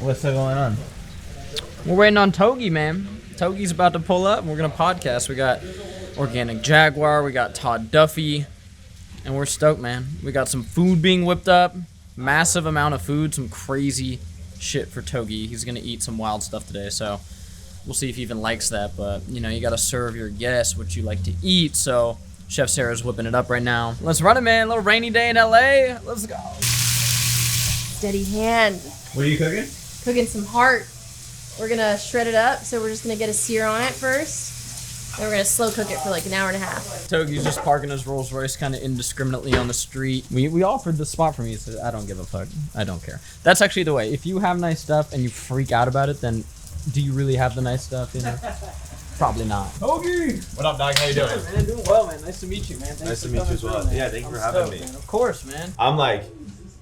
What's still going on? We're waiting on Togi, man. Togi's about to pull up, and we're going to podcast. We got Organic Jaguar, we got Todd Duffee, and we're stoked, man. We got some food being whipped up, massive amount of food, some crazy shit for Togi. He's going to eat some wild stuff today, so we'll see if he even likes that. But, you know, you got to serve your guests what you like to eat, so Chef Sarah's whipping it up right now. Let's run it, man. A little rainy day in LA. Let's go. Steady hand. What are you cooking? Cooking some heart. We're going to shred it up, so we're just going to get a sear on it first. Then we're going to slow cook it for like an hour and a half. Togi's just parking his Rolls Royce kind of indiscriminately on the street. We offered the spot for me, so I don't give a fuck. I don't care. That's actually the way. If you have nice stuff and you freak out about it, then do you really have the nice stuff, you know? Probably not. Togi! What up, dog? How you doing? Good, man. Doing well, man. Nice to meet you, man. Thanks Nice for to meet you coming as well. through, man. Yeah, thank you for I'm having stoked, me. man. Of course, man. I'm like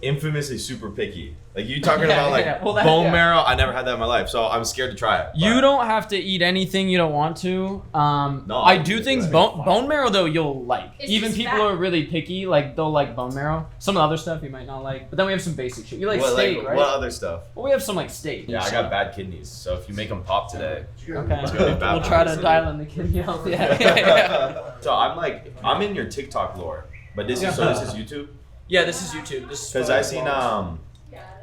infamously super picky. Like you talking Yeah, about like yeah. Well, bone marrow, I never had that in my life, so I'm scared to try it. You don't have to eat anything you don't want to. No, I do things bone marrow though you'll like. It's Even just people fat. who are really picky, like they'll like bone marrow. Some of the other stuff you might not like. But then we have some basic shit. You like steak, right? What other stuff? Well, we have some like steak. Yeah, I got bad kidneys, so if you make them pop today, Okay. it's gonna be bad. We'll try to dial in the kidney health. Yeah. So I'm in your TikTok lore, but this is YouTube. Yeah, this is YouTube. This is Because I seen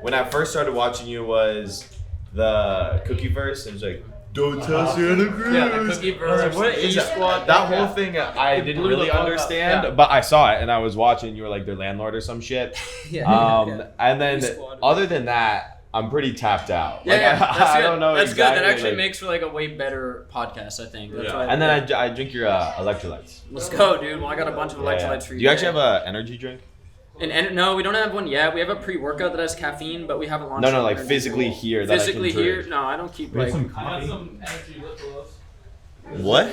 when I first started watching you was the cookie verse. It was like, don't tell Santa Cruz. Yeah, the cookie verse. What is that? That whole thing I didn't blew really the fuck up. understand, Yeah. but I saw it and I was watching. You were like their landlord or some shit. Yeah. And then Squad. other than that, I'm pretty tapped out. Yeah, Like, yeah, that's I good. don't know That's exactly. good. That actually like- makes for like a way better podcast, I think. That's why. And then I drink your electrolytes. Let's go, dude. Well, I got a bunch of electrolytes for you. Do you actually today. have an energy drink? And no, we don't have one yet. We have a pre-workout that has caffeine, but we haven't launched. No, an like energy physically drink. here. That Physically I can here? drink. No, I don't keep We have like some coffee. What?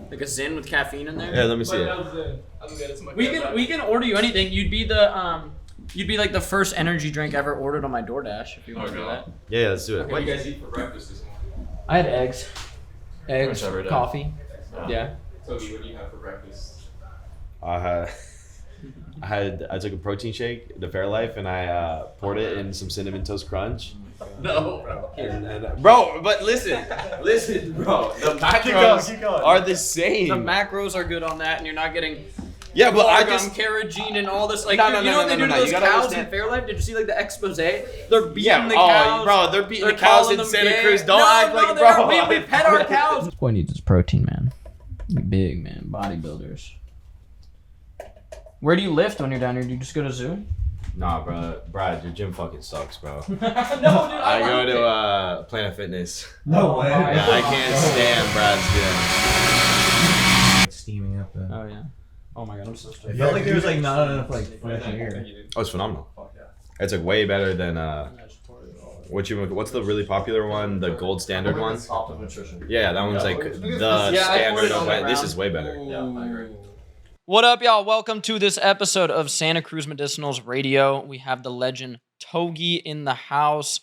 like a Zyn with caffeine in there. Yeah, let me see it. We can order you anything. You'd be like the first energy drink ever ordered on my DoorDash if you want to do that. Yeah, let's do it. What do you guys eat for breakfast this morning? I had eggs, Whichever day. coffee. Yeah. Toby, what do you have for breakfast? I took a protein shake, the Fairlife, and I poured it in some cinnamon toast crunch. No, bro. And bro, but listen, bro. The macros are the same. The macros are good on that, and you're not getting Yeah, but I argon, just carotene, and all this. Like, No, dude, no, you no, know what no, they no, do no, to you those gotta cows in understand. Fairlife? Did you see like the expose? They're beating yeah, the cows. bro, they're beating They're the cows calling in them Santa gay. Cruz. Don't No, act no, like, they're- bro. We pet our cows. This boy needs his protein, man. Be big, man. Bodybuilders. Where do you lift when you're down here? Do you just go to zoo? Nah, bro, Brad, your gym fucking sucks, bro. No, dude. I go to Planet Fitness. No way. Yeah, I can't stand Brad's gym. Steaming up the... Oh yeah. Oh my god, I'm so I stupid. felt like there was like not enough like fresh air. Oh, it's phenomenal. It's like way better than what's the really popular one? The gold standard one? Optimal nutrition. Yeah, that one's like the Yeah, I poured standard it on of the it. This ground. is way better. Yeah, I agree. What up, y'all? Welcome to this episode of Santa Cruz Medicinals Radio. We have the legend Togi in the house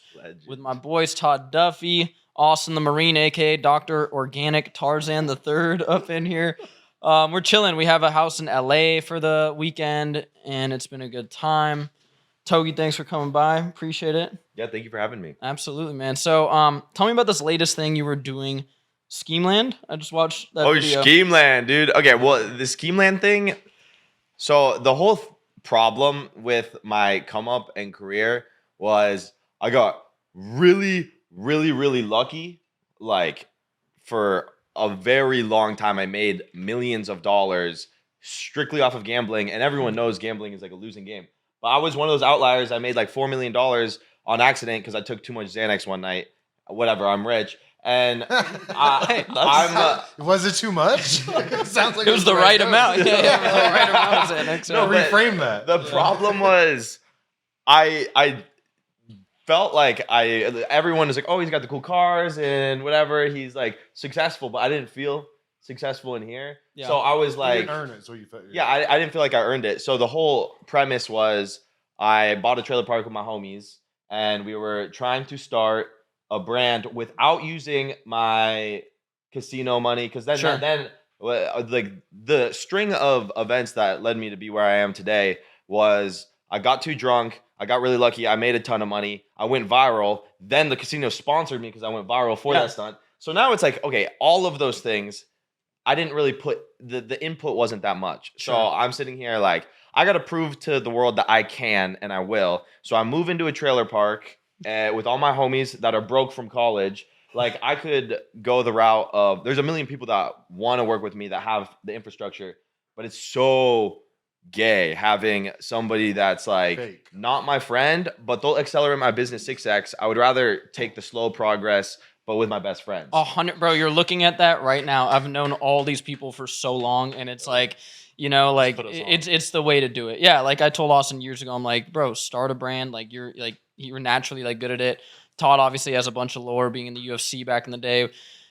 with my boys Todd Duffee, Austin the Marine, aka Dr. Organic Tarzan the Third, up in here. We're chilling. We have a house in LA for the weekend, and it's been a good time. Togi, thanks for coming by. Appreciate it. Yeah, thank you for having me. Absolutely, man. So, tell me about this latest thing you were doing, Schemeland. I just watched that Oh, video. Schemeland, dude. Okay, well, the Schemeland thing. So the whole problem with my come up and career was I got really, really, really lucky. Like for a very long time, I made millions of dollars strictly off of gambling, and everyone knows gambling is like a losing game. But I was one of those outliers. I made like $4 million on accident because I took too much Xanax one night. Whatever, I'm rich. And Was it too much? Sounds like It was the right amount. Yeah, it was the right amount of Xanax. No, but reframe that. the problem was I felt like everyone is like, oh, he's got the cool cars and whatever. He's like successful, but I didn't feel successful in here. Yeah. So I was You like, didn't earn it, so you felt. yeah, I didn't feel like I earned it. So the whole premise was I bought a trailer park with my homies, and we were trying to start a brand without using my casino money, because then Sure. like the string of events that led me to be where I am today was I got too drunk. I got really lucky. I made a ton of money. I went viral. Then the casino sponsored me because I went viral for that stunt. So now it's like, okay, all of those things, I didn't really put, the input wasn't that much. Sure. So I'm sitting here like, I got to prove to the world that I can and I will. So I move into a trailer park with all my homies that are broke from college. Like I could go the route of, there's a million people that want to work with me that have the infrastructure, but it's so gay having somebody that's like Fake. not my friend, but they'll accelerate my business 6x. I would rather take the slow progress, but with my best friends. 100, bro. You're looking at that right now. I've known all these people for so long, and it's like, you know, like it's the way to do it. Yeah, like I told Austin years ago, I'm like, bro, start a brand. Like you're naturally like good at it. Todd obviously has a bunch of lore, being in the UFC back in the day.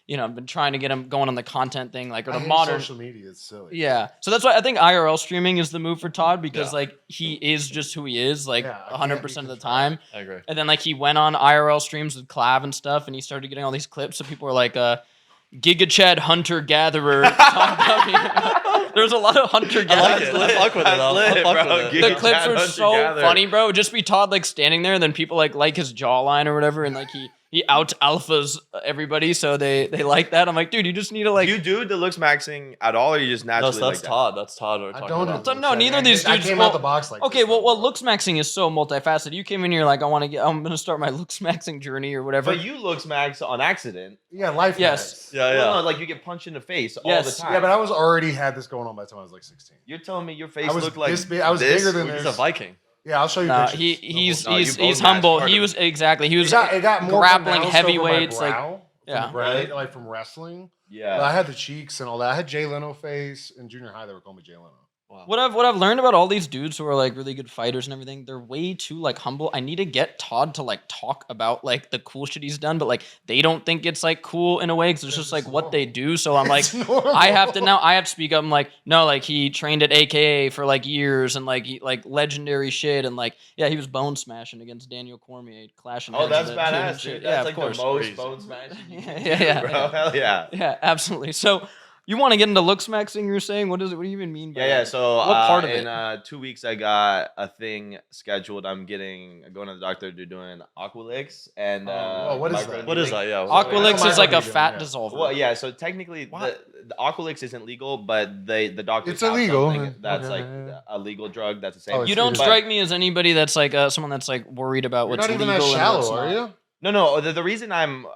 You know, I've been trying to get him going on the content thing, like, or the modern social media is silly. Yeah, so that's why I think IRL streaming is the move for Todd, because like he is just who he is, like 100% of the time. I agree. And then like he went on IRL streams with Clav and stuff, and he started getting all these clips. So people were like, Giga Chad Hunter Gatherer. Todd Duffee. There's a lot of hunter gatherers. I fuck with it. I'll fuck with it. The clips are so funny, bro. It'd just be Todd like standing there, and then people like his jawline or whatever, and like he out alphas everybody, so they like that. I'm like, dude, you just need to like. You do the Looksmaxxing at all, or you just naturally No, that's like Todd. That's Todd. We're talking about. So, no, neither of these dudes. I came out the box like. Okay, this, well, Looksmaxxing is so multifaceted. You came in here like, I'm gonna start my Looksmaxxing journey or whatever. But you Looksmax on accident. Yeah, life. Yes. hacks. Yeah, Well, no, like you get punched in the face all the time. Yeah, but I was already had this going on by the time I was like 16. You're telling me your face I was looked like this big. I was bigger than He's this. a Viking. Yeah, I'll show you No, pictures. he's humble. He was exactly. He was it got more grappling pronounced over my heavyweights. Like, brow, yeah. from braid, like from wrestling. Yeah. But I had the cheeks and all that. I had Jay Leno face in junior high. They were calling me Jay Leno. Wow. what I've learned about all these dudes who are like really good fighters and everything, they're way too like humble. I need to get Todd to like talk about like the cool shit he's done, but like they don't think it's like cool in a way because it's just like what they do. So I'm like, I have to speak up. I'm like, no, like he trained at AKA for like years and like like legendary shit, and like yeah, he was bone smashing against Daniel Cormier, clashing. Oh, heads that's at the gym and badass, shit. dude. Yeah, That's of like course. the most Crazy. bone smashing you can Yeah, do, bro. yeah. Hell yeah. Yeah, absolutely. So you want to get into Looksmaxxing? You're saying what is it? What do you even mean by Yeah. that? So what part of in it? 2 weeks, I got a thing scheduled. I'm going to the doctor to doing Aqualix and what is that? What is that? Yeah. Aqualix is like a Yeah. fat dissolver. Well, yeah. So technically, the Aqualix isn't legal, but the doctors It's have illegal. something that's Okay, like yeah. a legal drug. That's the same. Oh, You it's- don't But- strike me as anybody that's like someone that's like worried about You're what's not even legal that and what's shallow, are not. you? No. The reason I'm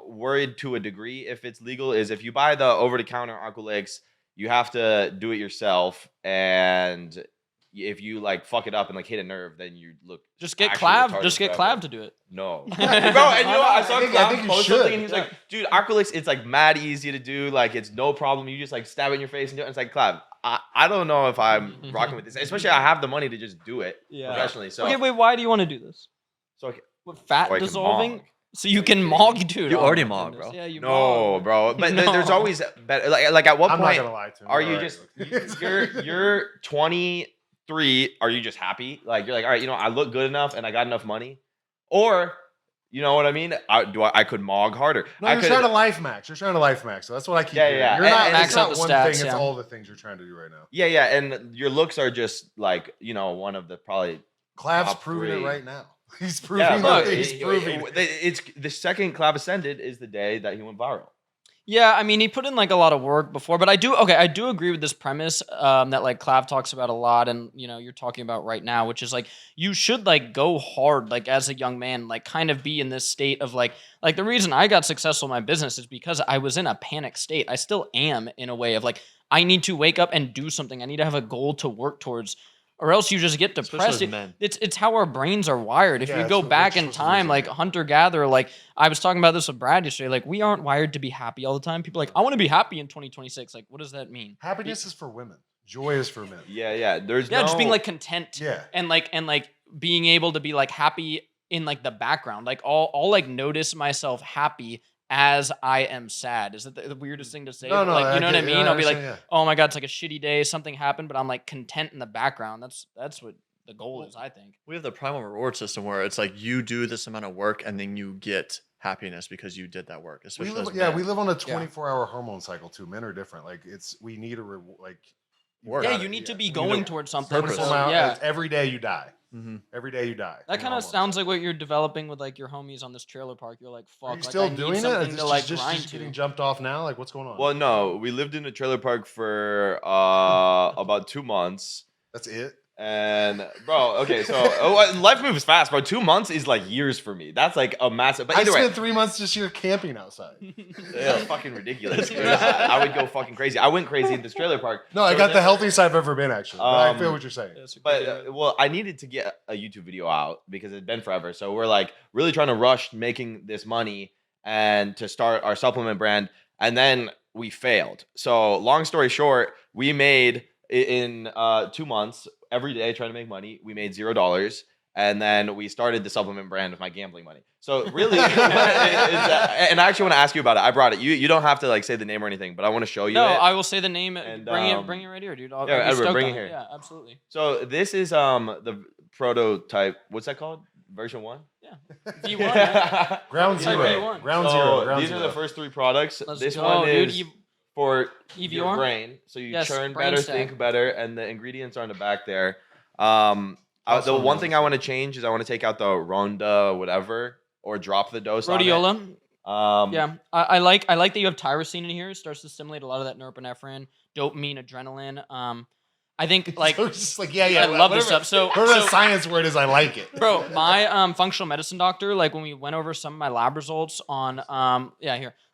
worried to a degree if it's legal is if you buy the over-the-counter Aqualix, you have to do it yourself, and if you like fuck it up and like hit a nerve, then you look. Just get actually Clav. retarded Just get forever. Clav to do it. No, bro. And you know what? I saw I think Clav you post should. something, and he's like, "Dude, Aqualix, it's like mad easy to do. Like it's no problem. You just like stab it in your face and do it." And it's like, Clav, I don't know if I'm rocking with this. Especially, I have the money to just do it professionally. So Okay, wait. Why do you want to do this? So What, fat So I can dissolving? mog. So you can mog, dude. You Oh already my mog, goodness. bro. Yeah, you no, mog. bro. But No. there's always better. Like at what I'm not point gonna lie to him. are you Alright. just you're 23? Are you just happy? Like you're like, all right, I look good enough and I got enough money, or you know what I mean? I could mog harder. No, I you're could, trying to life max. You're trying to life max. So that's what I keep Yeah, hearing. yeah. You're And- not and it's max not out the one stats, thing. It's yeah. all the things you're trying to do right now. Yeah, and your looks are just like one of the probably. Clav's Top proving three. it right now. He's proving Yeah, bro, it. He's proving it. it's the second Clav ascended is the day that he went viral. Yeah, I mean, he put in like a lot of work before, but I do agree with this premise that like Clav talks about a lot, and you're talking about right now, which is like you should like go hard, like as a young man, like kind of be in this state of like the reason I got successful in my business is because I was in a panic state. I still am in a way of like I need to wake up and do something. I need to have a goal to work towards. Or else you just get depressed. Especially as men. It's how our brains are wired. If Yeah, you it's go what back we're in supposed to do time, as like men. hunter-gatherer, like I was talking about this with Brad yesterday, like we aren't wired to be happy all the time. People are like, I want to be happy in 2026. Like, what does that mean? Happiness is for women. Joy is for men. Yeah. There's Just being like content. Yeah. And like being able to be like happy in like the background. Like I'll like notice myself happy as I am sad. Is that the weirdest thing to say? No, But, like, you know what I get- mean? I I'll be like, understand, oh my God, it's like a shitty day. Something happened, but I'm like content in the background. That's what the goal is, I think. We have the primal reward system where it's like you do this amount of work and then you get happiness because you did that work. We Especially live, as yeah, men. we live on a 24-hour hormone cycle too. Men are different. Like we need a Work. Yeah, gotta- you need to be we going need towards a something. purposeful So, amount. yeah. Every day you die. Every day you die. That kind of Almost. sounds like what you're developing with like your homies on this trailer park. You're like, fuck, Are you like, still I need doing it? something Is to this like just grind getting to. jumped off now? Like, what's going on? Well, no, we lived in a trailer park for about 2 months. That's it. And bro, okay, so life moves fast, bro. 2 months is like years for me. That's like a massive. But I either way, spent 3 months this year camping outside. yeah, fucking ridiculous. I would go fucking crazy. I went crazy in this trailer park. No, I got the healthiest I've ever been, actually. But I feel what you're saying. But well, I needed to get a YouTube video out because it'd been forever. So we're like really trying to rush making this money and to start our supplement brand. And then we failed. So long story short, we made in 2 months every day trying to make money. We made $0. And then we started the supplement brand with my gambling money. So really, and I actually want to ask you about it. I brought it. You don't have to like say the name or anything, but I want to show you No, it. I will say the name. And, Bring it right here, dude. yeah, Edward, bring it here. Yeah, absolutely. So this is the prototype. What's that called? Version 1? Yeah. V1. Yeah. Ground Type zero. A1. Ground So zero. Ground these zero. are the first 3 products. Let's This go, one dude. is for EVR? your brain, so you Yes, churn brain better, stack. think better, and the ingredients are in the back there. The Also one nice. thing I want to change is I want to take out the Ronda whatever or drop the dose. on it. Rhodiola. Yeah. I like that you have tyrosine in here. It starts to stimulate a lot of that norepinephrine, dopamine, adrenaline. I think like So it's just like, yeah. I love this whatever- stuff. So, Whatever the so science word is, I like it. bro, my functional medicine doctor, like when we went over some of my lab results on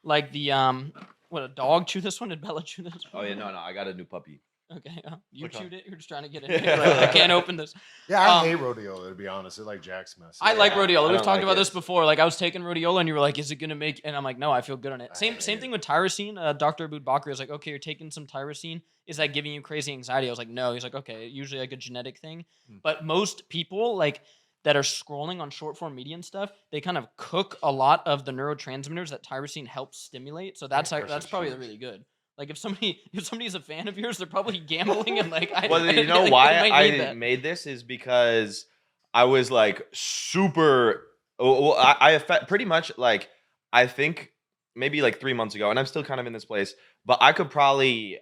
like the what a dog chew this one? Did Bella chew this Oh one? yeah, no, I got a new puppy. Okay, you Which one? chewed it. You're just trying to get in. You're like, I can't open this. Yeah, I Um, hate rhodiola, to be honest. It like jacks mess. I like Yeah, rhodiola. I We've don't talked like about it. this before. Like I was taking rhodiola, and you were like, "Is it gonna make?" And I'm like, "No, I feel good on it." Same thing with tyrosine. Dr. Abud Bakri was like, "Okay, you're taking some tyrosine. Is that giving you crazy anxiety?" I was like, "No." He's like, "Okay, usually like a genetic thing." But most people like that are scrolling on short form media and stuff, they kind of cook a lot of the neurotransmitters that tyrosine helps stimulate. So that's probably really good. Like if somebody's a fan of yours, they're probably gambling and like. Well, you know like, why they might I need that. made this is because I was like super. Well, I pretty much like I think maybe like 3 months ago, and I'm still kind of in this place, but I could probably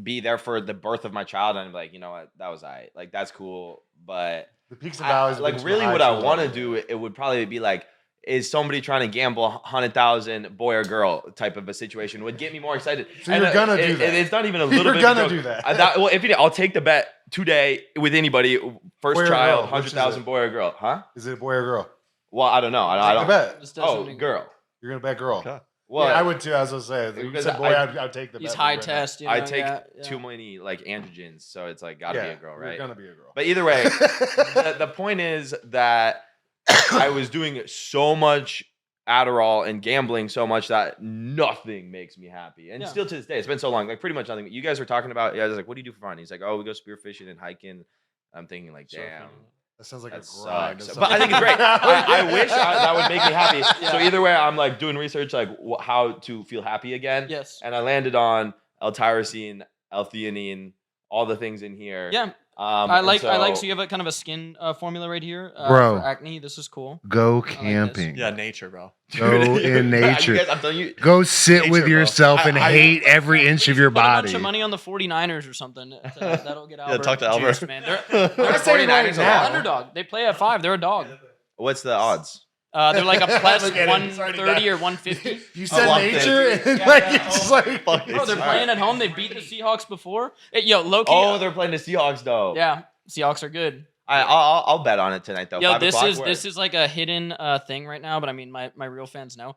be there for the birth of my child, and I'm like, you know what, that was like that's cool, but The peaks and valleys. like really what I want to do, it would probably be like. Is somebody trying to gamble 100,000 boy or girl type of a situation would get me more excited. So you're gonna do that. It's not even a little You're bit. gonna of a joke. do that. Well, if you, I'll take the bet today with anybody. First Boy or child, girl? Which is 100,000 it? boy or girl, huh? Is it a boy or girl? Well, I don't know. I I don't. bet. Just does Oh, something- girl. You're gonna bet girl. Okay. Well, Yeah, I would too. As I was saying, you because said boy, I'd take the bet. He's but high right now- test. You know, I take yeah. too many like androgens, so it's like gotta be a girl, right? You're gonna be a girl. But either way, the point is that I was doing so much Adderall and gambling so much that nothing makes me happy. And Yeah. still to this day, it's been so long, like pretty much nothing. You guys were talking about, I was like, what do you do for fun? He's like, oh, we go spearfishing and hiking. I'm thinking like, damn, That sounds like that a grind. sucks. But I think it's great. I wish that would make me happy. So Yeah. either way, I'm like doing research, like how to feel happy again. Yes. And I landed on L-tyrosine, L-theanine, all the things in here. Yeah. I I like. So you have a kind of a skin formula right here, Bro. for acne. This is cool. Go this. camping. Yeah, nature, bro. Go in nature. You guys, I'm telling you, Go sit Nature, with bro. yourself and I- hate every inch of your Put a bunch body. of money on the 49ers or something. That'll get Albert. talk to Albert. juiced, man. They're I'm saying right 49ers now. underdog. They play at 5. They're a dog. what's the odds? They're like a plus Look at it, it's already 130 or done. 150. You said love nature, this. and like it's just like Bro, they're playing at home. They beat the Seahawks before. Hey, yo, low key. Oh, they're playing the Seahawks though. Yeah, Seahawks are good. I'll bet on it tonight though. Yo, 5 this o'clock, is where? this is like a hidden thing right now, but I mean, my real fans know.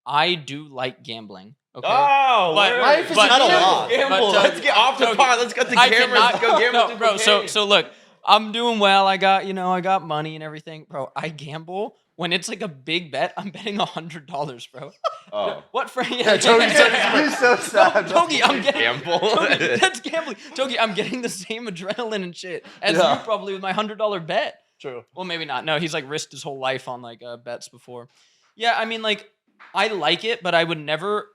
I do like gambling. Okay. Oh, But- where- life is but- not a but- lot. Gamble. but, Let's get off the Togi, pod. Let's get the I cameras. cannot- Let's go gamble. No, bro. So look, I'm doing well. I got money and everything, bro. I gamble when it's like a big bet. I'm betting $100, bro. Oh. What friend? Yeah, Togi said You're so sad. Togi, I'm getting Gamble. Togi, that's gambling. Togi, I'm getting the same adrenaline and shit as you probably with my $100 bet. True. Well, maybe not. No, he's like risked his whole life on like bets before. Yeah, I mean, like I like it, but I would never.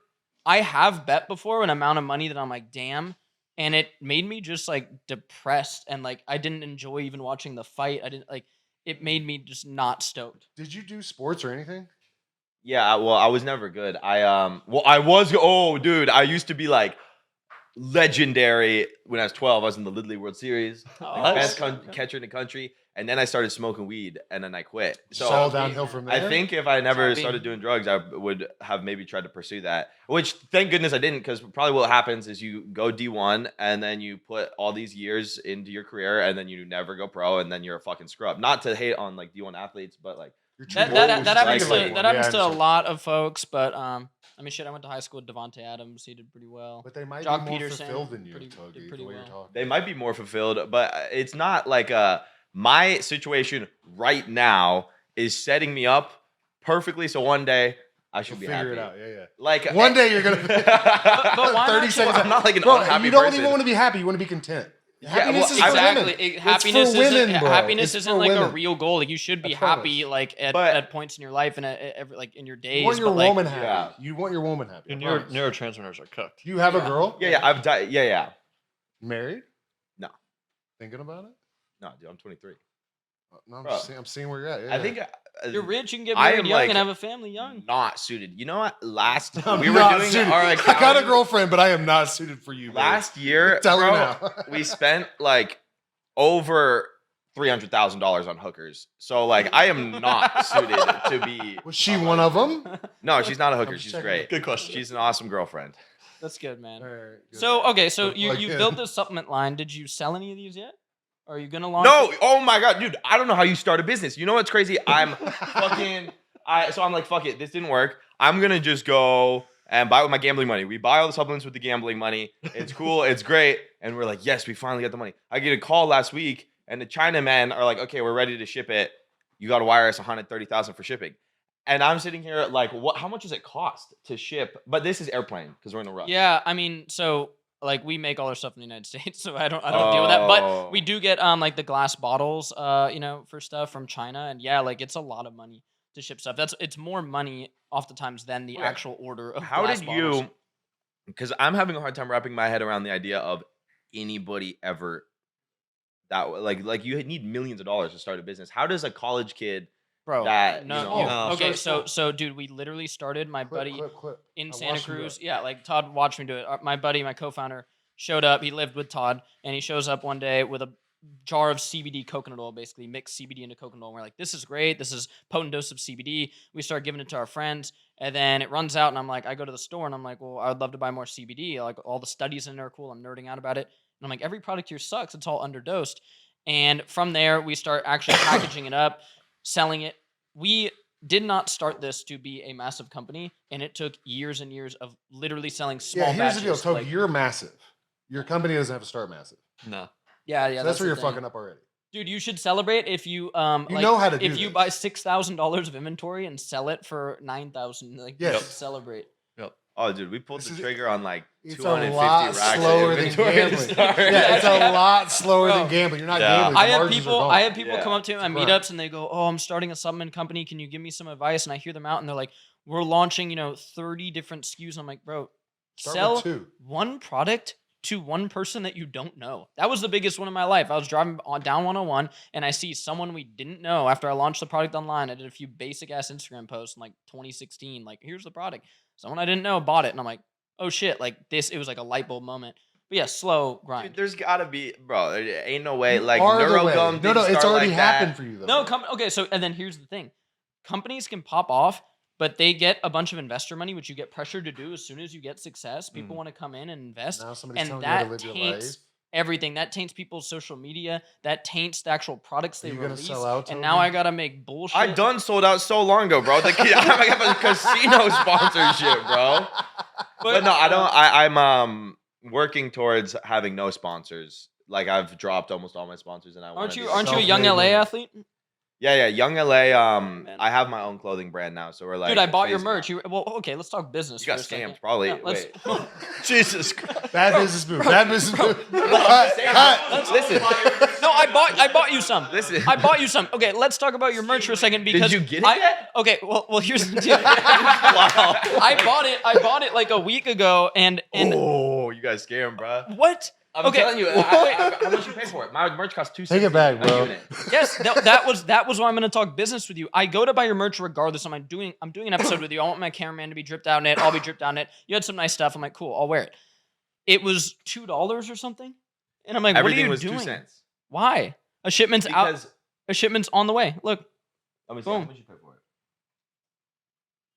I have bet before an amount of money that I'm like, damn, and it made me just like depressed and like I didn't enjoy even watching the fight. I didn't like. It made me just not stoked. Did you do sports or anything? Yeah, well, I was never good. I was. Oh, dude, I used to be like legendary when I was 12. I was in the Lidley World Series, Oh, like, best okay. catcher in the country. and then I started smoking weed, and then I quit. So all downhill from there. I think if I never Happy. started doing drugs, I would have maybe tried to pursue that. Which, thank goodness I didn't, because probably what happens is you go D1, and then you put all these years into your career, and then you never go pro, and then you're a fucking scrub. Not to hate on like D1 athletes, but like That happens Like, to a lot of folks, but I mean, shit. I went to high school with Devontae Adams. He did pretty well. But they might Jock be more Peterson, fulfilled than you, pretty- Togi, did the pretty way you're well. talking. they might be more fulfilled, but it's not like my situation right now is setting me up perfectly. So one day I should You'll be figure happy. it out. Yeah. Like One day you're gonna. But why 30 not? seconds. I'm not like an Bro, unhappy you don't person. even want to be happy. You want to be content. Yeah, Happiness well, is for Exactly. women. It- It's happiness for women, isn't bro. happiness It's isn't for like a women. real goal. Like you should be I promise. happy like But- at points in your life and like in your days. You want your but, like, woman happy. yeah. You want your woman happy. Your I promise. neurotransmitters are cooked. Do you have a Yeah. girl? Yeah, I've died. Yeah. Married? No. Thinking about it? No, dude, I'm 23. No, I'm, Bro. just I'm seeing where you're at. Yeah, I think You're rich. You can get I married am, young like, and have a family young. not suited. You know what? Last I'm we were not doing suited. our I account got a girlfriend, but I am not suited for you. babe. last year. Tell her bro, now. we spent like over $300,000 on hookers. So like, I am not suited to be. Was she one of them? No, she's not a hooker. I'm She's checking. great. Good question. She's an awesome girlfriend. That's good, man. All right, good. So okay, so Don't you plug you in. built this supplement line. Did you sell any of these yet? Are you gonna launch? No, it? oh my god, dude! I don't know how you start a business. You know what's crazy? I'm fucking. So I'm like, fuck it, this didn't work. I'm gonna just go and buy it with my gambling money. We buy all the supplements with the gambling money. It's cool, it's great, and we're like, yes, we finally got the money. I get a call last week, and the Chinamen are like, okay, we're ready to ship it. You got to wire us $130,000 for shipping. And I'm sitting here like, what? How much does it cost to ship? But this is airplane because we're in a rush. Yeah, I mean, so like we make all our stuff in the United States, so I don't deal with that. But Oh. we do get like the glass bottles, for stuff from China, and yeah, like it's a lot of money to ship stuff. It's more money oftentimes than the Okay. actual order of How glass did bottles. you? Because I'm having a hard time wrapping my head around the idea of anybody ever that like you need millions of dollars to start a business. How does a college kid? Bro, that, no, you know- No, okay, start so dude, we literally started my buddy Clip. in I Santa watched him do Cruz. it. Yeah, like Todd watched me do it. My buddy, my co-founder, showed up. He lived with Todd, and he shows up one day with a jar of CBD coconut oil, basically mixed CBD into coconut oil. And we're like, this is great. This is potent dose of CBD. We start giving it to our friends, and then it runs out. And I'm like, I go to the store, and I'm like, well, I would love to buy more CBD. Like all the studies in there are cool. I'm nerding out about it, and I'm like, every product here sucks. It's all underdosed. And from there, we start actually packaging it up, selling it. We did not start this to be a massive company, and it took years and years of literally selling small Yeah, here's the deal, batches. Togi. like- You're massive. Your company doesn't have to start massive. No. yeah, yeah. So that's where the you're thing. fucking up already. Dude, you should celebrate if you You know how to do if you this. buy $6,000 of inventory and sell it for $9,000. Like, you Yes. should celebrate. Oh, dude, we pulled This the is- trigger on like It's a 250 lot racks slower of than inventory to gambling. start. Yeah, it's a lot slower Bro. than gambling. You're not Yeah. gambling. I The have margins are people. gone. I have people Yeah. come up to me at It's a grind. meetups and they go, "Oh, I'm starting a supplement company. Can you give me some advice?" And I hear them out and they're like, "We're launching, 30 different SKUs." And I'm like, "Bro, Start sell with 2. one product to one person that you don't know." That was the biggest one in my life. I was driving down 101 and I see someone we didn't know. After I launched the product online, I did a few basic ass Instagram posts in like 2016. Like, here's the product. Someone I didn't know bought it, and I'm like, oh shit! Like this, it was like a light bulb moment. But yeah, slow grind. Dude, there's gotta be, bro. There ain't no way. You Like are the way. NeuroGum. No, didn't it's start already like happened that. for you though. No, okay. So and then here's the thing: companies can pop off, but they get a bunch of investor money, which you get pressured to do as soon as you get success. People want to come in and invest, Now somebody's and telling you how to that live your taints life. everything. That taints people's social media. That taints the actual products Are they you gonna release. sell out, and Toby? now I gotta make bullshit. I done sold out so long ago, bro. I have a casino sponsorship, bro. But no, I don't. I'm working towards having no sponsors. Like I've dropped almost all my sponsors, and I Aren't you? be Aren't you a young self-made LA man. athlete? Yeah, Young LA. Man. I have my own clothing brand now, so we're like. Dude, I bought your phasing merch. out. Well, okay, let's talk business. You got for a second. scammed, probably. Yeah, let's- Wait. Jesus Christ. Bad business move. Bad business move. Listen, No, I bought you some. listen. I bought you some. Okay, let's talk about your merch for a second because you get it I, yet? Okay, well here's the deal. Wow. I bought it like a week ago and Oh, you guys scammed, bro. what? I'm Okay, telling you, how much you pay for it? My merch costs $260. Take it back, a bro. unit. Yes, that was why I'm gonna talk business with you. I go to buy your merch regardless. I'm doing an episode with you. I want my cameraman to be dripped out in it. I'll be dripped out in it. You had some nice stuff. I'm like, cool, I'll wear it. It was $2 or something, and I'm like, Everything what are was you 2 doing? cents. Why? A shipment's out. Because A shipment's on the way. Look. Let me see. Boom. How much you pay for it?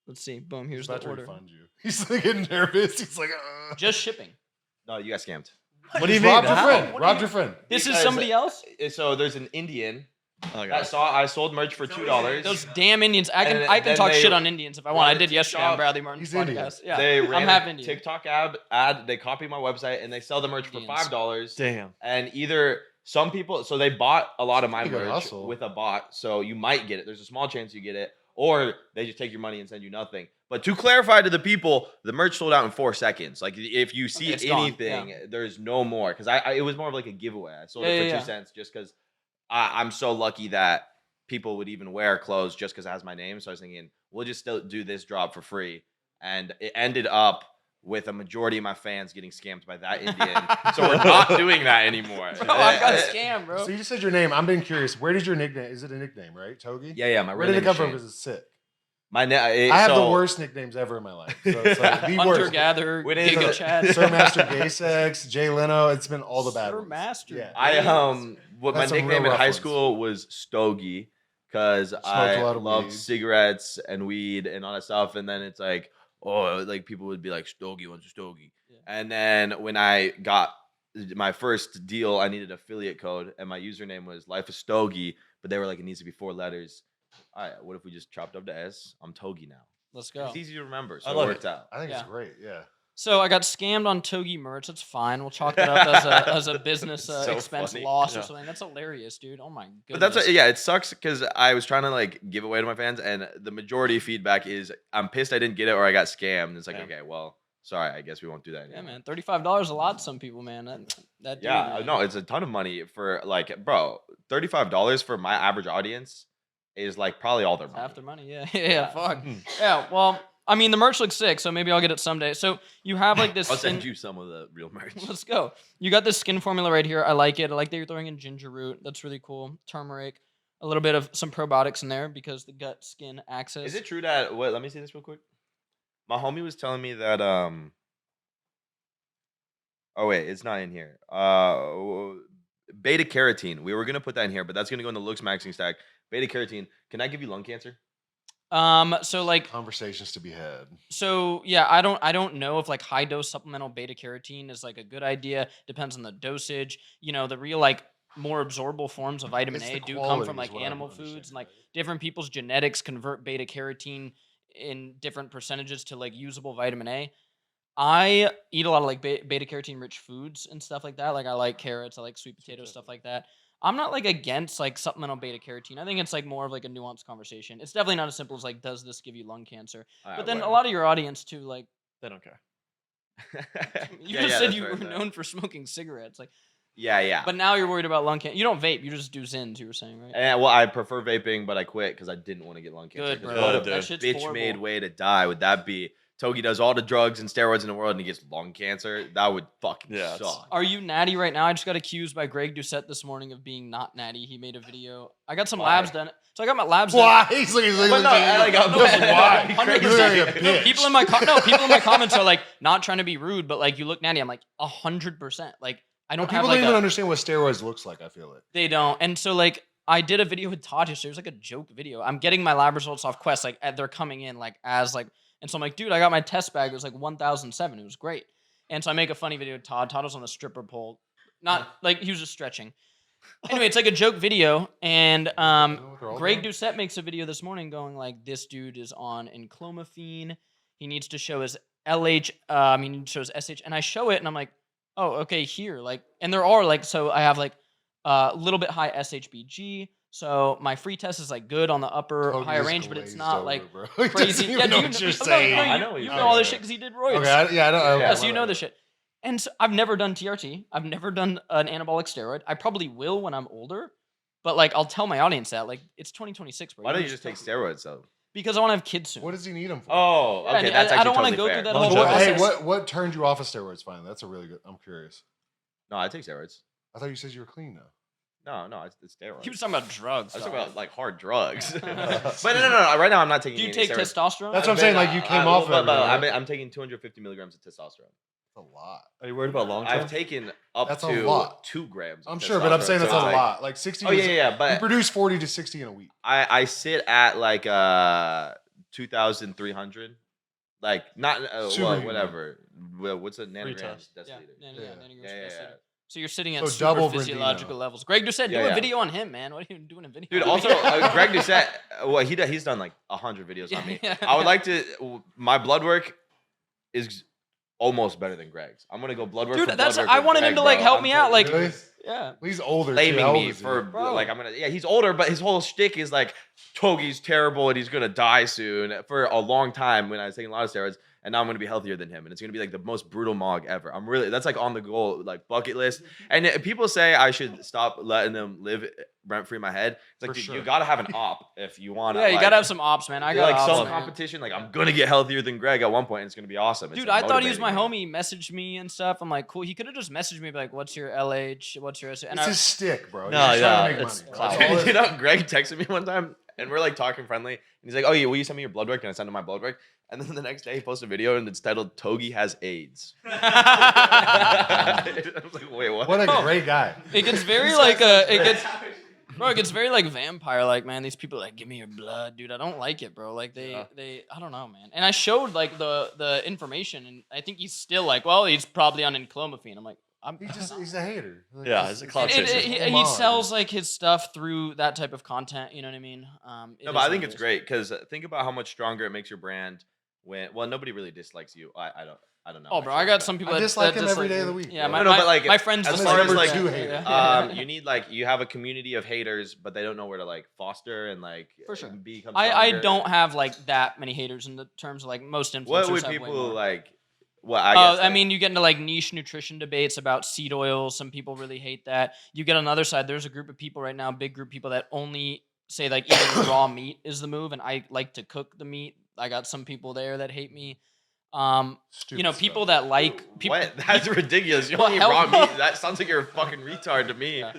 Let's see. Boom. Here's He's about the to order. refund you. He's like getting nervous. He's like, Just shipping. No, you got scammed. What do you mean? robbed your How? friend. Robbed your friend. This is Because- somebody else? So there's an Indian Oh my that god. I sold merch for $2. Those damn Indians. I can And I can then talk they shit on Indians if I want. I run a did yesterday on TikTok. Bradley Martin's He's Indian. podcast. Yeah. They I'm ran half a Indian. TikTok ad. They copy my website and they sell the merch for Indians. $5. Damn. And either some people, so they bought a lot of my Pretty good merch hustle. with a bot, so you might get it. There's a small chance you get it, or they just take your money and send you nothing. But to clarify to the people, the merch sold out in 4 seconds. Like if you see it's gone, anything, yeah. there's no more because it was more of like a giveaway. I sold Yeah, it for yeah, 2 cents just because I'm so lucky that people would even wear clothes just because it has my name. So I was thinking we'll just still do this drop for free, and it ended up with a majority of my fans getting scammed by that Indian. So we're not doing that anymore. Bro, I got scammed, bro. So you just said your name. I'm being curious. Where did your nickname? Is it a nickname, right? Togi? Yeah, my Where real did it name come is from? Shane. Because it's sick. I I have the worst nicknames ever in my life. So it's like the Hunter worst. Gatherer, We didn't- Giga Chad. Sir Master Gay Sex, Jay Leno. It's been all the bad Sir ones. Master. Yeah. What my That's some nickname real in rough high ones. school was Stogie because a I lot of loved weed. cigarettes and weed and all that stuff. And then it's like, oh, like people would be like, Stogie wants a Stogie. Yeah. And then when I got my first deal, I needed affiliate code, and my username was Life of Stogie, but they were like, it needs to be 4 letters. All right, what if we just chopped up the S? I'm Togi now. Let's go. It's easy to remember, so I it love worked it. out. I think Yeah. it's great. Yeah. So I got scammed on Togi merch. That's fine. We'll chalk that up as a business So expense funny. loss or Yeah. something. That's hilarious, dude. Oh my goodness. But that's what, yeah, it sucks because I was trying to like give away to my fans, and the majority of feedback is I'm pissed I didn't get it or I got scammed. It's like, Yeah. okay, well, sorry, I guess we won't do that Yeah, anymore. man. $35 a lot to some people, man. That dude, Yeah, man. no, it's a ton of money for like, bro, $35 for my average audience is like probably all their money. Half their money, yeah. Yeah, fuck. Yeah, well, I mean, the merch looks sick, so maybe I'll get it someday. So you have like this I'll skin. send you some of the real merch. Let's go. You got this skin formula right here. I like it. I like that you're throwing in ginger root. That's really cool. Turmeric. A little bit of some probiotics in there because the gut skin axis. Is it true that let me see this real quick. My homie was telling me that oh wait, it's not in here. Beta carotene. We were gonna put that in here, but that's gonna go in the Looksmaxxing stack. Beta carotene. Can I give you lung cancer? So like Conversations to be had. So yeah, I don't know if like high dose supplemental beta carotene is like a good idea. Depends on the dosage. You know, the real like more absorbable forms of vitamin It's A the do come quality from is like what I animal don't understand, foods and like right? different people's genetics convert beta carotene in different percentages to like usable vitamin A. I eat a lot of like beta carotene rich foods and stuff like that. Like I like carrots, I like sweet potatoes, stuff like that. I'm not like against like supplemental beta carotene. I think it's like more of like a nuanced conversation. It's definitely not as simple as like, does this give you lung cancer? But then a lot of your audience too, like They don't care. you just said you were known for smoking cigarettes, like. Yeah. But now you're worried about lung cancer. You don't vape. You just do Zins. You were saying, right? And, well, I prefer vaping, but I quit because I didn't want to get lung cancer. Good, 'Cause bro. What a Good, That dude. shit's bitch-made horrible. way to die would that be? Togi does all the drugs and steroids in the world, and he gets lung cancer. That would fucking Yeah, it's- suck. Are you natty right now? I just got accused by Greg Doucette this morning of being not natty. He made a video. I got some Why? labs done. So I got my labs done. Why? He's like, But no, like, I'm just why? 100%. You're like a No, bitch. people in my comments are like not trying to be rude, but like you look natty. I'm like 100%. Like I don't People have don't like even a, understand what steroids looks like. I feel it. They don't. And so like I did a video with Todd yesterday. It was like a joke video. I'm getting my lab results off Quest. Like they're coming in like as like, and so I'm like, dude, I got my test bag. It was like 1,007. It was great. And so I make a funny video with Todd. Todd was on the stripper pole. Not like he was just stretching. Anyway, it's like a joke video. And You know what they're all Greg doing? Doucette makes a video this morning going like, this dude is on enclomiphene. He needs to show his LH. He needs to show his SH. And I show it and I'm like, oh, okay, here. Like, and there are like, so I have like a little bit high SHBG. So my free test is like good on the upper Togi higher is range, but it's glazed not over, like bro. He doesn't crazy. even Yeah, know do what you you're know, saying. I know what you you're know all this saying. shit because he did roids. Okay, I don't. Yeah, so you know this shit. And so I've never done TRT. I've never done an anabolic steroid. I probably will when I'm older. But like I'll tell my audience that like it's 2026, bro. Why don't you just take steroids though? Because I want to have kids soon. What does he need them for? Oh, Yeah, okay, and that's I actually don't wanna totally go fair. through that whole What, hey, process. what turned you off of steroids? Finally, that's a really good. I'm curious. No, I take steroids. I thought you said you were clean though. No, it's steroids. He was talking about drugs. I was dog. talking about like hard drugs. But no. Right now, I'm not taking. Do you any take steroids. testosterone? That's what I'm saying. Like you came off. But everything, right? I'm taking 250 milligrams of testosterone. a lot. Are you worried about long term? I've taken up That's a to lot. 2 grams. I'm of sure, but I'm testosterone, saying that's so a it's lot. Like 60. Oh yeah, yeah, we but produce 40 to 60 in a week. I sit at like 2,300. Like not Super well, human. whatever. Well, what's a nanogram test. Yeah, deciliter? nanograms Yeah, per yeah, deciliter. yeah. So you're sitting at So super double physiological Brandino. levels. Greg just said, do Yeah, a yeah. video on him, man. What are you doing a video? Dude, on? also Greg Doucette, well, he's done like 100 videos on me. Yeah. I would like to. My blood work is almost better than Greg's. I'm gonna go blood work. Dude, for that's blood work I with wanted him Greg, to like bro. help I'm me out. Like, Really? yeah. He's older. Too. blaming How old me is he? for Bro. like he's older, but his whole shtick is like Togi's terrible and he's gonna die soon. For a long time when I was taking a lot of steroids, and now I'm gonna be healthier than him, and it's gonna be like the most brutal mog ever. That's like on the goal like bucket list. And people say I should stop letting them live rent free in my head. It's like For dude, sure. you gotta have an op if you want. Yeah, you gotta have some ops, man. I got like ops, some man. competition. Like I'm gonna get healthier than Greg at one point, and it's gonna be awesome. It's, Dude, like, I thought he was my motivating me. homie. Messaged me and stuff. I'm like, cool. He could have just messaged me like, "What's your LH? What's your?" And It's his stick, bro. No, He's yeah, trying to make it's money. Bro. clout. That's all it You is. know, Greg texted me one time, and we're like talking friendly, and he's like, "Oh, yeah, will you send me your blood work?" And I sent him my blood work, and then the next day he posted a video, and it's titled "Togi has AIDS." I was like, "Wait, what?" What a great guy. It gets very like it gets very like vampire like, man. These people like, give me your blood, dude. I don't like it, bro. Like they I don't know, man. And I showed like the information, and I think he's still like, well, he's probably on enclomiphene. I'm like, He's a hater. Like, Yeah, it's- he's a clout it's- chaser. it's- he come on, sells dude. like his stuff through that type of content. You know what I mean? It No, is but I what think it it's is. great because think about how much stronger it makes your brand when. Well, nobody really dislikes you. I don't know. Oh, bro, I got some people I that dislike that him every dislike day of me. the week, Yeah, bro. my, No, but, like, my friends as dislike far as, me. like, two Yeah, haters. yeah. You need like you have a community of haters, but they don't know where to like foster and like For sure. become. I stronger. don't have like that many haters in the terms of like most influencers. What would have way people more. like? Well, I guess. I mean, you get into like niche nutrition debates about seed oil. Some people really hate that. You get on the other side. There's a group of people right now, big group of people that only say like eating raw meat is the move, and I like to cook the meat. I got some people there that hate me. Stupid You know, stuff. people that like people. what? That's ridiculous. You Well, don't eat raw hell- meat. That sounds like you're a fucking retard to me. Yeah.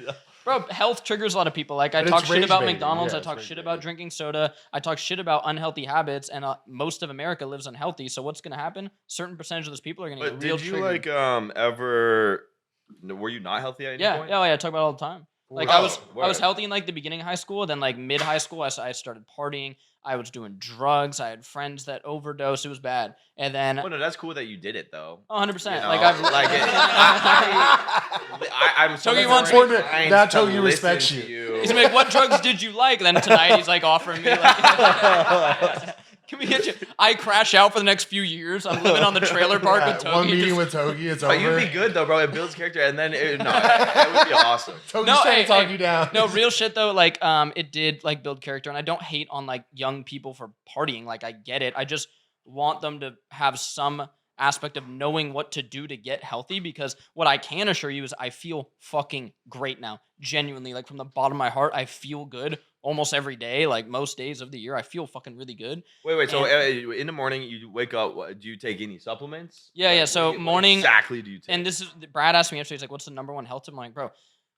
Bro, health triggers a lot of people. Like I But talk it's shit about rage-baiting. McDonald's. Yeah, I it's talk shit rage-baiting. about drinking soda. I talk shit about unhealthy habits, and most of America lives unhealthy. So what's gonna happen? Certain percentage of those people are gonna But get real did you triggered. like ever? Were you not healthy at any Yeah, point? yeah, I talk about it all the time. Like Oh, I was word. healthy in like the beginning of high school, then like mid high school, I started partying. I was doing drugs. I had friends that overdosed. It was bad. And then, Well, no, that's cool that you did it though. 100%. You know, Like I've like it, I'm so Togi wants me- inclined Now to Togi respects listen to you. He's like, what drugs did you like? And then tonight he's like offering me like, can we get you? I crash out for the next few years. I'm living on the trailer park Yeah, with Togi. one meeting just- with Togi, it's But over. you'd be good though, bro. It builds character, and then it would be awesome. Togi's No, trying hey, to talk hey, you down. No, real shit though. Like, it did like build character, and I don't hate on like young people for partying. Like, I get it. I just want them to have some aspect of knowing what to do to get healthy, because what I can assure you is I feel fucking great now. Genuinely, like from the bottom of my heart, I feel good almost every day. Like most days of the year, I feel fucking really good. Wait. So in the morning, you wake up. Do you take any supplements? Yeah, Like, yeah, so what morning- exactly do you take? And this is Brad asked me yesterday. He's like, "What's the number one health tip?" I'm like, "Bro,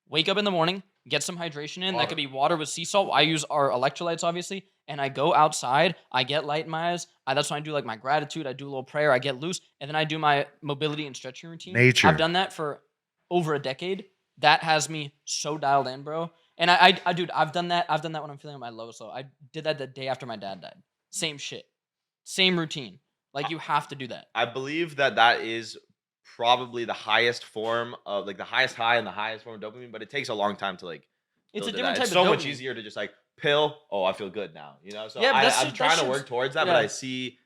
wake up in the morning, get some hydration in. That could be water with sea salt. I use our electrolytes, obviously, and I go outside. I get light in my eyes. That's when I do like my gratitude. I do a little prayer. I get loose, and then I do my mobility and stretching routine. Nature. I've done that for over a decade. That has me so dialed in, bro. And dude, I've done that. I've done that when I'm feeling at my lowest low. I did that the day after my dad died. Same shit, same routine. Like you have to do that. I believe that is probably the highest form of like the highest high and the highest form of dopamine, but it takes a long time to like. It's a build to different that. type It's of so much dopamine. easier to just like pill. Oh, I feel good now. You know. So Yeah, but that's I'm just- trying that's to work just- towards that, but yeah. I see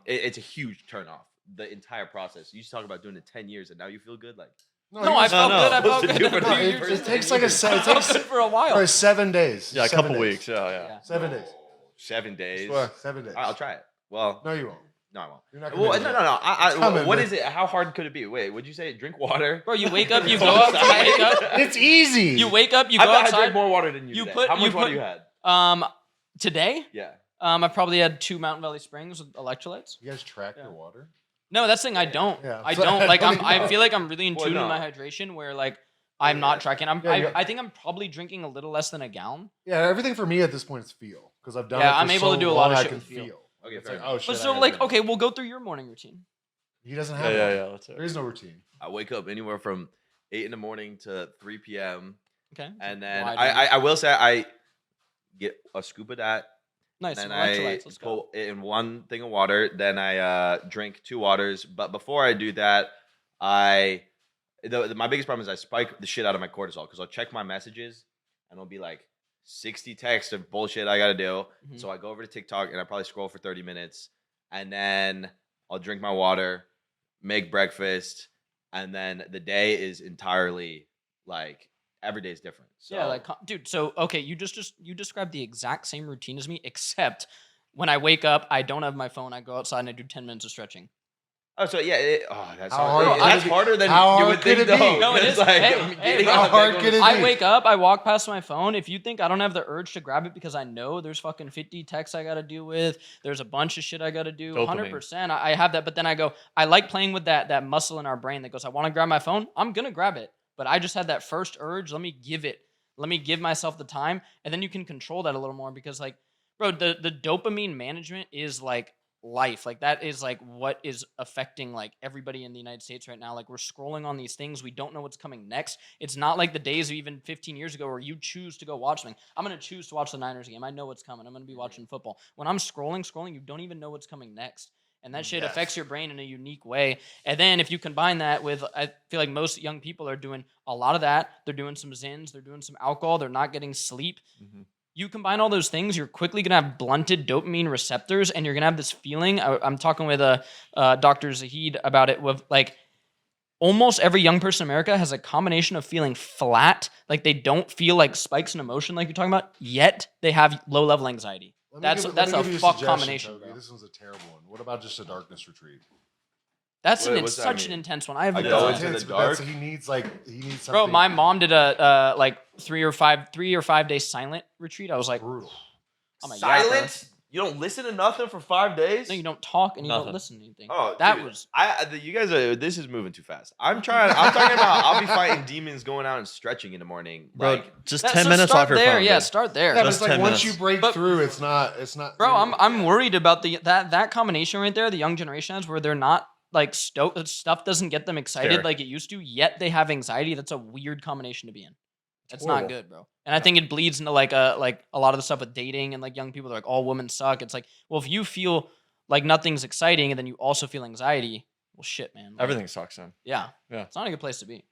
it's a huge turnoff. The entire process. You used to talk about doing it 10 years, and now you feel good. Like No, I felt good. I felt Supposed to good. do in a it few right years. first. It takes like a I felt good for a while. Or 7 days. Yeah, a 7 couple days. weeks. Yeah. Yeah. 7 days. 7 days. Swear, 7 days. All right, I'll try it. Well, No, you won't. no, I won't. You're not Well, committed no. yet. I, coming, what man. is it? How hard could it be? Wait, would you say drink water? Bro, you wake up, you Go go out, you outside. wake up, It's easy. you wake up, you I go bet I drank outside. more water than you. You today. put- How much you water put- you had? Today, Yeah. I probably had 2 Mountain Valley Springs with electrolytes. You guys track Yeah. your water? No, that's the thing. I don't. Yeah. I don't. Like, I don't I know. feel like I'm really in Well, tune no. with my hydration, where like I'm not tracking. Yeah, I think I'm probably drinking a little less than a gallon. Yeah, everything for me at this point is feel. Because I've done Yeah, it for I'm able so to do a lot of long, I shit can with feel. feel. Okay, It's fair like, enough. oh shit. But I so gotta like, do okay, we'll go through your morning routine. He doesn't Yeah, have yeah, one. yeah. That's it. There is no routine. I wake up anywhere from 8 in the morning to 3 p.m. Okay. And then Why do I will say I get a scoop of that. Nice. Then Electrolytes. I Let's go. put it in one thing of water. Then I drink 2 waters. But before I do that, my biggest problem is I spike the shit out of my cortisol because I'll check my messages and it'll be like 60 texts of bullshit I gotta do. Mhm. So I go over to TikTok and I probably scroll for 30 minutes, and then I'll drink my water, make breakfast, and then the day is entirely like every day is different. So Yeah, like, dude. So okay, you described the exact same routine as me, except when I wake up, I don't have my phone. I go outside and I do 10 minutes of stretching. oh, so yeah, that's How hard. hard That's could it harder than how you hard would could think, it be? though. No, it It's is. like, Hey, I'm hey, getting bro. out of How hard bed could going it to be? I wake up, I walk past my phone. If you think I don't have the urge to grab it because I know there's fucking 50 texts I gotta deal with, there's a bunch of shit I gotta do. Dopamine. 100%. I have that, but then I go, I like playing with that muscle in our brain that goes, I want to grab my phone. I'm gonna grab it, but I just had that first urge. Let me give myself the time, and then you can control that a little more because, like, bro, the dopamine management is like life. Like, that is like what is affecting like everybody in the United States right now. Like, we're scrolling on these things, we don't know what's coming next. It's not like the days of even 15 years ago where you choose to go watch something. I'm gonna choose to watch the Niners game. I know what's coming. I'm gonna be watching football. When I'm scrolling, you don't even know what's coming next. And that shit affects your brain in a unique way. And then if you combine that with, I feel like most young people are doing a lot of that. They're doing some Zins, they're doing some alcohol, they're not getting sleep. Mhm. You combine all those things, you're quickly gonna have blunted dopamine receptors, and you're gonna have this feeling. I'm talking with Dr. Zahid about it. With like almost every young person in America has a combination of feeling flat, like they don't feel like spikes in emotion, like you're talking about, yet they have low level anxiety. That's Let me a give you fuck suggestion, combination, Togi. bro. This one's a terrible one. What about just a darkness retreat? That's What's that such an mean? intense one. I haven't I done go that. into the Intense, but dark? he needs something. Bro, my mom did a like 3 or 5 day silent retreat. I was like, brutal. I'm a yapper. silent. You don't listen to nothing for 5 days. No, you don't talk and you Nothing. don't listen to anything. Oh, that dude, was you guys are. This is moving too fast. I'm talking about. I'll be fighting demons, going out and stretching in the morning. Bro, Like, just that- 10 so minutes start off your there. phone. Yeah, dude. start there. Yeah, but Just it's like 10 once minutes. you break But- through, it's not. Bro, I'm worried about that combination right there. The young generation has where they're not like stoked. Stuff doesn't get them excited Scary. like it used to. Yet they have anxiety. That's a weird combination to be in. That's not horrible. good, bro. And I think it bleeds into like a lot of the stuff with dating and like young people. They're like, all women suck. It's like, well, if you feel like nothing's exciting and then you also feel anxiety, well, shit, man. Like, Everything sucks, man. Yeah. Yeah. It's not a good place to be.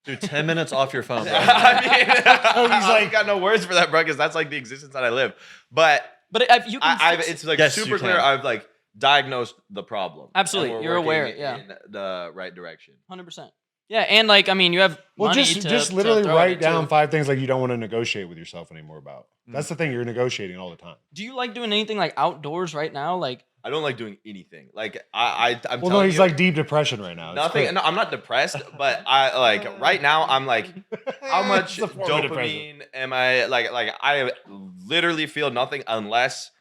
Dude, 10 minutes off your phone, bro. I mean, He's I like- got no words for that, bro, because that's like the existence that I live. But But if you can I've fix it- it's like Yes, you super clear. can. I've like diagnosed the problem. Absolutely. And we're You're working aware, yeah. in the right direction. 100%. Yeah, and like, I mean, you have Well, money just to literally throw at write it, down too. 5 things like you don't want to negotiate with yourself anymore about. That's the thing. You're negotiating all the time. Do you like doing anything like outdoors right now? Like, I don't like doing anything. Like Well, I'm no, telling he's you, like deep depression right now. It's nothing. quick. No, I'm not depressed, but I like right now. I'm like, how much It's a form of depression. dopamine am I like? Like I literally feel nothing unless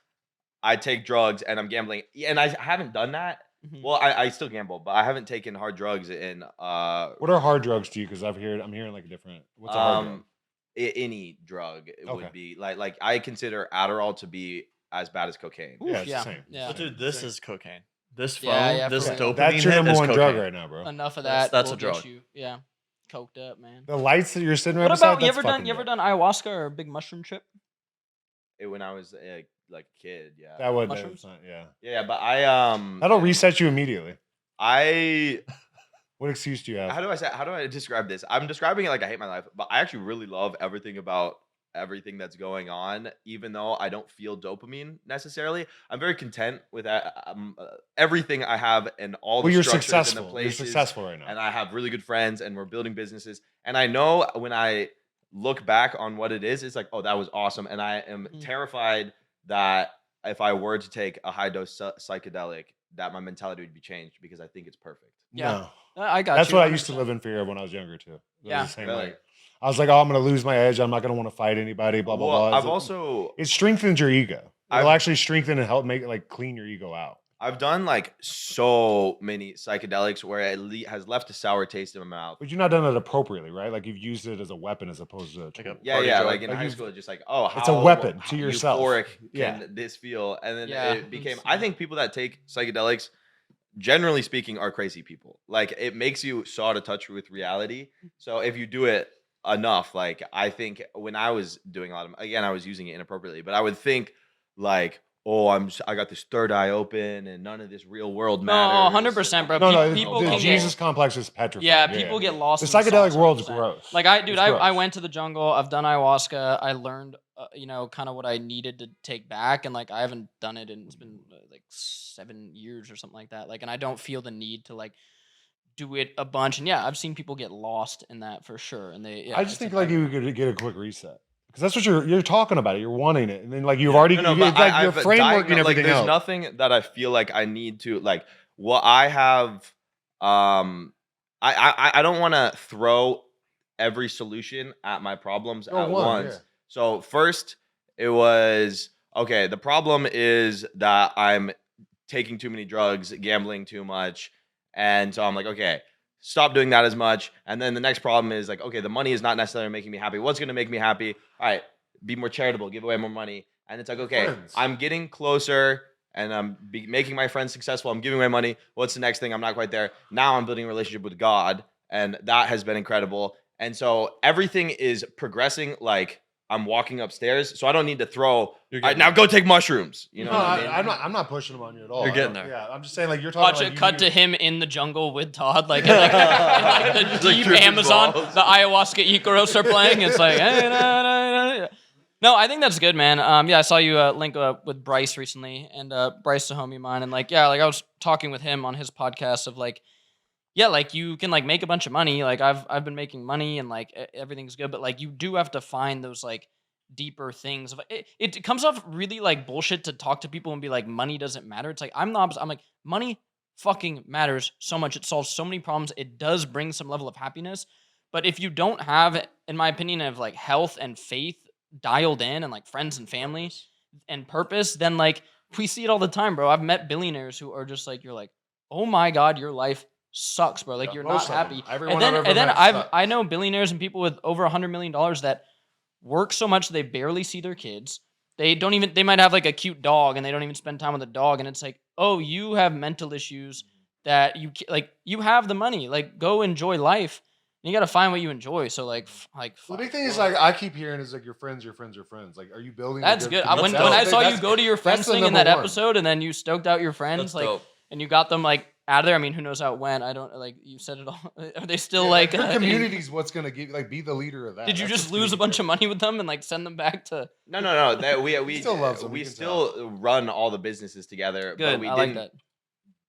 I take drugs and I'm gambling. And I haven't done that. Mhm. Well, I still gamble, but I haven't taken hard drugs in What are hard drugs to you? Because I'm hearing like a different. What's a hard drug? any drug Okay. would be like I consider Adderall to be as bad as cocaine. Yeah, it's the yeah, same. yeah. But dude, this is cocaine. This phone, Yeah, yeah, this for real. dopamine That's your hit number is one cocaine. drug right now, bro. Enough of That's- that. that's will a get drug. You, yeah, coked up, man. The lights that you're sitting right What beside. about you that's ever done? fucking You ever dope. done ayahuasca or a big mushroom trip? When I was like a kid, yeah. That would. Mushrooms? Yeah. Yeah, but I That'll reset you immediately. I What excuse do you have? how do I describe this? I'm describing it like I hate my life, but I actually really love everything about everything that's going on, even though I don't feel dopamine necessarily. I'm very content with everything I have and all the Well, you're structures and the successful. You're places. successful right now. And I have really good friends and we're building businesses. And I know when I look back on what it is, it's like, oh, that was awesome. And I am Mhm. terrified that if I were to take a high dose psychedelic, that my mentality would be changed because I think it's perfect. Yeah. No. I got That's you. what I used to 100%. live in fear of when I was younger too. It was Yeah. the same Really? way. I was like, oh, I'm gonna lose my edge. I'm not gonna want to fight anybody. Blah blah Well, blah. I've also It strengthens your ego. It'll I've- actually strengthen and help make it like clean your ego out. I've done like so many psychedelics where it has left a sour taste in my mouth. But you've not done it appropriately, right? Like you've used it as a weapon as opposed to a Like a tool. Yeah, party yeah. drug. Like in Like high you've- school, it's just like, oh, how It's a weapon how to yourself. euphoric Yeah. can this feel? And then Yeah. it became. I think people that take psychedelics generally speaking, are crazy people. Like, it makes you so out of touch with reality. So if you do it enough, like, I think when I was doing a lot of, again, I was using it inappropriately, but I would think like, oh, I got this third eye open and none of this real world matters. No, 100%, bro. No, People the can Jesus get, complex is petrified. yeah, people get lost. The in psychedelic sauce, world's 100%. gross. Like I It's gross. went to the jungle. I've done ayahuasca. I learned, kind of what I needed to take back, and like I haven't done it, and it's been like 7 years or something like that. Like, and I don't feel the need to like do it a bunch. And yeah, I've seen people get lost in that for sure. And I just think like you could get a quick reset. Because that's what you're talking about. You're wanting it, and then like you've already No, you, but like your I've framework and like, everything there's else. nothing that I feel like I need to like. What I have, I don't want to throw every solution at my problems at once. Yeah. So first, it was okay. The problem is that I'm taking too many drugs, gambling too much, and so I'm like, okay, stop doing that as much. And then the next problem is like, okay, the money is not necessarily making me happy. What's going to make me happy? All right, be more charitable, give away more money. And it's like, okay, Friends. I'm getting closer and I'm making my friends successful. I'm giving away money. What's the next thing? I'm not quite there. Now I'm building a relationship with God. And that has been incredible. And so everything is progressing like I'm walking upstairs. So I don't need to throw, all right, now go take mushrooms. You know No, what I mean? I'm not pushing them on you at all. You're getting I don't- there. Yeah, I'm just saying like you're Watch talking. it Like, cut to him in the jungle with Todd, like, in, like, in, like the Like deep tripping Amazon. balls. The ayahuasca Icaros are playing. It's like, hey, no, I think that's good, man. Yeah, I saw you link up with Bryce recently, and Bryce is a homie of mine, and like, yeah, like I was talking with him on his podcast of like, yeah, like you can like make a bunch of money. Like I've been making money, and like everything's good, but like you do have to find those like deeper things. It comes off really like bullshit to talk to people and be like, money doesn't matter. It's like I'm the opposite. I'm like, money fucking matters so much. It solves so many problems. It does bring some level of happiness. But if you don't have, in my opinion, of like health and faith dialed in, and like friends and family and purpose, then like we see it all the time, bro. I've met billionaires who are just like, you're like, oh my God, your life sucks, bro. Like Yeah, you're most not of them. happy. Everyone And I've then, ever and then met sucks. I know billionaires and people with over $100 million that work so much they barely see their kids. They might have like a cute dog and they don't even spend time with the dog. And it's like, oh, you have mental issues that you have the money, like go enjoy life. And you got to find what you enjoy. So like The big thing is like I keep hearing is like your friends are friends. Like, are you building? a that's good. community? When I That's- saw you that's- go to your friends the thing in number that one. episode, and then you stoked out your friends, That's like, dope. and you got them like out of there. I mean, who knows how it went? I don't like. You said it all. Are they still Yeah, like? your community's what's gonna give like be the leader of that. Did you That's just what's lose a gonna bunch of money with them and like send them back to? No. That we Still loves them, we you can still run all the businesses together, Good. but we I like didn't that.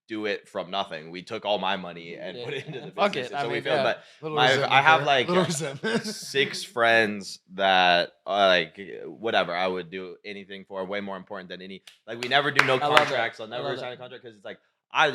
do it from nothing. We took all my money and Yeah. put it into the Fuck business. it. I So we mean, feel yeah. that Little I resentment have there. like Little resentment. 6 friends that like whatever I would do anything for, way more important than any. Like we never do no I love that. contracts. I'll I never love sign that. a contract because it's like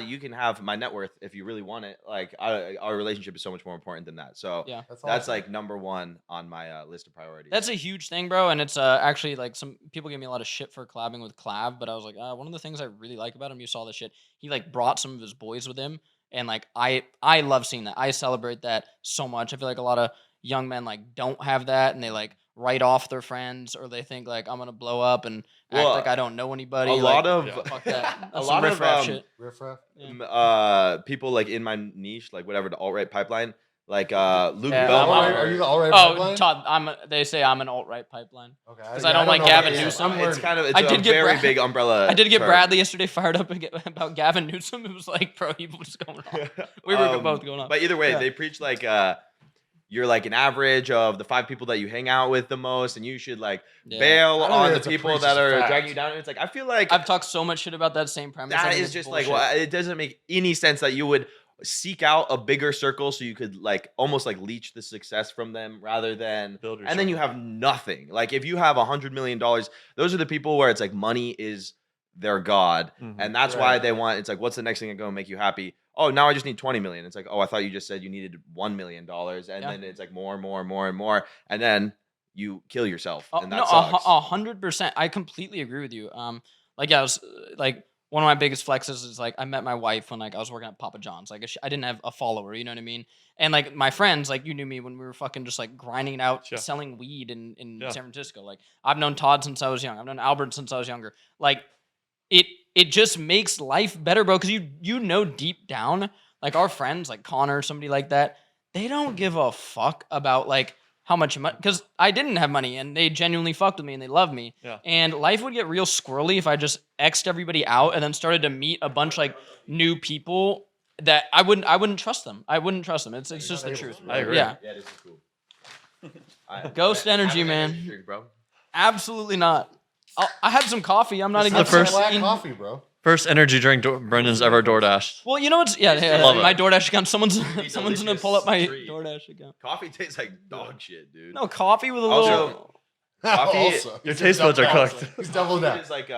you can have my net worth if you really want it. Like our relationship is so much more important than that. So Yeah. that's awesome. like number 1 on my list of priorities. That's a huge thing, bro. And it's actually like some people give me a lot of shit for collabing with Clav, but I was like, one of the things I really like about him, you saw this shit. He like brought some of his boys with him, and like I love seeing that. I celebrate that so much. I feel like a lot of young men like don't have that, and they like write off their friends, or they think like I'm gonna blow up and act Well, like I don't know anybody. a like, lot of fuck that. a That's lot some of riffraff shit. Riffraff. people like in my niche, like whatever, the alt-right pipeline, like Luke Yeah, Belmont. Are you the all right? Oh, pipeline? Todd, they say I'm an alt-right pipeline. Okay, 'cause I don't like know Gavin what it is. Newsom. I'm It's learning. kind of I a did get very Brad- big umbrella. I did get term. Bradley yesterday fired up about Gavin Newsom. It was like, bro, what's going on? We were both going on. But either way, Yeah. they preach like you're like an average of the 5 people that you hang out with the most, and you should like Yeah. bail I don't on think the that's a people preach, that it's a are fact. dragging you down. It's like I feel like I've talked so much shit about that same premise. I that think is it's just bullshit. like it doesn't make any sense that you would seek out a bigger circle so you could like almost like leech the success from them rather than Build your and then you circle. have nothing. Like if you have $100 million, those are the people where it's like money is their god, and that's why Right. they want. It's like, what's the next thing that's going to make you happy? Oh, now I just need 20 million. It's like, oh, I thought you just said you needed $1 million, and Yeah. then it's like more and more, and then you kill yourself, Oh, and that no, sucks. 100%. I completely agree with you. Like yeah, I was like one of my biggest flexes is like I met my wife when like I was working at Papa John's. Like I didn't have a follower, you know what I mean? And like my friends, like you knew me when we were fucking just like grinding it out, Yeah. selling weed in Yeah. San Francisco. Like I've known Todd since I was young. I've known Albert since I was younger. Like it just makes life better, bro. Because you know deep down, like our friends, like Connor, somebody like that, they don't give a fuck about like how much money. Because I didn't have money, and they genuinely fucked with me, and they love me. Yeah. And life would get real squirrely if I just X'd everybody out and then started to meet a bunch like new people that I wouldn't trust them. I wouldn't trust them. It's just the truth. I agree. Yeah. Yeah, this is cool. Ghost energy, man. Drink, bro. Absolutely not. I had some coffee. I'm not This is even the first- Black coffee, bro. First energy drink Brendan's ever DoorDashed. Well, you know what's yeah, love my it. DoorDash account. Someone's gonna delicious pull up my treat. DoorDash account. Coffee tastes like dog shit, dude. No coffee with a Also- little. Coffee- Also, Your he's taste buds are double- cooked. He's doubled down. It's like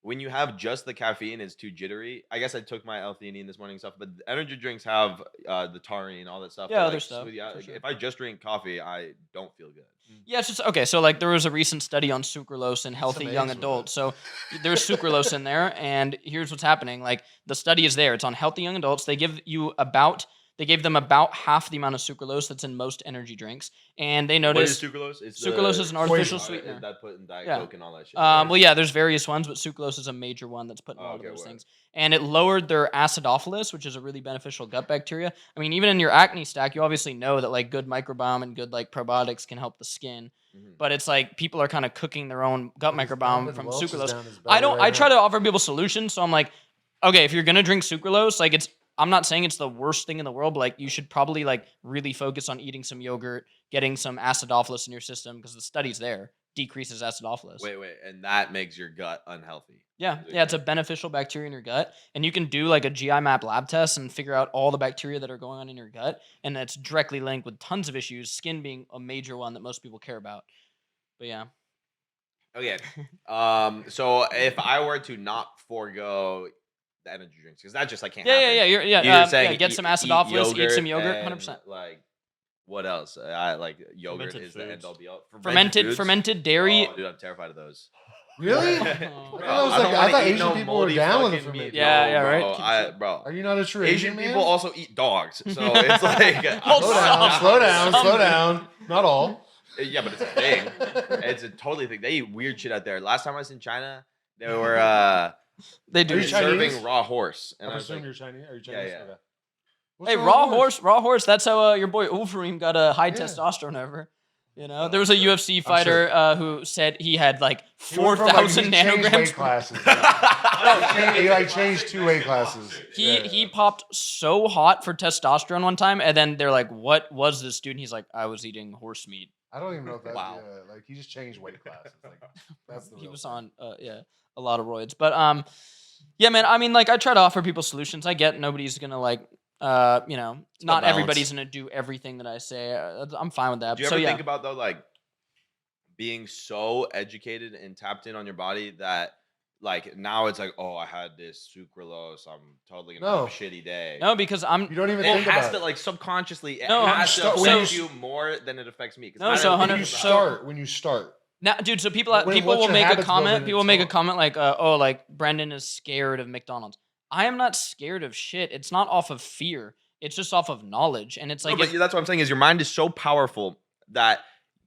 when you have just the caffeine, it's too jittery. I guess I took my L-theanine this morning and stuff, but the energy drinks have the taurine, all that stuff. Yeah, to, other like, stuff, smooth you out. for sure. If I just drink coffee, I don't feel good. Yeah, it's just okay. So like there was a recent study on sucralose in healthy young amazing. adults. So there's sucralose in there, and here's what's happening. Like the study is there. It's on healthy young adults. They gave them about half the amount of sucralose that's in most energy drinks, and they What is noticed. sucralose? It's Sucralose is an artificial poison, right? sweetener. That put in Diet Yeah. Coke and all that shit. Well, yeah, there's various ones, but sucralose is a major one that's put in Oh, all okay, of those word. things. And it lowered their acidophilus, which is a really beneficial gut bacteria. I mean, even in your acne stack, you obviously know that like good microbiome and good like probiotics can help the skin. Mhm. But it's like people are kind of cooking their own gut microbiome from Welch is sucralose. down his belly I right try now. to offer people solutions, so I'm like, okay, if you're gonna drink sucralose, like I'm not saying it's the worst thing in the world, but like you should probably like really focus on eating some yogurt, getting some acidophilus in your system because the study's there decreases acidophilus. Wait, and that makes your gut unhealthy. Yeah, it's a beneficial bacteria in your gut, and you can do like a GI map lab test and figure out all the bacteria that are going on in your gut, and it's directly linked with tons of issues, skin being a major one that most people care about. But yeah. Okay. So if I were to not forego the energy drinks, because that just like can't happen. You're saying get some acidophilus, eat some yogurt, and, 100%. Like, what else? I like yogurt Fermented is the foods. end all be all. Fermented foods? dairy. Oh, dude, I'm terrified of those. Really? Oh. I Bro, thought wanna eat Asian people were moldy down with the fucking fermented. meat. Yeah, yeah, bro. right. Bro, Are you not a true Asian man? people also eat dogs, so it's like Slow down. Not all. Yeah, but it's a thing. It's a totally thing. They eat weird shit out there. Last time I was in China, they were They do. Are you Chinese? serving raw horse, and I I was assume like, you're Chinese. Are you Chinese? yeah. Okay. What's Hey, wrong with raw horse. That's how your boy Ulfarim got a high testosterone over. You know, there was a UFC fighter who said he had like He went from, 4,000 he changed weight nanograms. classes. He like changed 2 weight classes. He popped so hot for testosterone one time, and then they're like, "What was this dude?" And he's like, "I was eating horse meat." I don't even know if that. Wow. Yeah, like he just changed weight classes. Like that's the He real was thing. on a lot of roids, but yeah, man. I mean, like I try to offer people solutions. I get nobody's gonna like not balance. everybody's gonna do everything that I say. I'm fine with that. do you So ever yeah, think about though, like being so educated and tapped in on your body that like now it's like, oh, I had this sucralose, I'm totally gonna have a shitty day. no, because I'm You don't even It think has about to it. like subconsciously. It No, has to when you affect st- you more than it affects me. 'cause No, I so don't 100 think so- about it. When you start. now, dude. So people What's will your make a habits comment. building People in make a time? comment like, "Oh, like Brendan is scared of McDonald's." I am not scared of shit. It's not off of fear. It's just off of knowledge, and it's No, like but that's what I'm saying is your mind is so powerful that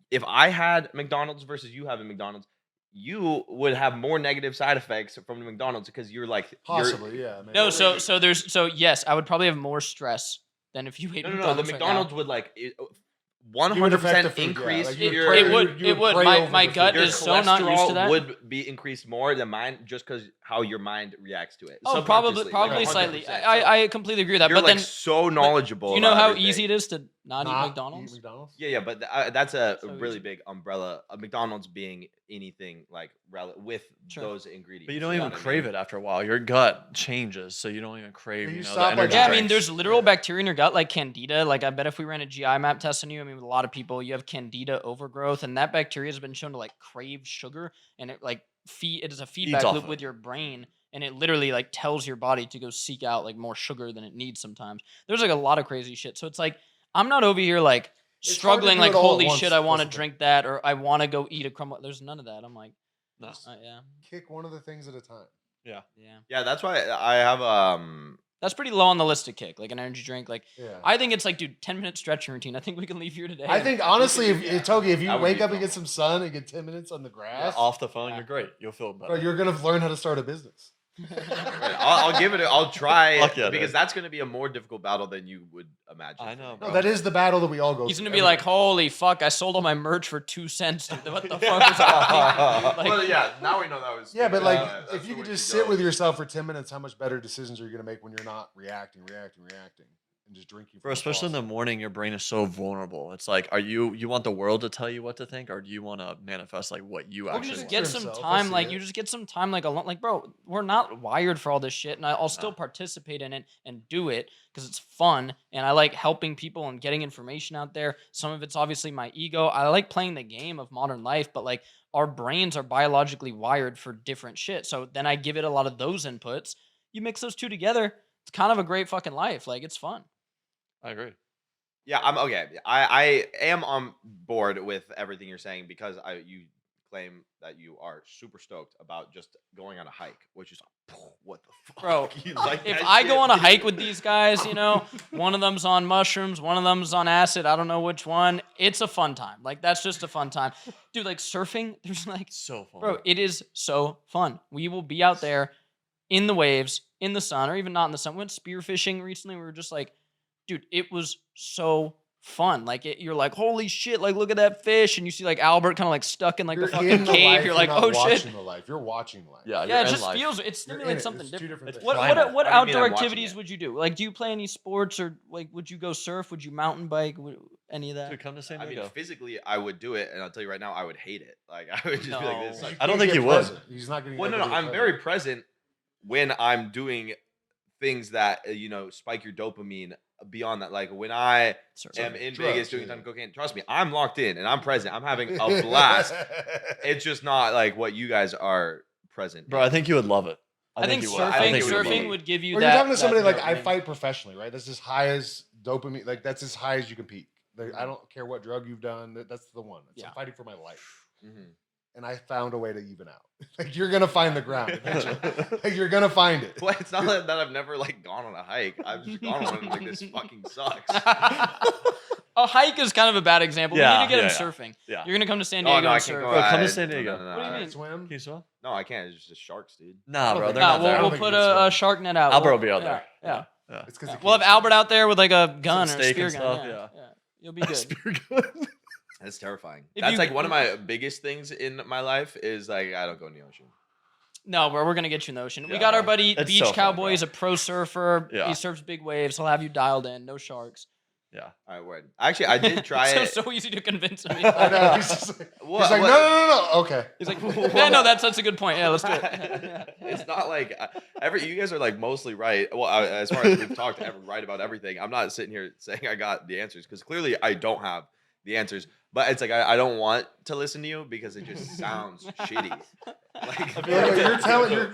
if I had McDonald's versus you having McDonald's, you would have more negative side effects from the McDonald's because you're like Possibly, yeah. Maybe. no. So yes, I would probably have more stress than if you ate No. The McDonald's. right now. McDonald's would like You would affect the 100% food, yeah. increase Like, you'd your. pray- It would. you It would. pray My over my the gut food. is so not used to that. would be increased more than mine just because how your mind reacts to it. Oh, probably Subconsciously, like slightly. 100%. I completely agree with that. You're But like then so knowledgeable. you know about how everything. easy it is to not eat Not McDonald's. Eat McDonald's? Yeah, but that's a So really easy. big umbrella. McDonald's being anything like with Sure. those ingredients. But you don't know even what I crave mean? it after a while. Your gut changes, so you don't even crave. Yeah, you You know, stop, the like, energy Yeah, I drinks. mean, there's literal bacteria in your gut, like candida. Like, I bet if we ran a GI map test on you, I mean, with a lot of people, you have candida overgrowth, and that bacteria has been shown to like crave sugar, and it like it is a feedback off loop of with your brain, and it literally like tells your body to go seek out like more sugar than it needs sometimes. There's like a lot of crazy shit. So it's like I'm not over here like It's hard to struggling do like it all at holy once, shit, I want to that's the thing. drink that or I want to go eat a crumble. There's none of that. I'm like, No. yeah. Kick one of the things at a time. Yeah. Yeah, that's why I have That's pretty low on the list to kick, like an energy drink. Like, Yeah. I think it's like, dude, 10-minute stretching routine. I think we can leave here today. I think honestly, if Togi, if you That would wake be up and fun. get some sun and get 10 minutes on the grass, Off the phone, you're great. You'll feel better. bro, you're gonna learn how to start a business. I'll give it. I'll try Fuck yeah, because dude. that's going to be a more difficult battle than you would imagine. I know, No, bro. that is the battle that we all go. He's through. gonna be like, holy fuck, I sold all my merch for 2 cents. Dude. What the fuck was that? Like, Well, yeah. Now we know that was. Yeah, but like, that's if the you could way just to sit go. with yourself for 10 minutes, how much better decisions are you gonna make when you're not reacting, and just drinking? Bro, especially in the morning, your brain is so vulnerable. It's like, you want the world to tell you what to think, or do you want to manifest like what you Or actually you just want? get For some himself, I time, see like it. you just get some time, like alone. Like, bro, we're not wired for all this shit, and I'll still participate in it and do it because it's fun, and I like helping people and getting information out there. Some of it's obviously my ego. I like playing the game of modern life, but like our brains are biologically wired for different shit. So then I give it a lot of those inputs. You mix those two together, it's kind of a great fucking life. Like, it's fun. I agree. Yeah, I'm okay. I am on board with everything you're saying because you claim that you are super stoked about just going on a hike, which is what the fuck, Bro, You like if that I shit? go on a hike with these guys, you know, one of them's on mushrooms, one of them's on acid, I don't know which one. It's a fun time. Like, that's just a fun time. Dude, like surfing, there's like, So fun. bro, it is so fun. We will be out there in the waves, in the sun, or even not in the sun. We went spearfishing recently. We were just like, dude, it was so fun. Like, you're like, holy shit, like, look at that fish. And you see like Albert kind of like stuck in like You're the fucking in the cave. life, you're like, not oh shit. watching the life. You're watching life. Yeah, Yeah, you're it in just life. feels, it You're in stimulates it. something It's two different. different things. What primal. outdoor What do you mean I'm watching activities it? would you do? Like, do you play any sports, or like, would you go surf? Would you mountain bike? Any of that? Dude, come to San I mean, Diego. physically, I would do it, and I'll tell you right now, I would hate it. Like, I would just be like, this. No. Sucks. I don't think Get you would. present. He's not getting. Well, no, I'm very present when I'm doing things that spike your dopamine. Beyond that, like when I am in Drugs, Vegas doing yeah. a ton of cocaine, trust me, I'm locked in and I'm present. I'm having a blast. It's just not like what you guys are present. Bro, I think you would love it. I think you would. I surfing, think you would love surfing it. would give you Or that. you're talking to somebody that like I dopamine. fight professionally, right? That's as high as dopamine. Like that's as high as you can peak. Like, I don't care what drug you've done. That's the one. Yeah. I'm fighting for my life, Mhm. and I found a way to even out. Like you're gonna find the ground. Eventually. Like you're gonna find it. Well, it's not that I've never like gone on a hike. I've just gone on one and like this fucking sucks. A hike is kind of a bad example. Yeah, we need to get him yeah, surfing. Yeah. You're gonna come to San Oh, Diego no, I and can't surf. go. Bro, come to I- San Diego. No, What do you mean? Swim. Can you swim? No, I can't. It's just sharks, dude. Nah, bro, they're Nah, not there. we'll think put you can a swim. shark net out. Albert We'll- will be out yeah, there. Yeah. Yeah. It's because We'll have Albert out there with like a gun Some or a steak spear and gun. stuff, Yeah. yeah. You'll be good. Spear gun. That's terrifying. If That's you- like one of my biggest things in my life is like I don't go in the ocean. No, bro, we're gonna get you in the ocean. We Yeah, got our bro. buddy It's Beach so fun, Cowboy. bro. He's a pro surfer. Yeah. He surfs big waves. He'll have you dialed in. No sharks. Yeah. All right, word. Actually, I did try it. so easy to convince him. I know. He's just like, What- he's like what- no. Okay. He's like, yeah, no, that's a good point. Yeah, let's do it. It's not like you guys are like mostly right. Well, as far as we've talked right about everything, I'm not sitting here saying I got the answers because clearly I don't have the answers. But it's like I don't want to listen to you because it just sounds shitty. Like You're telling. You're.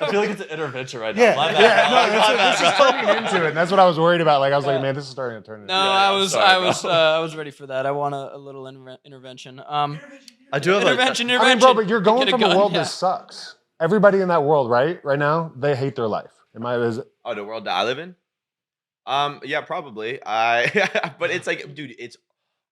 I feel like it's an intervention right now. Yeah, My yeah, bad. no, My bad, this is bro. turning into it. And that's what I was worried about. Like I was like, man, this is starting to turn into. No, Yeah, sorry, I was ready for that. I want a little intervention. I do have Intervention. I mean, bro, but you're going Get a from a gun, world yeah. that sucks. Everybody in that world, right now, they hate their life. oh, the world that I live in. Yeah, probably. But it's like, dude, it's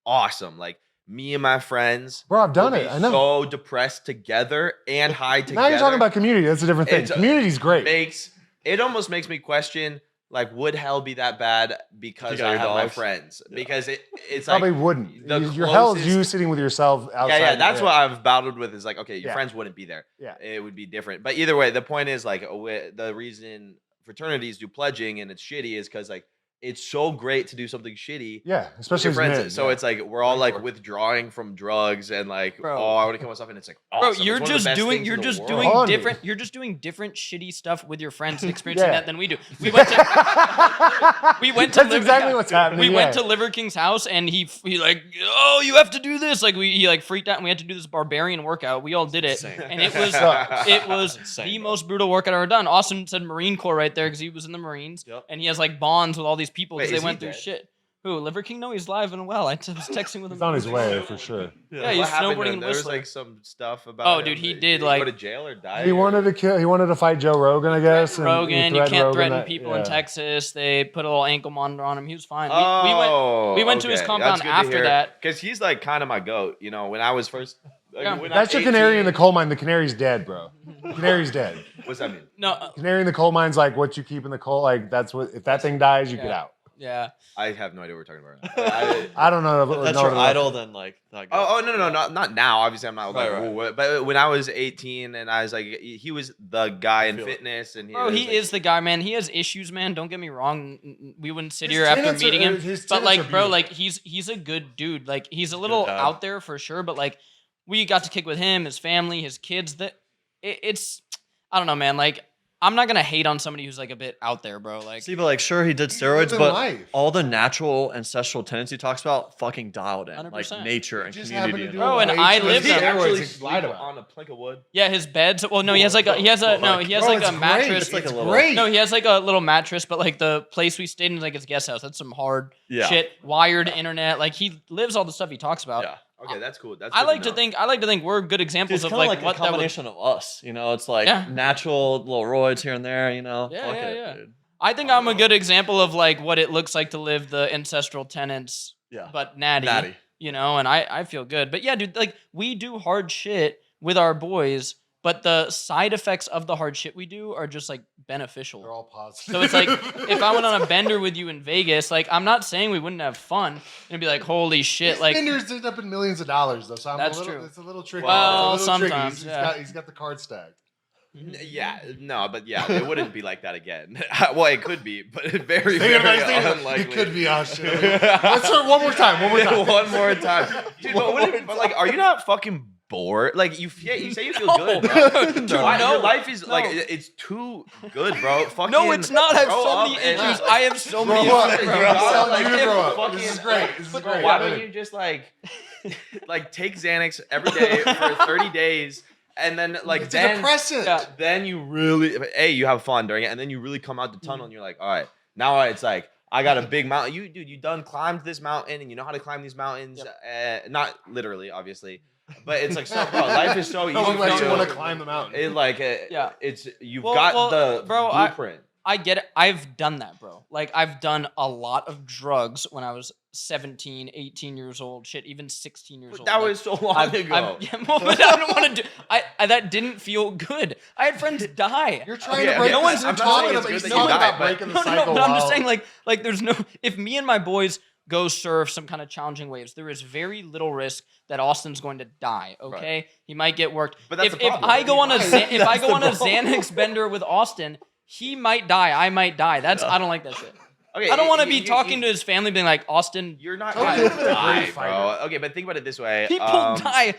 awesome. Like me and my friends. Bro, I've done will it. be I know. So depressed together and high together. Now you're talking about community. That's a different thing. It's- Community's great. It almost makes me question, like, would hell be that bad because got I your have my dogs? friends? Yeah. Because it's Probably like wouldn't. the Your hell is you closest- sitting with yourself outside. yeah, that's what I've battled with. Is like, okay, your Yeah. friends wouldn't be there. Yeah. It would be different. But either way, the point is like the reason fraternities do pledging and it's shitty is because like it's so great to do something shitty. Yeah, with especially your as friends. men, So yeah. it's like we're all like Hardcore. withdrawing from drugs and like, Bro. oh, I want to kill myself, and it's like, awesome. Bro, It's you're one of the just best doing things you're in the just world. doing Funny. different you're just doing different shitty stuff with your friends and experiencing Yeah. that than we do. We went to we went to That's Liver- exactly what's happening. we yeah. went to Liver King's house and he like, oh, you have to do this. Like he like freaked out and we had to do this barbarian workout. We all did it. Insane. And it was Sucks. it was Insane, the bro. most brutal workout I've ever done. Austin said Marine Corps right there because he was in the Marines. Yep. And he has like bonds with all these people because Wait, they is he went through dead? shit. Who? Liver King? No, he's live and well. I was texting with him. He's on his way for sure. Yeah, he's What happened to snowboarding him? and There was whistling. like some stuff about. Oh, him. dude, he Did did, go like- to jail or die. He wanted to kill. He wanted to fight Joe Rogan, I guess. and he Rogan, you threatened can't Rogan threaten that- people in yeah. Texas. They put a little ankle monitor on him. He was fine. Oh, we went to his compound after that. because he's like kind of my goat. You know, when I was first. Like, Yeah. when That's I'm your canary in 18 the coal mine. The canary's dead, bro. The canary's dead. What's that mean? No, Canary in the coal mine's like what you keep in the coal. Like that's what. If that thing dies, you get Yeah. out. yeah. I have no idea what we're talking about. I don't know. If that's know your what- idol, then like. That guy. Oh no, not now. Obviously, I'm not. Right, Like, right. "Ooh," but when I was 18 and I was like, he was the guy in feel it. fitness, and Bro, was he like, is the guy, man. He has issues, man. Don't get me wrong. We wouldn't sit His here after tenants meeting are- him. his But tenants like, are bro, beautiful. like he's a good dude. Like he's a little guy. out there for sure. But like, we got to kick with him, his family, his kids. It's I don't know, man. Like I'm not gonna hate on somebody who's like a bit out there, bro. Like See, but like, sure, he did He's steroids, living but life. all the natural ancestral tendency he talks about fucking dialed in, 100%. like nature and Just community. happened to And do Bro, all and that. I He lived Did he there. actually Steroids, lied sleep about. on a plank of wood? yeah, his beds. Well, no, he has like a no, he has Bro, like a it's mattress. great. It's like a little- great. No, he has like a little mattress, but like the place we stayed in is like his guest house. That's some hard Yeah. shit. Wired internet. Like he lives all the stuff he talks about. Yeah. Okay, that's cool. That's I good like know. to think we're good Dude, examples it's of kind of like like what a that would. combination of us, you know. It's like Yeah. natural little roids here and there, you know. Yeah, Fuck yeah, it, yeah. dude. I think I'm a good example of like what it looks like to live the ancestral tenets, Yeah. but natty. Natty. You know, and I feel good. But yeah, dude, like we do hard shit with our boys, but the side effects of the hard shit we do are just like beneficial. They're all positive. So it's like if I went on a bender with you in Vegas, like I'm not saying we wouldn't have fun and be like, holy shit, like Fenders ended up in millions of dollars though, so I'm That's a little, true. It's a little tricky. Well, It's a little tricky. sometimes, He's yeah. he's got the card stacked. Yeah, no, but yeah, it wouldn't be like that again. Well, it could be, but very, Think of very it, unlikely. It could be us. Let's start one more time. One more time. One more time, dude. But like, are you not fucking bored? Like, you say you feel good, bro. Dude, Why- no, Your life is no. like it's too good, bro. Fucking no, it's not. I have grow so up many and- issues. I have so Grow many up. issues, Grow bro. up. gotta, like, You grow up. fucking- This is great. This is But great. why don't you just like take Xanax every day for 30 days, and then like It's then a depressant. Yeah. then you really you have fun during it, and then you really come out the tunnel and you're like, all right, now it's like I got a big mountain. You done climbed this mountain and you know how to climb these mountains. Not literally, obviously, but it's like so. Bro, life is so easy. No one for lets you you. want to climb the mountain. It like Yeah. it's you've Well, got the bro, blueprint. I get it. I've done that, bro. Like I've done a lot of drugs when I was 17, 18 years old. Shit, even 16 years old. That Like, was so long ago. yeah, well, but I don't want to do. I that didn't feel good. I had friends die. You're trying Okay, to break. no one's- You're I'm not talking saying it's about, good he's that talking you about die, but- breaking the No, cycle. but I'm just while- saying like there's no. If me and my boys go surf some kind of challenging waves, there is very little risk that Austin's going to die. Okay, he might get worked. But that's if the problem. I go on a He Xan- if I That's go the on a problem. Xanax bender with Austin, he might die. I might die. That's I don't like that shit. Okay, I don't want to you- be you- talking you- to his family, being like, Austin, You're not Totally gonna would've been a die, great bro. fighter. Okay, but think about it this way. people die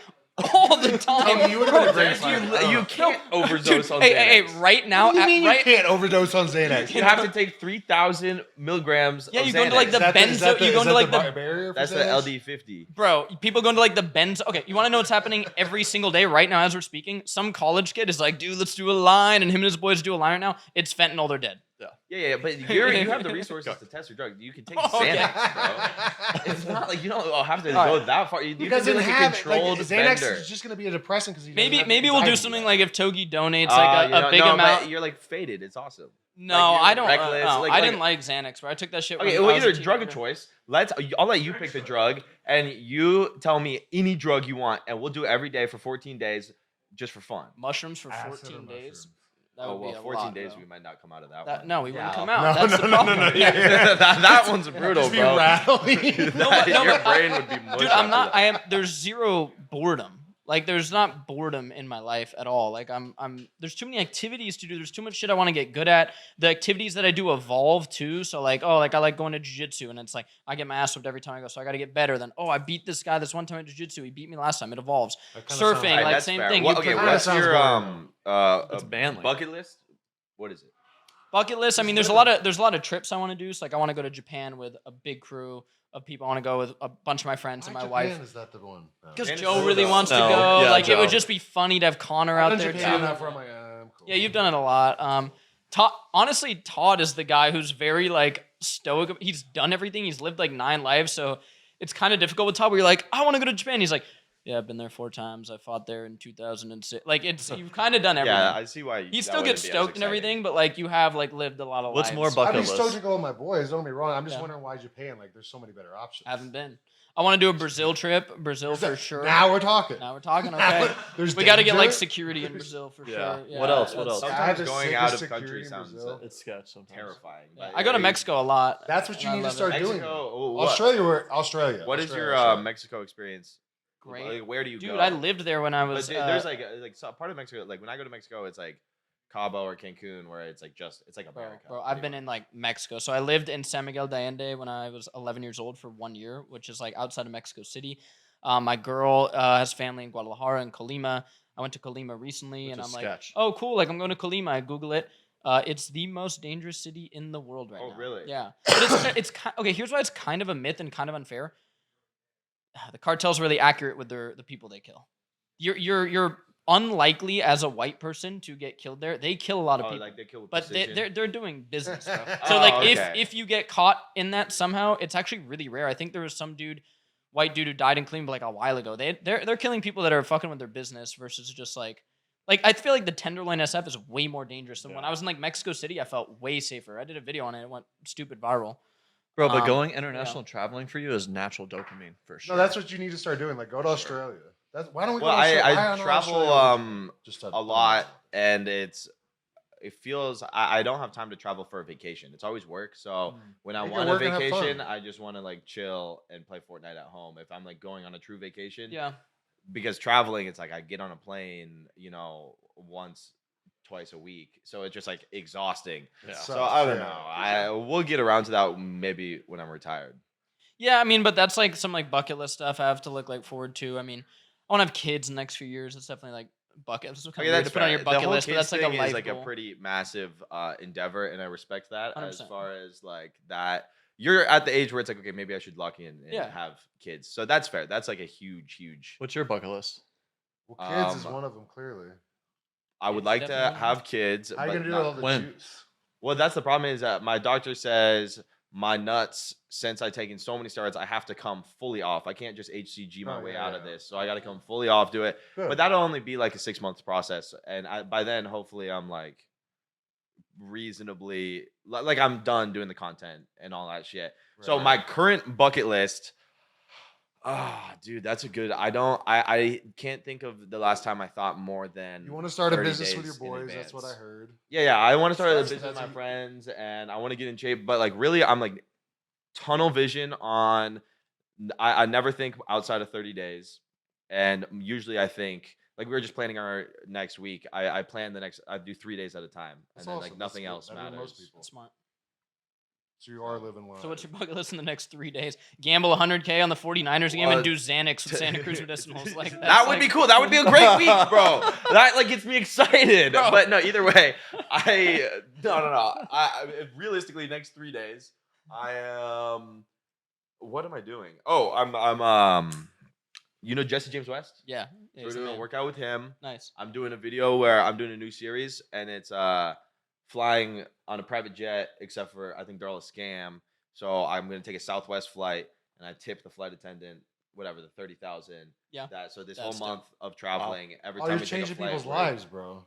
all the time. You would've been a great You, fighter. you can't overdose on Hey, Xanax. hey, right now, What do you mean right? you can't overdose on Xanax? You have to take 3,000 milligrams. Yeah, of you go into Xanax. like the benzo. You go into like the barrier. For That's the Xanax? LD50. bro. People go into like the benzo. Okay, you want to know what's happening every single day right now as we're speaking? Some college kid is like, dude, let's do a line, and him and his boys do a line right now. It's fentanyl. They're dead. Yeah, but you have the resources to test your drug. You can take Okay. Xanax, bro. It's not like you don't have to All go right. that far. You He can do doesn't like a have controlled Xanax bender. is just gonna be a depressant because Maybe we'll do something like if Togi donates like You know, a big no, amount. but you're like faded. It's awesome. No, like, you're I don't. reckless, No, like- I like- didn't like Xanax, bro. I took that shit. Okay, when well, I was either a drug of teenager. choice. I'll let you pick the drug, and you tell me any drug you want, and we'll do it every day for 14 days, just for fun. Mushrooms for Acid or 14 days. mushrooms? That Oh would well, be a 14 lot, days bro. we might not come out of that, That, one. no, we wouldn't Yeah. come out. No, That's no, the no, problem. no, no, yeah. that one's brutal, Just be bro. rattling. That- no, your but I- brain would be mush Dude, I'm after not. that. I am. There's zero boredom. Like, there's not boredom in my life at all. Like, I'm. There's too many activities to do. There's too much shit I want to get good at. The activities that I do evolve too. So like, oh, like I like going to jiu-jitsu, and it's like I get my ass whipped every time I go. So I got to get better. Then, oh, I beat this guy this one time at jiu-jitsu. He beat me last time. It evolves. That kinda sounds- Surfing, Alright, like that's same fair. thing. Well, You okay, put- kinda what's sounds your boring. It's manly. bucket list? What is it? Bucket list. I mean, there's a lot of trips I want to do. So like, I want to go to Japan with a big crew of people. I want to go with a bunch of my friends and my wife. Is that the one? No. Because Japan is Joe cool, really though. wants to No, go. yeah, like, it would Joe. just be funny to have Connor I've out done there Japan too. enough where I'm like, I'm cool. Yeah, you've done it a lot. honestly, Todd is the guy who's very like stoic. He's done everything. He's lived like 9 lives, so it's kind of difficult with Todd. Where you're like, I want to go to Japan. He's like, yeah, I've been there 4 times. I fought there in 2006. Like you've kind of done everything. Yeah, I see why. He that still wouldn't gets be as stoked and exciting. everything, but like you have like lived a lot of What's lives. more I'd bucket be list? stoked to go with my boys. Don't get me wrong. I'm just Yeah. wondering why Japan. Like, there's so many better options. I haven't been. I want to do a Brazil trip. Brazil for sure. Now we're talking. Now we're talking. Okay. There's We got to get like danger. security in Brazil for Yeah. sure. Yeah. What else? What that's- else? I have Sometimes the going sickest out of security country in sounds Brazil. It's sketch sometimes. terrifying. Yeah. but I go to Mexico a lot. That's what you I need to love it. start doing. Mexico. though. What- Australia. What is your Australia. Mexico experience? Great. Like, where do you Dude, go? I lived there when I But was. there's like so part of Mexico. Like when I go to Mexico, it's like Cabo or Cancun, where it's like it's like America. Bro, I've been in like Mexico. So I lived in San Miguel de Allende when I was 11 years old for 1 year, which is like outside of Mexico City. My girl has family in Guadalajara and Colima. I went to Colima recently, Which and is I'm like, sketch. oh, cool. Like I'm going to Colima. I Google it. It's the most dangerous city in the world right now. Oh, really? Yeah. But it's okay. Here's why it's kind of a myth and kind of unfair. The cartel's really accurate with the people they kill. You're unlikely as a white person to get killed there. They kill a lot of Oh, people. like they kill with But precision. they're doing business, bro. Oh, So like okay. if you get caught in that somehow, it's actually really rare. I think there was some white dude who died in Cleveland like a while ago. They're killing people that are fucking with their business versus just like I feel like the Tenderloin SF is way more dangerous than when I was in like Mexico City. I felt way safer. I did a video on it. It went stupid viral. Bro, but Um, going international traveling for you is natural dopamine for sure. No, that's what you need to start doing. Like, go to Australia. Why don't we Well, go to Australia? Why I on travel Australia? Just a lot, and it feels I don't have time to travel for a vacation. It's always work. So when I Make it want a work and have vacation, fun. I just want to like chill and play Fortnite at home. If I'm like going on a true vacation, Yeah. because traveling, it's like I get on a plane, once, twice a week. So it's just like exhausting. Yeah. So I don't know. We'll get around to that maybe when I'm retired. Yeah, I mean, but that's like some like bucket list stuff I have to look like forward to. I mean, I want to have kids in the next few years. It's definitely like bucket. It's kind of weird to put on your The bucket whole list, but kids that's like a thing life is like goal. a pretty massive endeavor, and I respect that. As 100%. far as like that, you're at the age where it's like, okay, maybe I should lock in and Yeah. have kids. So that's fair. That's like a huge. What's your bucket list? Well, kids is one of them, clearly. I would Kids, like to definitely. have kids. How are you but going to do not- all the when? juice? Well, that's the problem is that my doctor says my nuts, since I've taken so many steroids, I have to come fully off. I can't just HCG my Oh, way yeah, out of yeah. this. So I got to come fully off, do it. Good. But that'll only be like a 6-month process. And by then, hopefully, I'm like reasonably, like I'm done doing the content and all that shit. So Right. my current bucket list, dude, that's a good, I can't think of the last time I thought more than You want to start a 30 business with your days in boys. That's what I advance. heard. Yeah, I want to start a That's- business with that's my a- friends, and I want to get in shape. But like, really, I'm like tunnel vision on. I never think outside of 30 days, and usually I think like we were just planning our next week. I plan the next. I do 3 days at a time, That's and then awesome. like That's nothing good. else Better than matters. most people. Smart. So you are living life. So what's your bucket list in the next 3 days? Gamble 100K on the 49ers game and do Xanax with Santa Cruz Medicinals. Like That would be cool. That would be a great week, bro. That like gets me excited. Bro. But no, either way, no. Realistically, next 3 days, I am. What am I doing? Oh, I'm Jesse James West. Yeah. So we're doing a workout with him. Nice. I'm doing a video where I'm doing a new series, and it's flying on a private jet, except for I think they're all a scam. So I'm gonna take a Southwest flight, and I tip the flight attendant whatever the 30,000. Yeah. So this That's whole month of traveling, every Oh, time you're we take a changing flight, people's we're- lives, bro.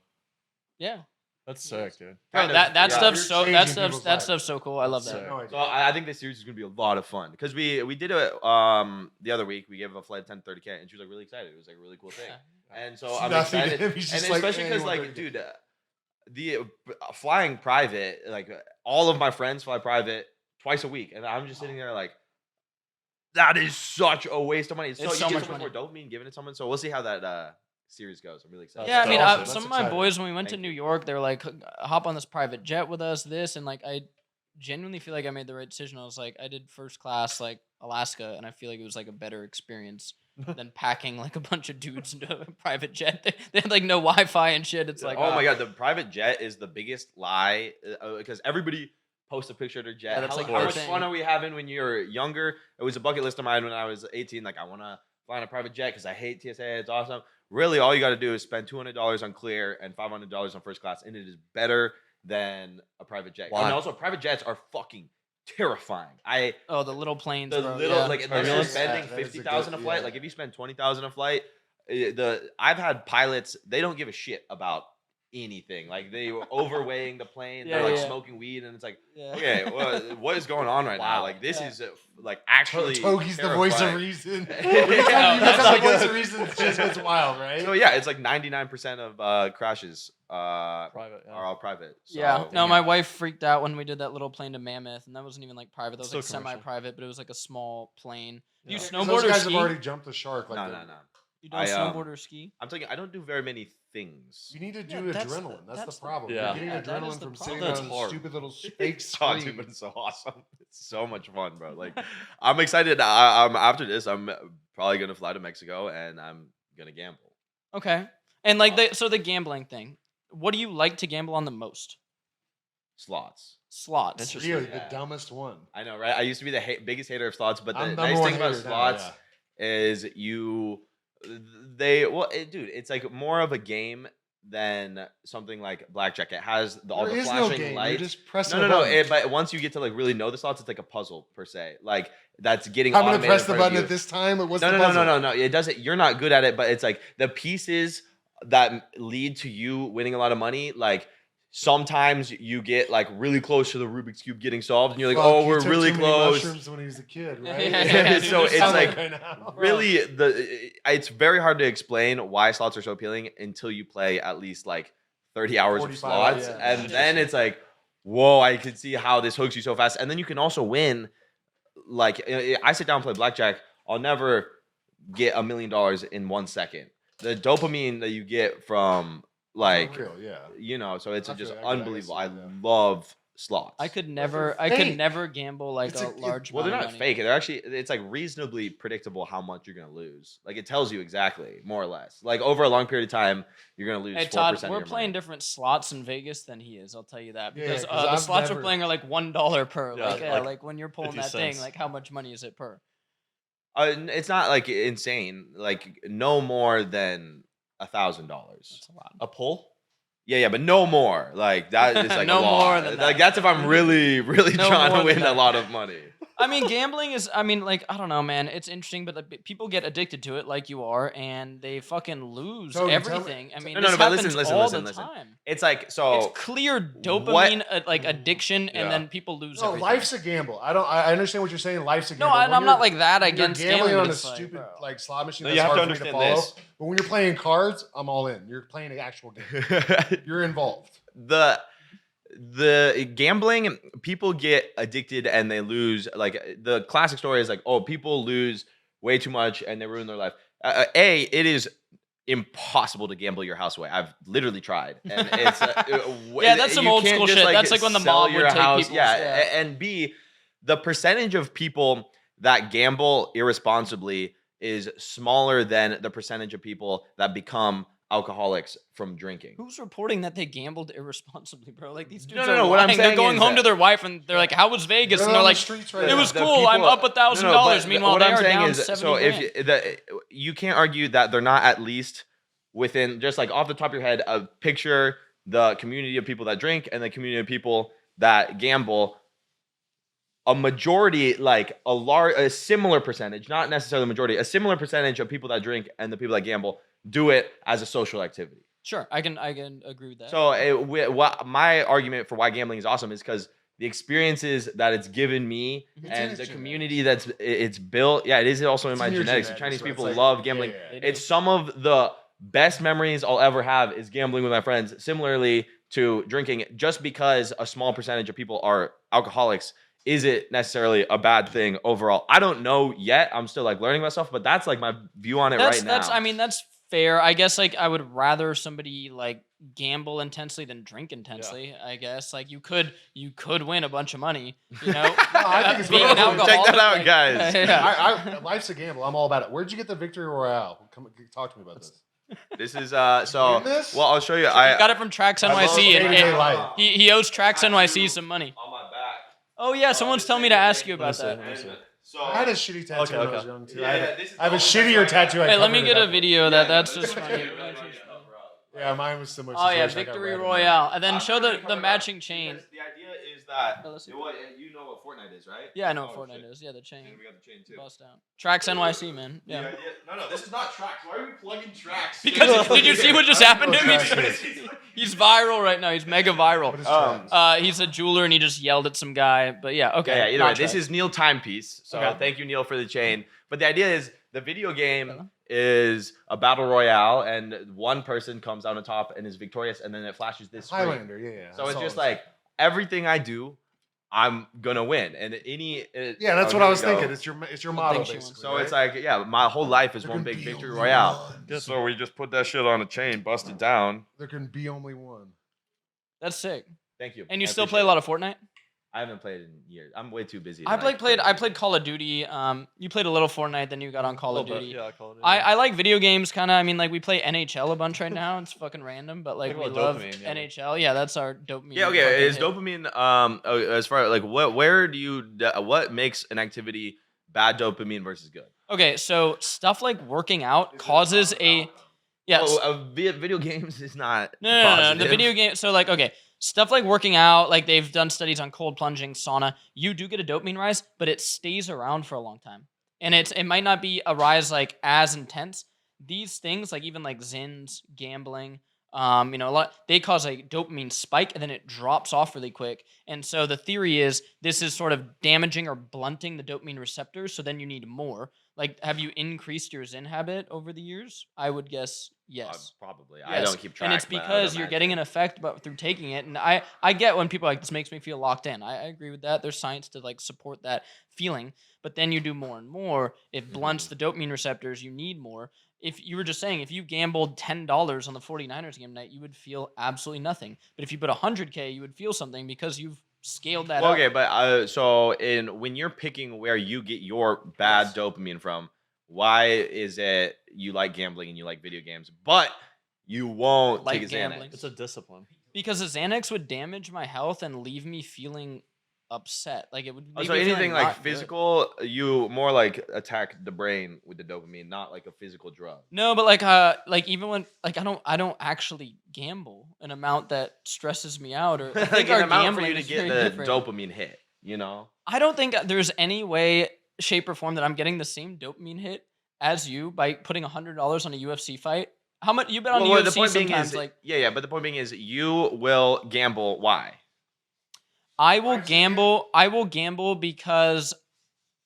Yeah. That's sick, dude. Bro, kind of, that yeah. stuff's You're so that changing stuff's people's that lives. stuff's so cool. I love Sick. that. No idea. So I think this series is gonna be a lot of fun because we did it the other week. We gave a flight attendant 30K, and she was like really excited. It was like a really cool thing. Yeah. And so It's I'm nothing to excited, him. and He's just like, especially "Hey, because you want like, 30K?" dude, the flying private, like all of my friends fly private twice a week, and I'm just sitting there like, that is such a waste of money. It's It's so so you much get so much more dopamine giving it to someone. So we'll see how that series goes. I'm really excited. Yeah, I mean, awesome. some That's of my exciting. boys when we went to Thank New you. York, they were like, "Hop on this private jet with us." This and like, I genuinely feel like I made the right decision. I was like, I did first class like Alaska, and I feel like it was like a better experience than packing like a bunch of dudes into a private jet. They had like no Wi-Fi and shit. It's like, oh my god, the private jet is the biggest lie because everybody posts a picture of their jet. Yeah, that's how, like how our much thing. fun are we having when you're younger? It was a bucket list of mine when I was 18. Like, I want to fly on a private jet because I hate TSA. It's awesome. Really, all you got to do is spend $200 on Clear and $500 on first class, and it is better than a private jet. Why? And also, private jets are fucking terrifying. Oh, the little planes, The bro. little yeah. like unless really? you're spending Yeah, that is a 50,000 a good- flight. yeah. Like if you spend 20,000 a flight, I've had pilots. They don't give a shit about anything. Like they were overweighing the plane. Yeah, They're like yeah. smoking weed, and it's like, Yeah. okay, what is going on right now? Like this is like actually Togi's the voice of terrifying. reason. Yeah, Every time you that's become like the voice a- of reason, it just gets wild, right? So yeah, it's like 99% of crashes are Private. Yeah. all private. So, Yeah. No, my wife freaked out when we did that little plane to Mammoth, and that wasn't even like private. That was Still like commercial. semi-private, but it was like a small plane. Do you Yeah. snowboard Those or guys ski? have already jumped the shark. Like no. You don't I, snowboard or ski? I'm telling you, I don't do very many things. You need to Yeah, do that's the- adrenaline. That's, that's the the- problem. Yeah. You're getting Yeah, that is adrenaline the from sitting problem. on That's hard. stupid little fake Oh, screen. dude, but it's so awesome. It's so much fun, bro. Like, I'm excited. I'm after this. I'm probably gonna fly to Mexico and I'm gonna gamble. Okay. And like the gambling thing. What do you like to gamble on the most? Slots. Slots. Interesting. Really, Yeah. the dumbest one. I know, right? I used to be the biggest hater of slots, but the I'm nice number one thing about hater now, slots yeah. is dude, it's like more of a game than something like blackjack. It has all There the is no flashing game. lights. You're just pressing No. a button. But once you get to like really know the slots, it's like a puzzle per se. Like that's getting. I'm gonna automated press in the front of button you. at this time. Or what's No, the no, puzzle? no. It doesn't. You're not good at it, but it's like the pieces that lead to you winning a lot of money. Like sometimes you get like really close to the Rubik's cube getting solved, and you're like, Fuck, oh, he we're took really too many close. mushrooms when he was a kid, Yeah, right? yeah, So Dude, it's sound like right now. Really, it's very hard to explain why slots are so appealing until you play at least like 30 hours of 45, slots, yeah. and then it's like, whoa, I can see how this hooks you so fast, and then you can also win. Like I sit down and play blackjack, I'll never get $1 million in 1 second. The dopamine that you get from like Real, yeah. you know, so it's I just feel like I can unbelievable. see I that. love slots. I could they're never fake. gamble like It's a a- large Well, they're amount not of money. fake. They're actually, it's like reasonably predictable how much you're gonna lose. Like it tells you exactly, more or less. Like over a long period of time, you're gonna lose. Hey 4% Todd, of we're your playing money. different slots in Vegas than he is. I'll tell you that Yeah, because 'cause the I've slots we're never- playing are like $1 per. Yeah, Like, like like when you're pulling 50 that thing, cents. like how much money is it per? It's not like insane. Like no more than $1,000. That's a lot. A pull? Yeah, but no more. Like that is like No a lot. more than Like that. that's if I'm really No trying more to than win a that. lot of money. I mean, gambling is. I mean, like I don't know, man. It's interesting, but like, people get addicted to it, like you are, and they fucking lose Toby, tell me- everything. I mean, No, this no, but happens listen, all listen, the listen. time. It's like so. It's clear dopamine like addiction, and Yeah. then people lose No, everything. life's a gamble. I understand what you're saying. Life's a No, gamble. When I'm not you're- like that when against you're gambling gambling. on but a it's like, stupid bro. like slot machine. No, That's you have hard to for me to understand follow. this. But when you're playing cards, I'm all in. You're playing an actual game. You're involved. the gambling, people get addicted and they lose. Like the classic story is like, oh, people lose way too much and they ruin their life. It is impossible to gamble your house away. I've literally tried, and it's Yeah, that's some you old can't school just, shit. That's like when the sell mob would your take house. people's- Yeah, yeah. and B, the percentage of people that gamble irresponsibly is smaller than the percentage of people that become alcoholics from drinking. Who's reporting that they gambled irresponsibly, bro? Like these dudes No, are no, what I'm lying. They're saying going is home that- to their wife and they're like, "How was Vegas?" They're And they're on the like, streets right "It now. was The cool. I'm people- up $1,000." but Meanwhile, what they I'm are saying down is, 70 so grand. if you can't argue that they're not at least within, just like off the top of your head, picture the community of people that drink and the community of people that gamble. A majority, like a similar percentage, not necessarily a majority, a similar percentage of people that drink and the people that gamble do it as a social activity. Sure, I can agree with that. So what my argument for why gambling is awesome is because the experiences that it's given me It's in and his the genetics. community that's it's built. Yeah, it is also in It's my in your genetics. genetics, Chinese so it's people like- love gambling. yeah, yeah. They It's some of the best memories I'll ever have is gambling with my friends. Similarly to drinking, just because a small percentage of people are alcoholics, is it necessarily a bad thing overall? I don't know yet. I'm still like learning myself, but that's like my view on it right now. I mean, that's fair. I guess like I would rather somebody like gamble intensely than drink intensely. I guess like you could win a bunch of money. You know, I think it's being an wonderful. alcoholic. Check that out, like- guys. Yeah. Life's a gamble. I'm all about it. Where'd you get the victory royale? Come talk to me about this. This is so. Win this? Well, I'll show you. Got it from Tracks I love NYC, and day-to-day life. he owes Tracks NYC some money. on my back. Oh yeah, someone's telling me to ask you about that. So I had a shitty tattoo Okay, when I was okay. young too. Yeah, I have, this is I have a all- shittier tattoo. I Hey, let me covered get it a up. video of that. That's just funny. Yeah, mine was similar. Oh yeah, situation. I got Victory red and Royale, and then I'm show not the even matching chain. The idea is that Oh, let's see. you know what Fortnite is, right? Yeah, I know what Oh, Fortnite shit. is. Yeah, the chain. And we got the chain too. Bust down. Tracks NYC, man. The Yeah. idea, no, this is not tracks. Why are we plugging tracks? Because did you see what just happened to know him? what He's viral right now. He's mega viral. What is tracks? He's a jeweler and he just yelled at some guy. But yeah, okay. Yeah, either not way, this tracks. is Neil Timepiece. So Okay. thank you, Neil, for the chain. But the idea is the video game is a battle royale, and one person comes out on top and is victorious, and then it flashes this screen. Highlander, yeah. So I it's saw just this. like everything I do, I'm gonna win. And Yeah, that's what I was thinking. It's your What model, thing she wants. basically. So right? it's like, yeah, my whole life is There one can big be victory only royale. one. So we just put that shit on a chain, bust it down. There can be only one. That's sick. Thank you. And you I still play a appreciate lot of Fortnite? it. I haven't played in years. I'm way too busy. I played Call of Duty. You played a little Fortnite, then you got on Call of Duty. Yeah, I call it. I like video games kind of. I mean, like we play NHL a bunch right now. It's fucking random, but like Talk we about love dopamine, yeah. NHL. Yeah, that's our dopamine. Yeah, fucking okay. Is hit. dopamine as far as like where do you what makes an activity bad dopamine versus good? Okay, so stuff like working out causes a yes. Video games is not No. The positive. video game. So like, okay, stuff like working out, like they've done studies on cold plunging, sauna. You do get a dopamine rise, but it stays around for a long time, and it might not be a rise like as intense. These things, like even like Zins, gambling, a lot they cause a dopamine spike, and then it drops off really quick. And so the theory is this is sort of damaging or blunting the dopamine receptors. So then you need more. Like, have you increased your Zen habit over the years? I would guess yes. Probably. Yes. I don't keep track. And it's but I would because you're imagine. getting an effect but through taking it. And I get when people are like, this makes me feel locked in. I agree with that. There's science to like support that feeling. But then you do more and more. It blunts the dopamine receptors. You need more. If you were just saying, if you gambled $10 on the 49ers game night, you would feel absolutely nothing. But if you put $100K, you would feel something because you've scaled that Well, up. okay, but so when you're picking where you get your bad dopamine from, why is it you like gambling and you like video games, but you won't Like take a gambling. Xanax? It's a discipline. Because a Xanax would damage my health and leave me feeling upset. Like it would leave So me anything feeling like not good. physical, you more like attack the brain with the dopamine, not like a physical drug. No, but like even when like I don't actually gamble an amount that stresses me out or I Like think an our amount for gambling you to is get very the different. dopamine hit, you know? I don't think there's any way, shape, or form that I'm getting the same dopamine hit as you by putting $100 on a UFC fight. How much you bet on Well, UFC the point being sometimes? is, Like yeah, but the point being is you will gamble. Why? I will gamble because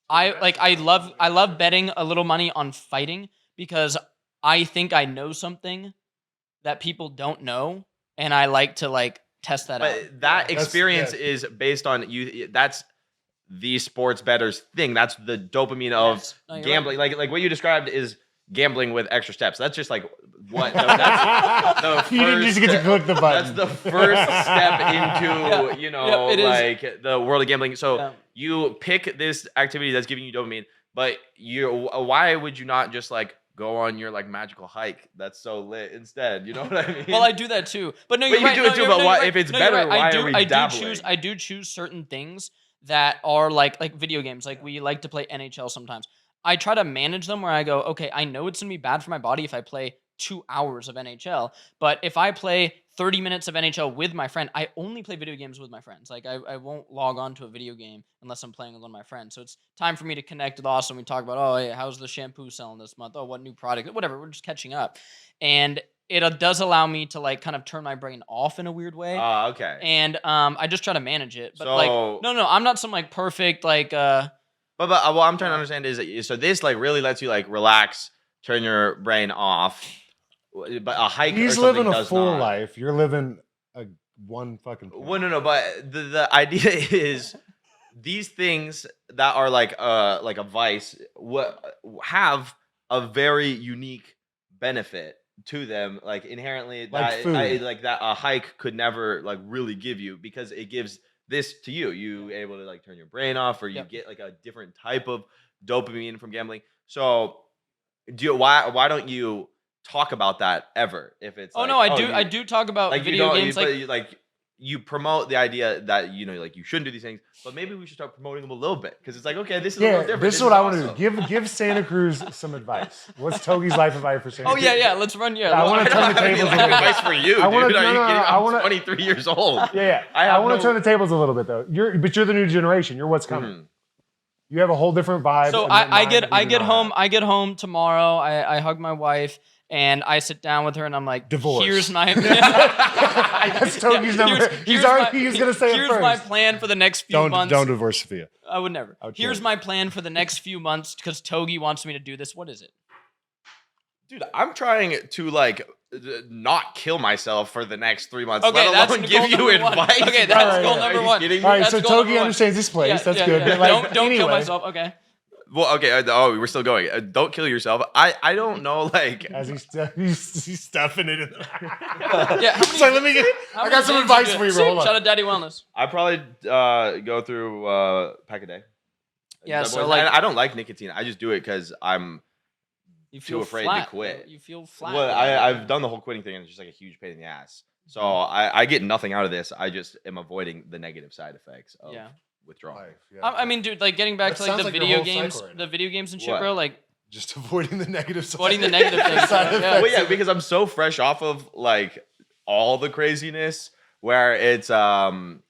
I love betting a little money on fighting because I think I know something that people don't know, and I like to like test that out. But that That's- experience yeah. is based on you. That's the sports bettor's thing. That's the dopamine of Yes. No, you're gambling. Like what you described is gambling with extra steps. That's just like what. No, that's the You didn't just get to first- click the That's button. the first step into Yeah, it is. like the world of gambling. So Yeah. you pick this activity that's giving you dopamine, but why would you not just like go on your like magical hike that's so lit instead? You know what I mean? Well, I do that too, but no, But you're you right. do no, it too, you're- but no, why- you're if it's right. No, you're better, right. why are we dabbling? I do choose certain things that are like video games. Like we like to play NHL sometimes. I try to manage them where I go, okay, I know it's gonna be bad for my body if I play 2 hours of NHL, but if I play 30 minutes of NHL with my friend, I only play video games with my friends. Like I won't log on to a video game unless I'm playing with one of my friends. So it's time for me to connect with Austin. We talk about, oh, hey, how's the shampoo selling this month? Oh, what new product? Whatever. We're just catching up, and it does allow me to like kind of turn my brain off in a weird way. Okay. And I just try to manage it. But like, no, I'm not some like perfect like. But what I'm trying to understand is so this like really lets you like relax, turn your brain off. But a hike. He's or something living a does full not. life. You're living a one fucking. Well, no, but the idea is these things that are like a vice have a very unique benefit to them, like inherently Like food. like that a hike could never like really give you because it gives this to you. You able to like turn your brain off, or you Yep. get like a different type of dopamine from gambling. So, why don't you talk about that ever? If it's Oh like, no, I oh, do. you- I do talk about like you video don't games. but Like you, like you promote the idea that like you shouldn't do these things, but maybe we should start promoting them a little bit because it's like, okay, this is a little different. This is what I want to do. Give Santa Cruz some advice. What's Togi's life advice for Santa Oh Cruz? yeah. Let's run. Yeah, I want to turn the tables a little bit. Advice for you, dude. I wanna- Are you no, no, kidding? I I'm wanna- 23 years old. Yeah. I want to turn the tables a little bit though. You're the new generation. You're what's coming. You have a whole different vibe. So and I then mine, get you home. know. I get home tomorrow. I hug my wife. And I sit down with her and I'm like, Divorce. Here's my That's Togi's number. He's gonna say it Here's first. my plan for the next few months. Don't divorce Sophia. I would never. Here's my plan for the next few months because Togi wants me to do this. What is it? Dude, I'm trying to not kill myself for the next 3 months. Okay, let that's alone goal give you number one. advice. Okay, that's Right, goal right, number Are you one. kidding me? All right, That's so goal number Togi one. understands this place. That's good. Yeah. But, like, Don't kill anyway, myself. Okay. Well, okay. Oh, we're still going. Don't kill yourself. I don't know. As he's stuffing it in. Yeah. How So let me get. how I many got some days advice you do? for you, bro. Hold Shout on. out Daddy Wellness. I probably go through pack a day. Yeah, That so, boys- like- and I don't like nicotine. I just do it because I'm You too afraid to flat, quit. bro. You feel flat. Well, I've done the whole quitting thing, and it's just like a huge pain in the ass. So I get nothing out of this. I just am avoiding the negative side effects of withdrawal. Life, yeah. I mean, dude, like getting back That to like sounds the like your video whole games, cycle right the now. video games and shit, What? bro. Like Just avoiding the negative side. avoiding the negative things. Side bro. Yeah. effects. Well, yeah, because I'm so fresh off of like all the craziness, where it's a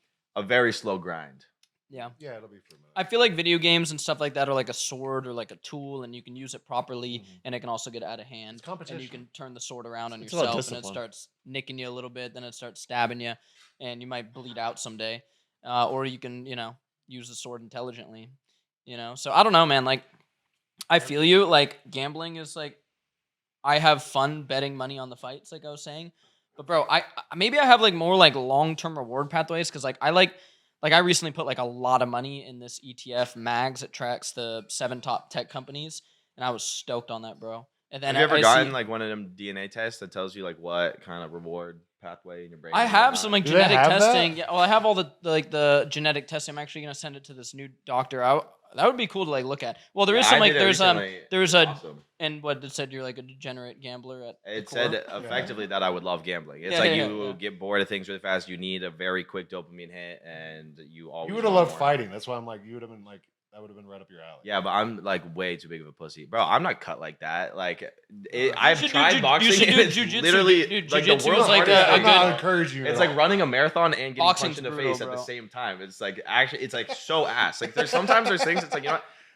very slow grind. Yeah. Yeah, it'll be for a minute. I feel like video games and stuff like that are like a sword or like a tool, and you can use it properly, and it can also get out of hand. It's competition. And you can turn the sword around on It's about yourself, and it discipline. starts nicking you a little bit, then it starts stabbing you, and you might bleed out someday. Or you can, use the sword intelligently. So I don't know, man. Like, I feel you. Like, gambling is like, I have fun betting money on the fights, like I was saying. But bro, I have like more like long-term reward pathways because like I recently put like a lot of money in this ETF mags that tracks the 7 top tech companies, and I was stoked on that, bro. And then Have you ever I gotten see- like one of them DNA tests that tells you like what kind of reward pathway in your brain? I and have whatnot? some like Do they genetic have that? testing. Yeah, well, I have all the genetic testing. I'm actually gonna send it to this new doctor. That would be cool to like look at. Well, there is Yeah, some I like did it recently. there's It's a awesome. and what it said you're like a degenerate gambler at the It core. said effectively that I would love gambling. It's Yeah, like yeah, you yeah. get bored of things really fast. You need a very quick dopamine hit, and you always You would have want loved more. fighting. That's why I'm like, you would have been like, that would have been right up your alley. Yeah, but I'm like way too big of a pussy, bro. I'm not cut like that. Like You I've should do tried you boxing, should and do it's jujitsu, literally dude. like the Jujitsu world's is like hardest a thing. I'm not good. encouraging you. It's at like all. running a marathon and getting Boxing's punched in the brutal, face at bro. the same time. It's like actually, it's like so ass. Like there's things. It's like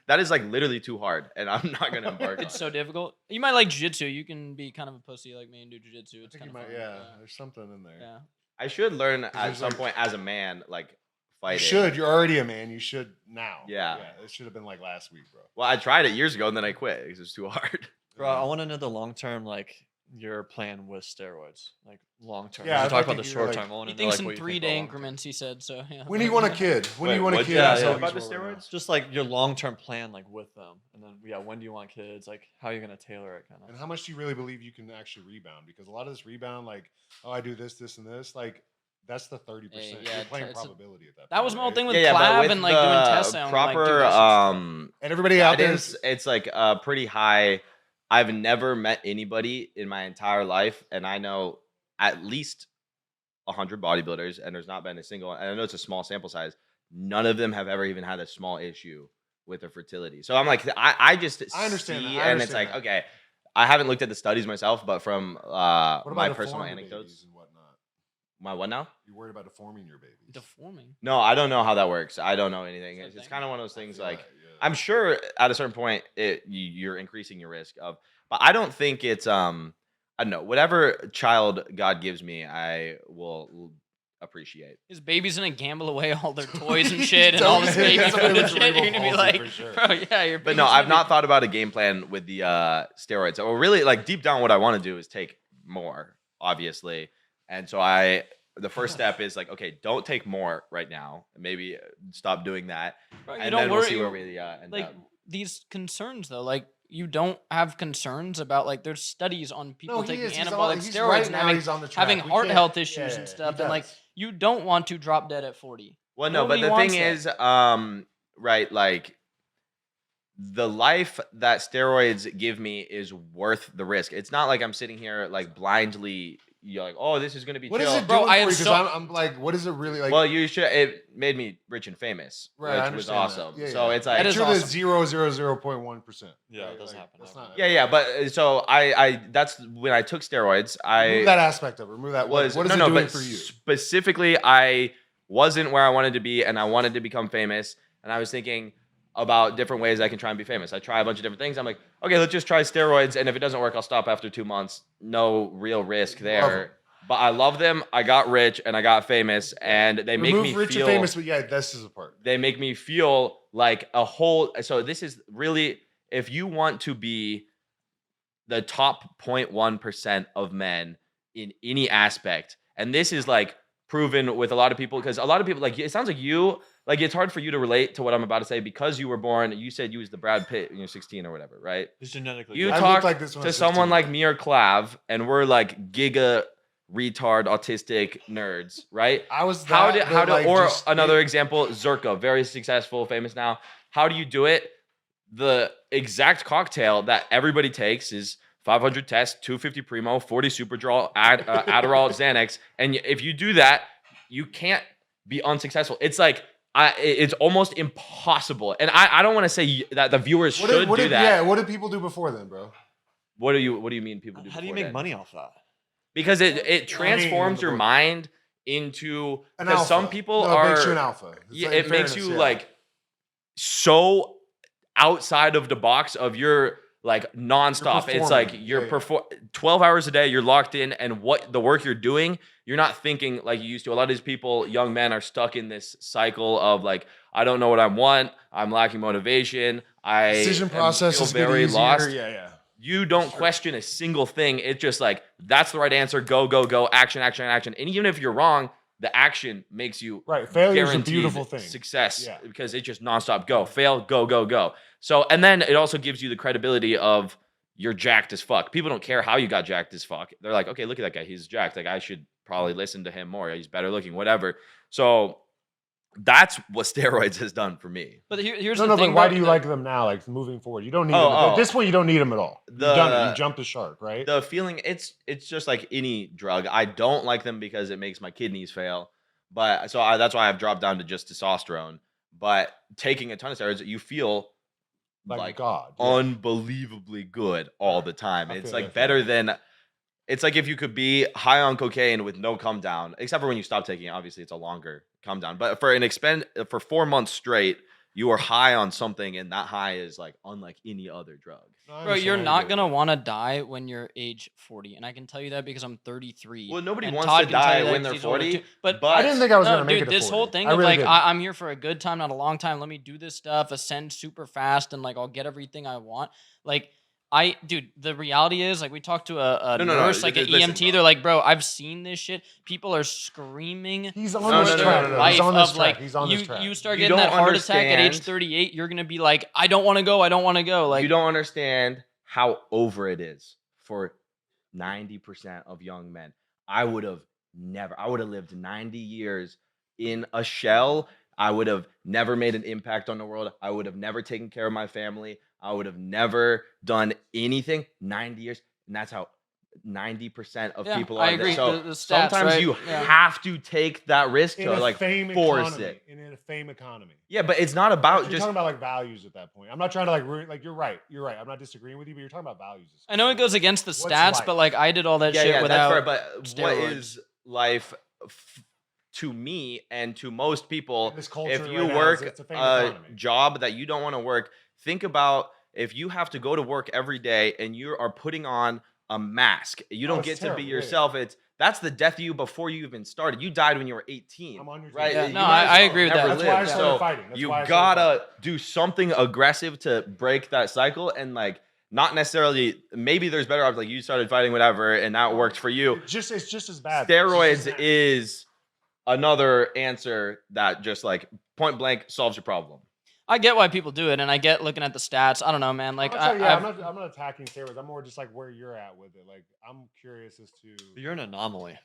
that is like literally too hard, and I'm not gonna embark on It's it. so difficult. You might like jiu-jitsu. You can be kind of a pussy like me and do jiu-jitsu. I It's think kind you of might, fun. yeah, there's something in there. Yeah. I should learn at there's, some like- point as a man, like You fighting. should. You're already a man. You should now. Yeah. It should have been like last week, bro. Well, I tried it years ago and then I quit because it's too hard. Bro, I want to know the long term, like your plan with steroids, like long term. Yeah, we I'd talk like about to the hear, short like- term. I want He to know thinks like in what you 3 think day about long-term. increments. He said so. Yeah. When do you want a kid? When do you want a Wait, kid? yeah, That's yeah. all About he's the rolling steroids? Just like your long term plan, like with them, and then when do you want kids? Like how are you gonna tailor it, kind on. And of. how much do you really believe you can actually rebound? Because a lot of this rebound, like, oh, I do this, this, and this, like, that's the 30%. yeah, You're playing it's a- probability at that. That was my whole right? thing with but Clav with and like the doing tests. I'm like, dude, proper that shit's- And everybody out there, guidance, it's like pretty high. I've never met anybody in my entire life, and I know at least 100 bodybuilders, and there's not been a single. And I know it's a small sample size. None of them have ever even had a small issue with their fertility. So I'm like, I just I understand see, that. I and it's understand like, that. okay, I haven't looked at the studies myself, but from what about my deforming personal babies anecdotes, and whatnot? my what now? You worried about deforming your babies? deforming. No, I don't know how that works. I don't know anything. Same It's thing. kind of one of those things Yeah, like. yeah. I'm sure at a certain point you're increasing your risk of, but I don't think it's I don't know, whatever child God gives me, I will appreciate. His baby's gonna gamble away all their toys and shit and all this Totally. baby It's food and cerebral shit. You're gonna be palsy like, for sure. bro, yeah, your But no, I've not thought about a game plan with the steroids. Or really, like deep down, what I want to do is take more, obviously. And so the first step is like, okay, don't take more right now. Maybe stop doing that, Bro, you and don't then worry. we'll see where we end like up. these concerns though, like you don't have concerns about like there's studies on people taking anabolic He's steroids right and now, having he's on the track. having We heart can't- health yeah, issues yeah, and he stuff, and like does. you don't want to drop dead at 40. Well, no, but Nobody the thing wants is, right, like the life that steroids give me is worth the risk. It's not like I'm sitting here like blindly, you're like, oh, this is gonna be What chill. is it Bro, doing I for had you? Because so- I'm like, what is it really like? Well, you should. It made me rich and famous, Right, I which was understand awesome. that. Yeah, so yeah. it's like, That is sure, awesome. there's 0.1%. Yeah, it doesn't happen That's that not. way. yeah. But so I that's when I took steroids. Remove that aspect of it. Remove that. What is it doing but for you? specifically, I wasn't where I wanted to be, and I wanted to become famous, and I was thinking about different ways I can try and be famous. I try a bunch of different things. I'm like, okay, let's just try steroids, and if it doesn't work, I'll stop after 2 months. No real risk Love 'em. there. But I love them. I got rich and I got famous, and they make Remove me rich feel and famous, but yeah, this is a part. they make me feel like a whole. So this is really, if you want to be the top 0.1% of men in any aspect, and this is like proven with a lot of people, because a lot of people, like, it sounds like you, like, it's hard for you to relate to what I'm about to say because you were born, you said you was the Brad Pitt when you're 16 or whatever, right? He's genetically. You I good. looked talk like this when I to was someone 16. like me or Clav, and we're like giga retard autistic nerds, right? I was How that, do but, like, or just- another example, Zerka, very successful, famous now. How do you do it? The exact cocktail that everybody takes is 500 test, 250 Primo, 40 Superdrol, Adderall, Xanax, and if you do that, you can't be unsuccessful. It's like it's almost impossible. And I don't want to say that the viewers should do that. Yeah, what did people do before then, bro? What do you mean people do? How do you before make then? money off that? Because it transforms your book. mind into, An because some alpha. people No, are, it makes you an alpha. It's yeah, like, it in makes fairness, you yeah. like so outside of the box of your like nonstop. It's like performing. you're Yeah, 12 hours a day, you're locked in, and what the work you're doing, you're not thinking like you used to. A lot of these people, young men, are stuck in this cycle of like, I don't know what I want, I'm lacking motivation, Decision process feel is getting very easier. lost. Yeah. You don't question a single thing. It's just like, that's the right answer. Go, go, go. Action, action, action. And even if you're wrong, the action makes you Right. Failure is a guaranteed beautiful thing. success, Yeah. because it's just nonstop. Go, fail, go, go, go. So, and then it also gives you the credibility of you're jacked as fuck. People don't care how you got jacked as fuck. They're like, okay, look at that guy. He's jacked. Like, I should probably listen to him more. He's better looking, whatever. So that's what steroids has done for me. But here's No, the thing. but why bro, do you like them now? Like moving forward, you don't need Oh, them. oh. At this point, you don't need them at all. You've done it. You jumped the shark, right? The feeling, it's just like any drug. I don't like them because it makes my kidneys fail. But so that's why I've dropped down to just testosterone. But taking a ton of steroids, you feel like God. Yeah. unbelievably good all the time. I It's feel like that. better than, it's like if you could be high on cocaine with no come down, except for when you stop taking it. Obviously, it's a longer come down. But for 4 months straight, you are high on something, and that high is like unlike any other drug. No, I Bro, you're understand. not gonna want to die when you're age 40, and I can tell you that because I'm 33. Well, nobody and wants Todd to can tell die you that when 'cause they're he's older 40. too. But I didn't think I was no, gonna make dude, it to this 40. whole thing I of really like didn't. I'm here for a good time, not a long time. Let me do this stuff, ascend super fast, and like I'll get everything I want. Like dude, the reality is like we talked to a No, nurse, like an listen, EMT. bro. They're like, bro, I've seen this shit. People are screaming. He's on No, this no, no, track. no, no, no. Life He's on this of track. like He's on you, this track. you start You getting that don't heart attack at age understand. 38. You're gonna be like, I don't want to go. I don't want to go. Like You don't understand how over it is for 90% of young men. I would have lived 90 years in a shell. I would have never made an impact on the world. I would have never taken care of my family. I would have never done anything. 90 years. And that's how 90% of Yeah, people I are. agree. So The stats, sometimes right? you Yeah. have to take that risk in to a like fame force economy. it. In a fame economy. Yeah, but it's not about You're just talking about like values at that point. I'm not trying to like ruin. Like you're right. You're right. I'm not disagreeing with you, but you're talking about values. I know it goes against the What's stats, life? but like I did all that shit that's without. fair, but what steroids. is life to me and to most people? In this culture If right you now, work it's a fame a economy. job that you don't want to work, think about if you have to go to work every day and you are putting on a mask. You don't it's get to terrible. be Yeah, yeah. yourself. That's the death of you before you even started. You died when you were 18. I'm on your team. right? Yeah, You no, might as I well agree with never that. That's why I live. started So fighting. That's you why I started gotta do something aggressive to break that cycle, and like not necessarily. Maybe there's better options. Like you started fighting, whatever, and that worked for you. It's just as bad. Steroids is another answer that just like point blank solves your problem. I get why people do it, and I get looking at the stats. I don't know, man. Like I'm I've- not attacking steroids. I'm more just like where you're at with it. Like I'm curious as to. You're an anomaly.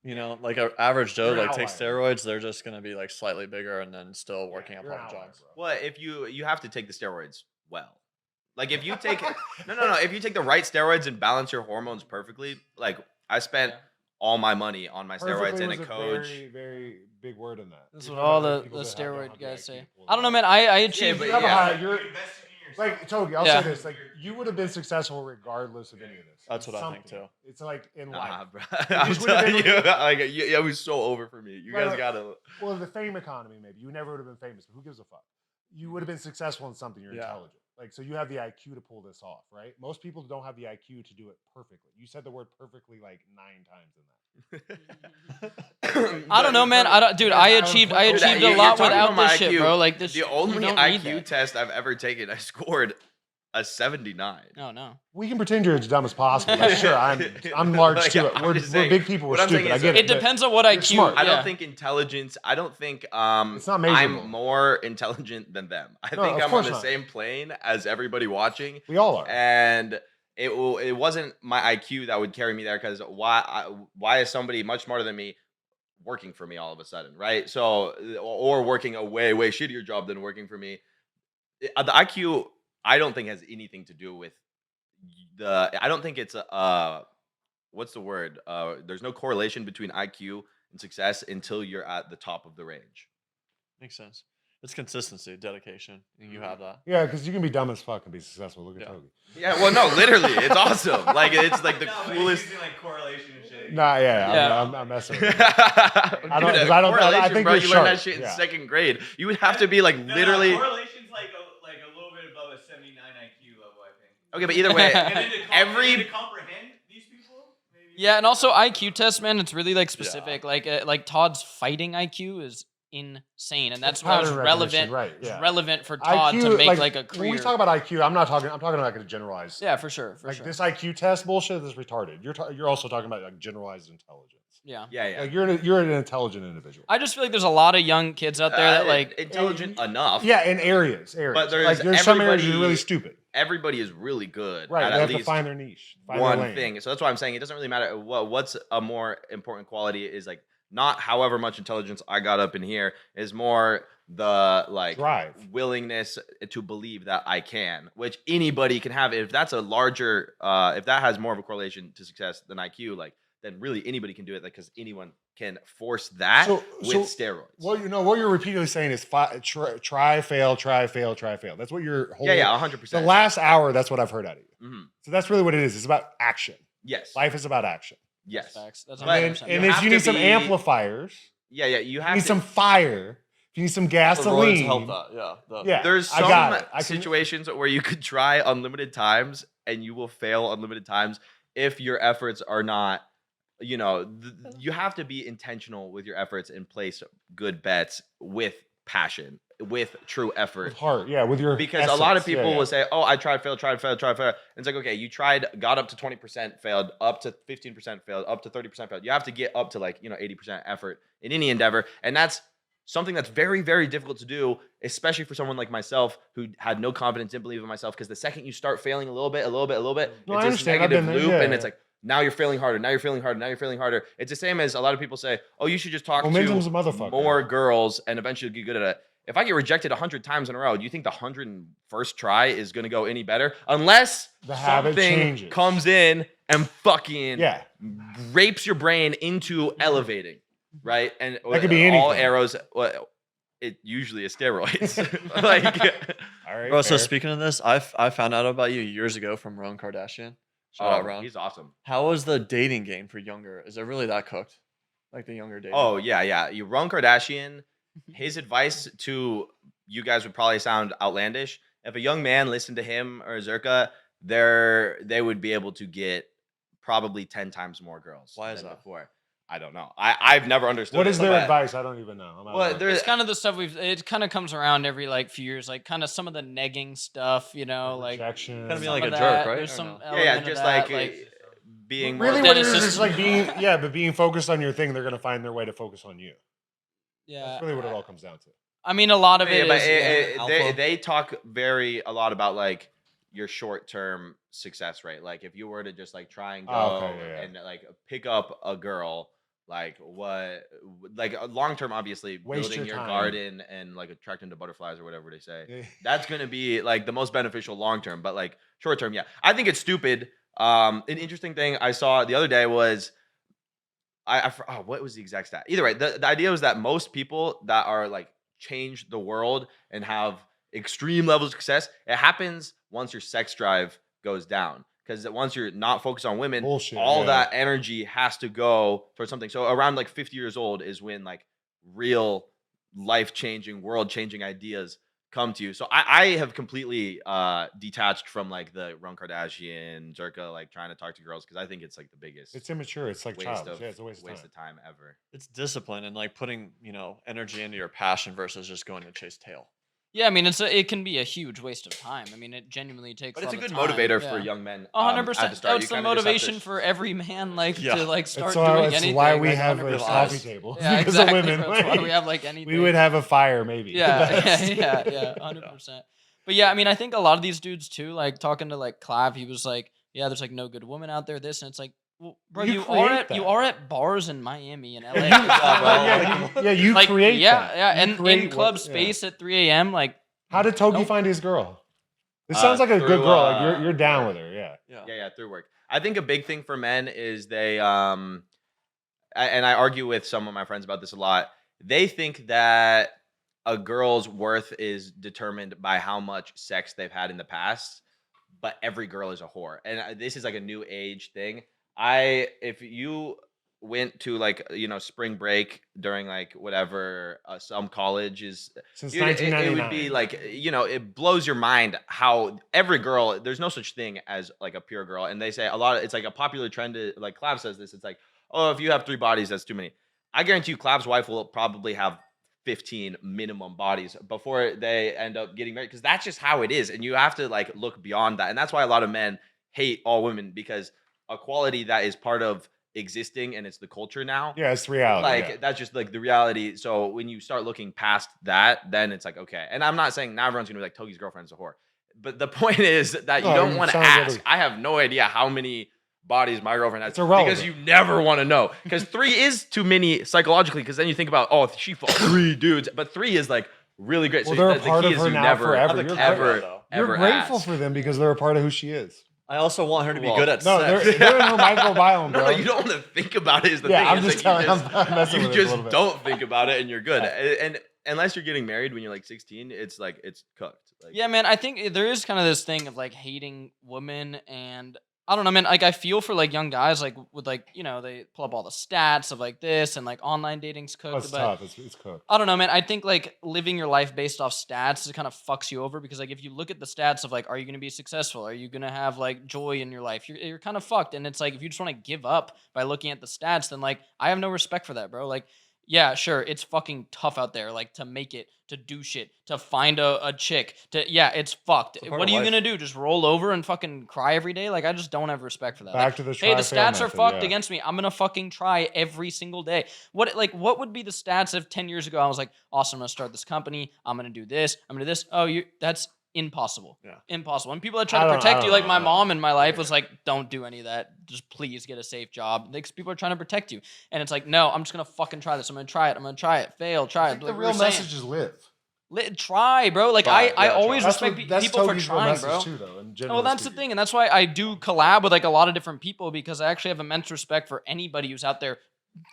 You know, like an average Joe You're an like takes outlier. steroids, they're just gonna be like slightly bigger and then still working up You're an all the outlier, jobs. bro. Well, if you have to take the steroids well. Like if you take no, if you take the right steroids and balance your hormones perfectly, like I spent all my money on my steroids Perfectly and a was coach. very, very big word in that. That's You what know, all there are the people that don't steroid have the guys IQ say. to pull I don't know, that man. off. I achieved. but You have a yeah. high, you're like Togi. I'll Yeah. say this: like you would have been successful regardless of any of this. That's It's what I think, something. too. It's like in Nah, life. bro. It I'm just would've telling been- you, like, it was so over for me. You Right, guys right. gotta. Well, the fame economy, maybe you never would have been famous, but who gives a fuck? You would have been successful in something. You're Yeah. intelligent, like so. You have the IQ to pull this off, right? Most people don't have the IQ to do it perfectly. You said the word perfectly like 9 times in that. I don't know, man. Dude, I achieved a Dude, lot you're talking without about my this shit, IQ. bro. Like this. The you only don't need IQ that. test I've ever taken, I scored a 79. Oh no. We can pretend you're as dumb as possible. Like, sure, I'm large Like, too. I'm We're just saying, big people. We're what I'm saying stupid. I is, get It it. but depends on what you're IQ. smart. I yeah. don't think intelligence. I don't think It's not measurable. I'm more intelligent than them. I No, think of I'm on course the not. same plane as everybody watching. We all are. And it wasn't my IQ that would carry me there, because why is somebody much smarter than me working for me all of a sudden, right? So, or working a way shittier job than working for me. The IQ, I don't think has anything to do with I don't think it's what's the word? There's no correlation between IQ and success until you're at the top of the range. Makes sense. It's consistency, dedication, and you have that. Yeah, because you can be dumb as fuck and be successful. Look at Yeah. Togi. Yeah, well, no, literally, it's awesome. Like, it's like the coolest. Using like correlation and shit. Nah, yeah, Yeah. I'm messing with you. I don't- 'cause I don't- I think bro, you're you learned that sharp. shit in Yeah. second grade. You would have to be like literally. correlation's like a little bit above a 79 IQ level, I think. Okay, but either way, And then to every comprehend these people, maybe. Yeah, and also IQ test, man. It's really like specific. Like Todd's fighting IQ is insane, and that's why it's pattern relevant. recognition, right, It's yeah. relevant for Todd to make like a career. When we talk about IQ, I'm talking about like a generalized. Yeah, for sure. Like this IQ test bullshit is retarded. You're also talking about like generalized intelligence. Yeah. yeah. Like you're an intelligent individual. I just feel like there's a lot of young kids out there that like. intelligent enough. Yeah, in areas. But Like there's some areas you're everybody- really stupid. Everybody is really good Right. at They at have to least find their niche. Find their one lane. thing. So that's why I'm saying it doesn't really matter. What's a more important quality is like not however much intelligence I got up in here, is more the like Drive. willingness to believe that I can, which anybody can have. If that's a larger, if that has more of a correlation to success than IQ, like then really anybody can do it, like because anyone can force that with steroids. Well, what you're repeatedly saying is try, fail, try, fail, try, fail. That's what you're holding. Yeah, 100%. The last hour, that's what I've heard out of you. Mhm. So that's really what it is. It's about action. Yes. Life is about action. Yes. Facts. That's But- 100%. And You if have you to need some be- amplifiers, Yeah, you you have need to. some fire, if you need some The roids gasoline. help that. Yeah. Yeah, There's I got some it. I can- situations where you could try unlimited times and you will fail unlimited times if your efforts are not, you have to be intentional with your efforts and place good bets with passion, with true effort. With heart, yeah, with your Because a lot of essence. Yeah, people yeah. will say, "Oh, I tried, failed, tried, failed, tried, failed." And it's like, okay, you tried, got up to 20%, failed, up to 15%, failed, up to 30%, failed. You have to get up to 80% effort in any endeavor, and that's something that's very, very difficult to do, especially for someone like myself who had no confidence, didn't believe in myself. Because the second you start failing a little bit, No, it's I this understand. I've negative been there, loop, yeah, and it's yeah. like now you're failing harder, now you're failing harder, now you're failing harder. It's the same as a lot of people say, "Oh, you should just talk Momentum's to a motherfucker. more girls, and eventually you'll get good at it." If I get rejected 100 times in a row, do you think the 101st try is going to go any better? Unless The habit something changes. comes in and fucking Yeah. rapes your brain into elevating, right? And That could be all anything. arrows. Well, it usually is steroids. Like, All right, Bro, so fair. speaking of this, I found out about you years ago from Ron Kardashian. Shout out Ron. he's awesome. How was the dating game for younger? Is it really that cooked? Like the younger dating? Oh yeah. You Ron Kardashian. His advice to you guys would probably sound outlandish. If a young man listened to him or Zerka, they would be able to get probably 10 times more girls. Why is than that? Before. I don't know. I've never understood. What it, is their but- advice? I don't even know. I'm out Well, of there's It's kind of the stuff it kind of comes around every like few years, like kind of some of the negging stuff, like rejection. Kinda be some like of a jerk, that. right, There's or some no? element yeah, of just that, like being Really, more what it is Dennis is is- like being focused on your thing. They're gonna find their way to focus on you. yeah. That's really what it all comes down to. I mean, a lot of Yeah, it but is. alpha. they talk a lot about like your short term success rate. Like if you were to just like try and go Oh, okay, yeah. and like pick up a girl, like long term, obviously Waste building your your time. garden and like attracting to butterflies or whatever they say. Yeah. That's gonna be like the most beneficial long term. But like short term, yeah, I think it's stupid. An interesting thing I saw the other day was what was the exact stat? Either way, the idea was that most people that are like change the world and have extreme levels of success, it happens once your sex drive goes down. Because once you're not focused on women, all that energy has to go towards something. So around like 50 years old is when like real life-changing, world-changing ideas come to you. So I have completely detached from like the Ron Kardashian, Zerka, like trying to talk to girls, because I think it's like the biggest. It's immature. It's like childish. Yeah, it's a waste of time ever. It's discipline and like putting, energy into your passion versus just going to chase tail. Yeah, I mean, it can be a huge waste of time. I mean, it genuinely takes. But it's a good time. motivator for young men. 100%. That's the motivation for every man, to like start doing anything. That's why we like, have 100%. a coffee table. Yeah, because exactly. of women. That's why we have like anything. We would have a fire, maybe. Yeah, 100%. But yeah, I mean, I think a lot of these dudes too, like talking to like Clav, he was like, yeah, there's like no good woman out there. This, and it's like, well, bro, you are at bars in Miami and LA. You like, create that. Yeah, and in club space at 3 a.m. Like, how did Togi find his girl? This sounds like a good girl. Like you're down with her. Yeah, through work. I think a big thing for men is they and I argue with some of my friends about this a lot. They think that a girl's worth is determined by how much sex they've had in the past, but every girl is a whore. And this is like a new age thing. If you went to like, spring break during like whatever, some college is since 1999, it would be like, it blows your mind how every girl, there's no such thing as like a pure girl. And they say it's like a popular trend to, like Clav says this, it's like, oh, if you have 3 bodies, that's too many. I guarantee you Clav's wife will probably have 15 minimum bodies before they end up getting married, because that's just how it is. And you have to like look beyond that. And that's why a lot of men hate all women, because a quality that is part of existing and it's the culture now. Yeah, it's reality. Like that's just like the reality. So when you start looking past that, then it's like, okay. And I'm not saying now everyone's gonna be like Togi's girlfriend's a whore, but the point is that you don't want to ask. I have no idea how many bodies my girlfriend has, because you never want to know, because 3 is too many psychologically, because then you think about, oh, she fought 3 dudes, but 3 is like really great. Well, so they're a part of her now forever. You're grateful ask. for them because they're a part of who she is. I also want her to be good at sex. They're in her microbiome, bro. No, you don't want to think about it. Is the thing. I'm just telling. I'm messing with it a little bit. Don't think about it, and you're good. And unless you're getting married when you're like 16, it's like it's cooked. Like, yeah, man. I think there is kind of this thing of like hating women, and I don't know, man. Like I feel for like young guys, like with like they pull up all the stats of like this and like online dating's cooked. Oh, it's tough. It's cooked. I don't know, man. I think like living your life based off stats, it kind of fucks you over, because like if you look at the stats of like, are you going to be successful? Are you going to have like joy in your life? You're kind of fucked. And it's like, if you just want to give up by looking at the stats, then like I have no respect for that, bro. Like, yeah, sure, it's fucking tough out there, like to make it, to do shit, to find a chick, it's fucked. What are you gonna do? Just roll over and fucking cry every day? Like, I just don't have respect for that. Back to the hey, the stats are fucked against me. I'm gonna fucking try every single day. What would be the stats if 10 years ago I was like, awesome, I'm gonna start this company, I'm gonna do this, I'm gonna do this. Oh, that's impossible. Yeah. Impossible. And people that try to protect you, like my mom in my life was like, don't do any of that. Just please get a safe job. Because people are trying to protect you. And it's like, no, I'm just going to fucking try this. I'm going to try it. I'm going to try it. Fail, try it. The real message is live. Try, bro. Like, I always respect people for trying, bro. Too, though, well, that's the thing. And that's why I do collab with like a lot of different people, because I actually have immense respect for anybody who's out there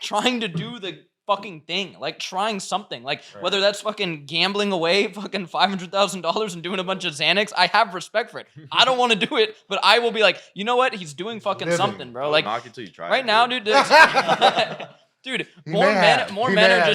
trying to do the fucking thing, like trying something, like whether that's fucking gambling away fucking $500,000 and doing a bunch of Xanax. I have respect for it. I don't want to do it, but I will be like, you know what? He's doing fucking something, bro. Like knock it till you try right it, now, dude. Dude, more men are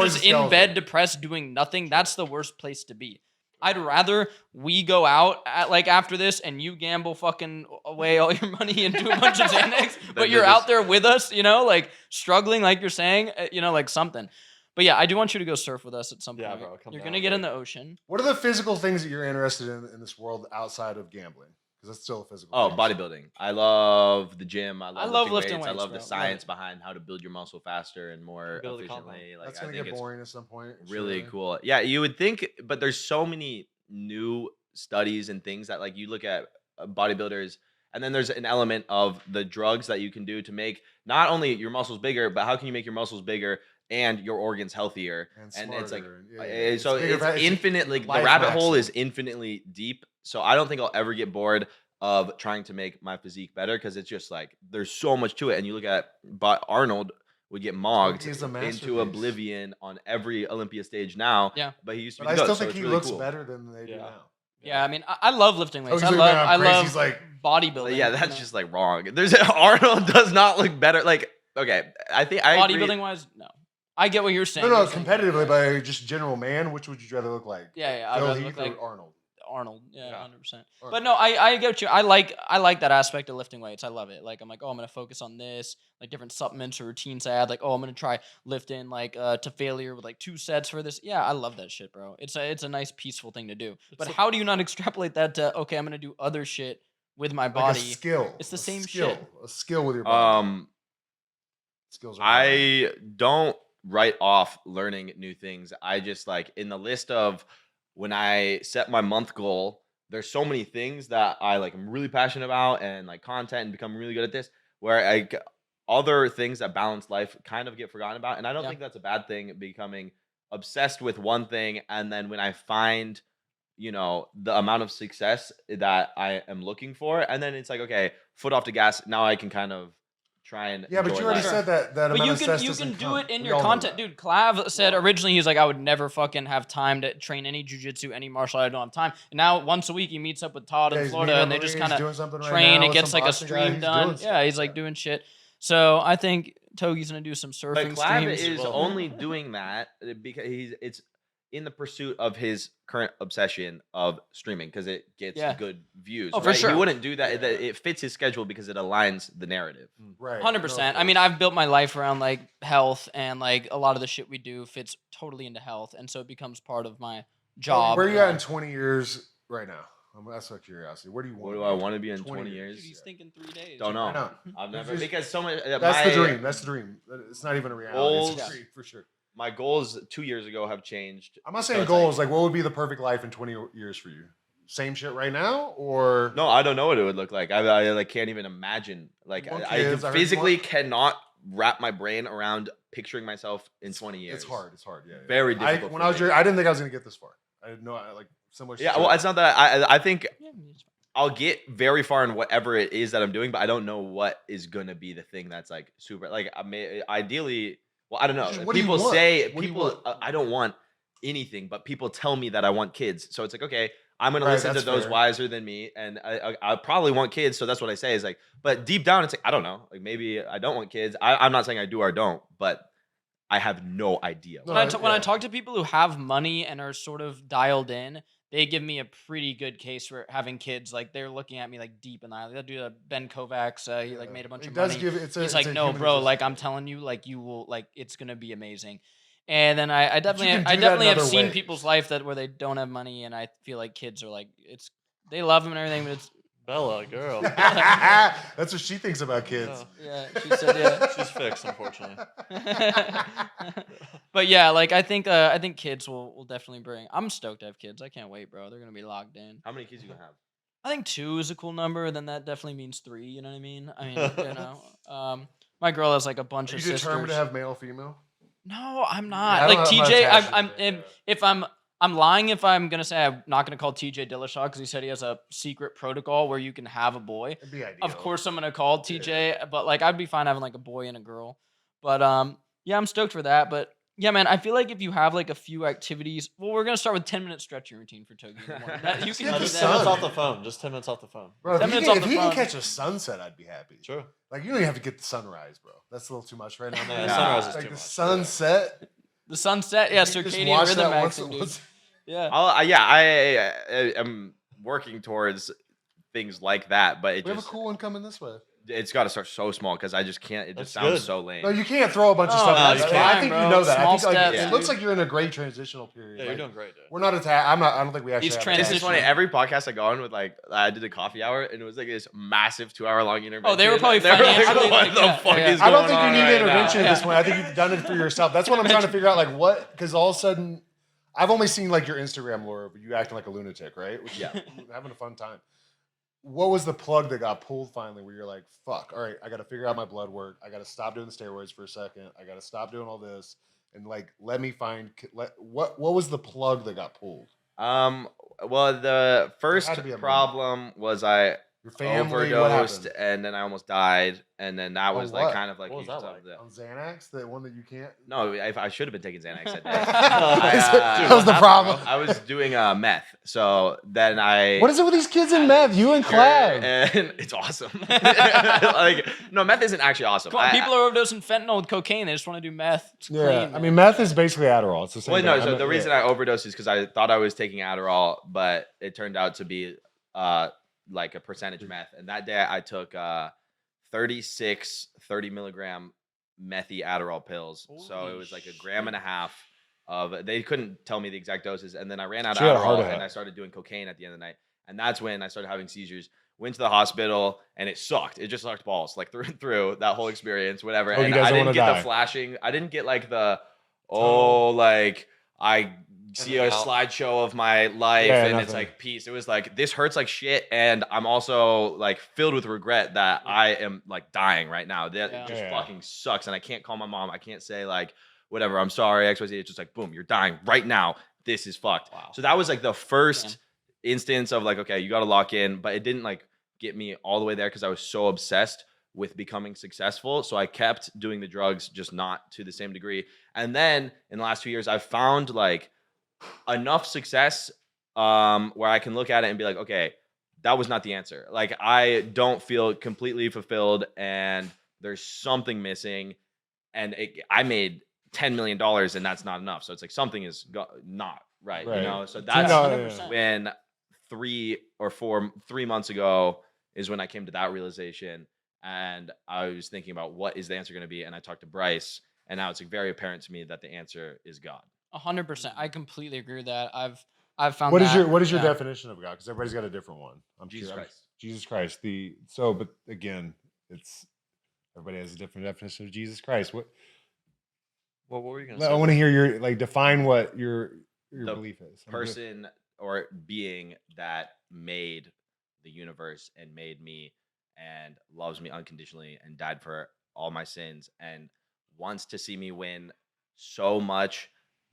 just in bed, depressed, doing nothing. That's the worst place to be. I'd rather we go out after this and you gamble fucking away all your money and do a bunch of Xanax, but you're out there with us, like struggling, like you're saying, like something. But yeah, I do want you to go surf with us at some point. Bro, you're going to get in the ocean. What are the physical things that you're interested in this world outside of gambling? Because that's still a physical thing. Bodybuilding. I love the gym. I love lifting weights. I love bro. the science behind how to build your muscle faster and more efficiently. Like, that's going to get boring at some point. Really cool. Yeah, you would think, but there's so many new studies and things that like you look at bodybuilders, and then there's an element of the drugs that you can do to make not only your muscles bigger, but how can you make your muscles bigger and your organs healthier? And it's like, so it's infinite. Like the rabbit hole is infinitely deep. So I don't think I'll ever get bored. of trying to make my physique better because it's just like there's so much to it. And you look at Arnold would get mogged He's a into masterpiece. oblivion on every Olympia stage now. Yeah. But he used to But be I good, still so think it's he really looks cool. better than they do Yeah. now. Yeah, I mean, I love lifting weights. he's I looking love, around I crazy. love He's like- bodybuilding. Yeah, you that's know? just like wrong. There's Arnold does not look better. Like, okay, I think I agree. Bodybuilding wise, no. I get what you're saying. No, You're saying- competitively, but just general man. Which would you rather look like? Yeah, I'd Phil rather Heath look like or Arnold. Arnold. Yeah, Yeah. 100%. Arnold. But no, I get what you. I like that aspect of lifting weights. I love it. Like I'm like, oh, I'm gonna focus on this, like different supplements or routines I add. Like, oh, I'm gonna try lifting like to failure with like 2 sets for this. Yeah, I love that shit, bro. It's a nice peaceful thing to do. But how do you not extrapolate that to okay, I'm gonna do other shit with my Like body? a skill. It's the a same skill, shit. A skill with your body. Skills are hard. I don't write off learning new things. I just like in the list of when I set my month goal, there's so many things that I like I'm really passionate about and like content and become really good at this where other things that balance life kind of get forgotten about. And I don't Yeah. think that's a bad thing, becoming obsessed with one thing. And then when I find, you know, the amount of success that I am looking for, and then it's like, okay, foot off the gas. Now I can kind of try and Yeah, but enjoy you already life. said that But amount you of can stress you doesn't can do come. it in We your all know content, that. dude. Clav said originally he was like, I would never fucking have time to train any jujitsu, any martial art. I don't have time. And now once a week he meets up with Todd Yeah, in he's Florida, meeting and they up just with me, kind he's of doing something right train. now It with gets some like a boxing guy, stream he's done. doing Yeah, stuff. he's like doing shit. So I think Togi's gonna do some But surfing Clav streams. is well. only doing that because it's in the pursuit of his current obsession of streaming because it gets Yeah. good views. Oh, for right? sure. He wouldn't do that. Yeah. It fits his schedule because it aligns the narrative. Right. 100%. No, I of mean, course. I've built my life around like health, and like a lot of the shit we do fits totally into health, and so it becomes part of my job. Where are you at in 20 years right now? That's a curiosity. Where do you want? What do to I be? want to be in 20 20 Dude, years? he's thinking 3 days. Don't I know. know. I've never just- because so much. That's the dream. That's the dream. It's not even a reality. It's Goals. a dream for sure. My goals 2 years ago have changed. I'm not So saying it's goals. Like, what would be the perfect life in 20 years for you? Same shit right now, or No, I don't know what it would look like. I like can't even imagine. Like You want I kids, I heard you physically want- cannot wrap my brain around picturing myself in 20 years. It's hard. It's hard. Yeah. Very difficult. When for I was me. your, I didn't think I was gonna get this far. I didn't know. Like similar. Yeah, well, it's not that I think Yeah, I mean, it's fine. I'll get very far in whatever it is that I'm doing, but I don't know what is gonna be the thing that's like super. Like I may ideally, well, I don't know. What do you People want? say What do you people. want? I don't want anything, but people tell me that I want kids. So it's like, okay, I'm gonna Right, listen to that's those fair. wiser than me, and I probably want kids. So that's what I say is like, but deep down, it's like I don't know. Like maybe I don't want kids. I'm not saying I do or don't, but I have no idea. No, When I yeah. talk to people who have money and are sort of dialed in, they give me a pretty good case for having kids. Like they're looking at me like deep in the eye. That dude, Ben Kovacs, he like Yeah. made a bunch It of does money. give- it's a- He's it's like, a no, human bro, like existence. I'm telling you, like you will, like it's gonna be amazing. And then I can definitely, do I that definitely in have other seen ways. people's life that where they don't have money, and I feel like kids are like they love them and everything, but it's Bella, girl. That's what she thinks about kids. Yeah. yeah. She said yeah. She's fixed, unfortunately. But yeah, like I think kids will definitely bring. I'm stoked to have kids. I can't wait, bro. They're gonna be locked in. How many kids you gonna have? I think 2 is a cool number. Then that definitely means 3. You know what I mean? I mean, you know, my girl has like a bunch Are of you sisters. determined to have male, female? No, I'm Yeah, not. I don't Like know, I'm not TJ, attached I'm to it, if I'm lying if I'm gonna say I'm not gonna call TJ Dillashaw because he said he has a secret protocol where you can have a boy. It'd be ideal. Of course, I'm gonna call TJ, but like I'd be fine having like a boy and a girl. But yeah, I'm stoked for that. But yeah, man, I feel like if you have like a few activities, well, we're gonna start with 10-minute stretching routine for Togi. in the morning. You can Get do the 10 that. sun. minutes off the phone. Just 10 minutes off the phone. Bro, 10 if minutes he, off can, the if he can phone. catch a sunset, I'd be happy. True. Like you don't even have to get the sunrise, bro. That's a little too much right now. No, man. sunrise is like too the much. sunset. The sunset, yeah, you just circadian watch rhythm that once- maxing, dude. once- Yeah. I am working towards things like that, but it We have a just cool one coming this way. it's got to start so small because I just can't. It just That's sounds good. so lame. No, you can't throw a bunch of No, stuff. no, at you us. can't, I think bro. you know that. I Small think like, steps, it looks dude. like you're in a great transitional period. Yeah, you're Like, doing great, dude. We're not attacked. I'm not. I don't think we actually. He's have transitioning. It's just funny. transition. Every podcast I go on with, like, I did a coffee hour, and it was like this massive 2-hour long intervention. Oh, they were probably They were like, financially, what like, the yeah, fuck yeah. is I going don't think you on need right intervention now? at this point. I think you've done it for yourself. That's what I'm trying to figure out. Like what? Because all of a sudden, I've only seen like your Instagram, Laura, but you acting like a lunatic, right? Which, Yeah. having a fun time. What was the plug that got pulled finally? Where you're like, "Fuck! All right, I got to figure out my blood work. I got to stop doing the steroids for a second. I got to stop doing all this, and like, let me find what was the plug that got pulled? Well, the first had to be a problem was I Your family, what overdosed, happened? and then I almost died, and then that Oh, was like what? kind of like What was huge that stuff like? that- On Xanax, the one that you can't. No, I should have been taking Xanax that day. That was the problem. I was doing meth, so then I. What is it with these kids in meth? You and Clav. And it's awesome. Like, no, meth isn't actually awesome. Come on, people are overdosing fentanyl with cocaine. They just want to do meth. It's Yeah, clean, I man. mean, meth is basically Adderall. It's the same. Well, no. thing. So I mean, the reason I overdosed is because I thought I was taking Adderall, but it turned out to be like a percentage meth. And that day I took 36 30 milligram methy Adderall pills. So it was like 1.5 grams of. They couldn't tell me the exact doses, and then I ran out of She had a heart Adderall, attack. and I started doing cocaine at the end of the night, and that's when I started having seizures. Went to the hospital, and it sucked. It just sucked balls, like through and through. That whole experience, whatever. Oh, you And guys I don't didn't wanna get die. the flashing. I didn't get like the like I see a then out. slideshow of my life, Yeah, and it's nothing. like peace. It was like this hurts like shit, and I'm also like filled with regret that I am like dying right now. That Yeah. just Yeah. fucking sucks, and I can't call my mom. I can't say like whatever. I'm sorry, XYZ. It's just like boom, you're dying right now. This is fucked. Wow. So that was like the first Damn. instance of like, okay, you got to lock in, but it didn't like get me all the way there because I was so obsessed with becoming successful. So I kept doing the drugs, just not to the same degree. And then in the last 2 years, I've found like enough success where I can look at it and be like, okay, that was not the answer. Like I don't feel completely fulfilled, and there's something missing. And I made $10 million, and that's not enough. So it's like something is not right, Right. you know. So No, that's yeah, yeah. when 3 months ago is when I came to that realization, and I was thinking about what is the answer going to be, and I talked to Bryce, and now it's like very apparent to me that the answer is God. 100%. I completely agree with that. I've found What is that, your yeah. definition of God? Because everybody's got a different one. Jesus Christ. Jesus Christ. But again, everybody has a different definition of Jesus Christ. What What were you gonna I say? want to hear your define what your The belief is. Person or being that made the universe and made me and loves me unconditionally and died for all my sins and wants to see me win so much,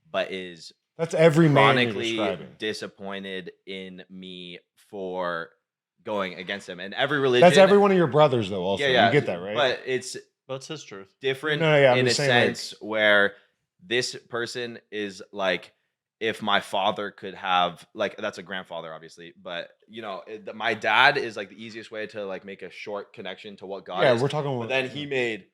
but is That's every man you're chronically describing. disappointed in me for going against him. And every religion, That's every one of your brothers, though. Also, yeah, you get that, right? But it's That's his truth. different No, yeah, I'm in a just saying, like- sense where this person is like, if my father could have, like, that's a grandfather obviously, but you know, my dad is like the easiest way to like make a short connection to what God yeah, is. we're talking. But then he made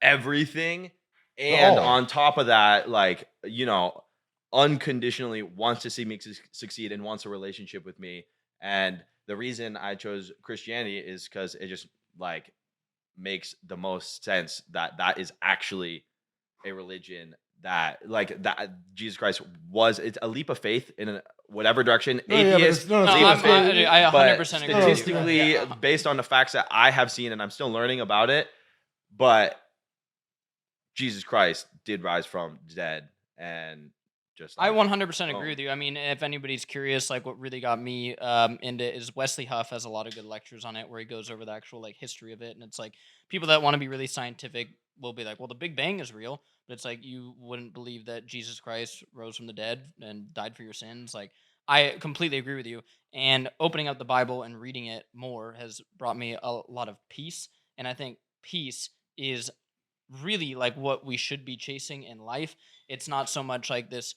everything, and Oh. on top of that, like, you know, unconditionally wants to see me succeed and wants a relationship with me. And the reason I chose Christianity is because it just like makes the most sense that that is actually a religion that like that Jesus Christ was. It's a leap of faith in whatever direction. No, yeah, but Atheist, it's- no, it's No, leap not- of I'm- faith. I But 100% agree with you. statistically, Yeah. based on the facts that I have seen and I'm still learning about it, but Jesus Christ did rise from the dead, and just I like, 100% agree boom. with you. I mean, if anybody's curious, like what really got me into it is Wesley Huff has a lot of good lectures on it where he goes over the actual like history of it, and it's like people that want to be really scientific will be like, well, the Big Bang is real, but it's like you wouldn't believe that Jesus Christ rose from the dead and died for your sins. Like I completely agree with you. And opening up the Bible and reading it more has brought me a lot of peace, and I think peace is really like what we should be chasing in life. It's not so much like this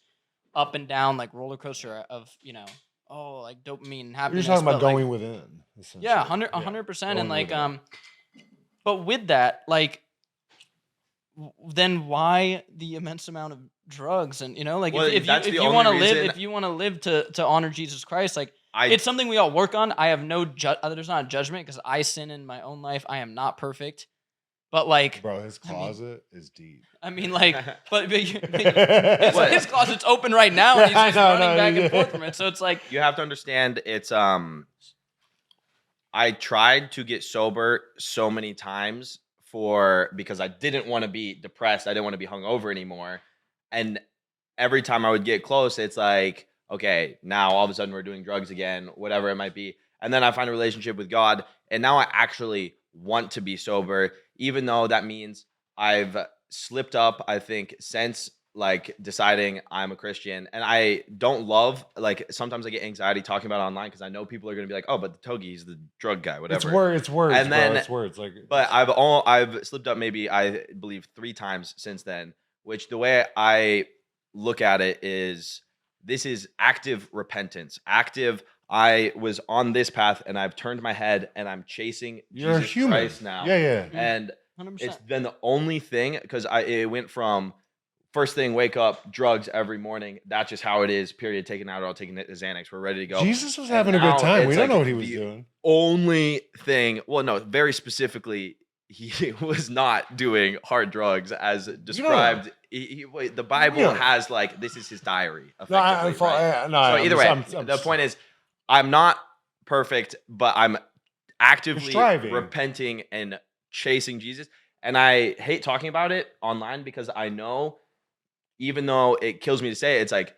up and down like roller coaster of, you know, oh, like dopamine and You're happiness. just talking about but, like, going within. yeah, essentially. 100%. going And like within. but with that, like then why the immense amount of drugs? And you know, like Well, if that's you the if you only want to live, reason- if you want to live to honor Jesus Christ, like I it's something we all work on. I have no there's not a judgment because I sin in my own life. I am not perfect. But like Bro, his I mean- closet is deep. I mean, like, but What? his closet's open right now, and he's I just know, running no, back yeah. and forth from it. So it's like, you have to understand it's I tried to get sober so many times because I didn't want to be depressed. I didn't want to be hungover anymore. And every time I would get close, it's like, okay, now all of a sudden we're doing drugs again, whatever it might be. And then I find a relationship with God, and now I actually want to be sober, even though that means I've slipped up, I think, since like deciding I'm a Christian, and I don't love, like, sometimes I get anxiety talking about it online because I know people are gonna be like, oh, but the Togi, he's the drug guy, whatever. It's words, And then- bro. It's words. Like, But I've slipped up maybe, I believe, 3 times since then, which the way I look at it is this is active repentance. I was on this path and I've turned my head and I'm chasing you're Jesus human Christ now. Yeah. And 100%. it's been the only thing, because it went from first thing, wake up, drugs every morning. That's just how it is, period. Taking Adderall, taking the Xanax. We're ready to go. Jesus was And having a now good time. it's We don't like know what he was the doing. only thing, well, no, very specifically, he was not doing hard drugs as described. The Bible Yeah. has, like, this is his diary. No, I'm effectively, right? no. So I'm either way, I'm the point is, I'm not perfect, but I'm actively striving. repenting and chasing Jesus. And I hate talking about it online because I know, even though it kills me to say it, it's like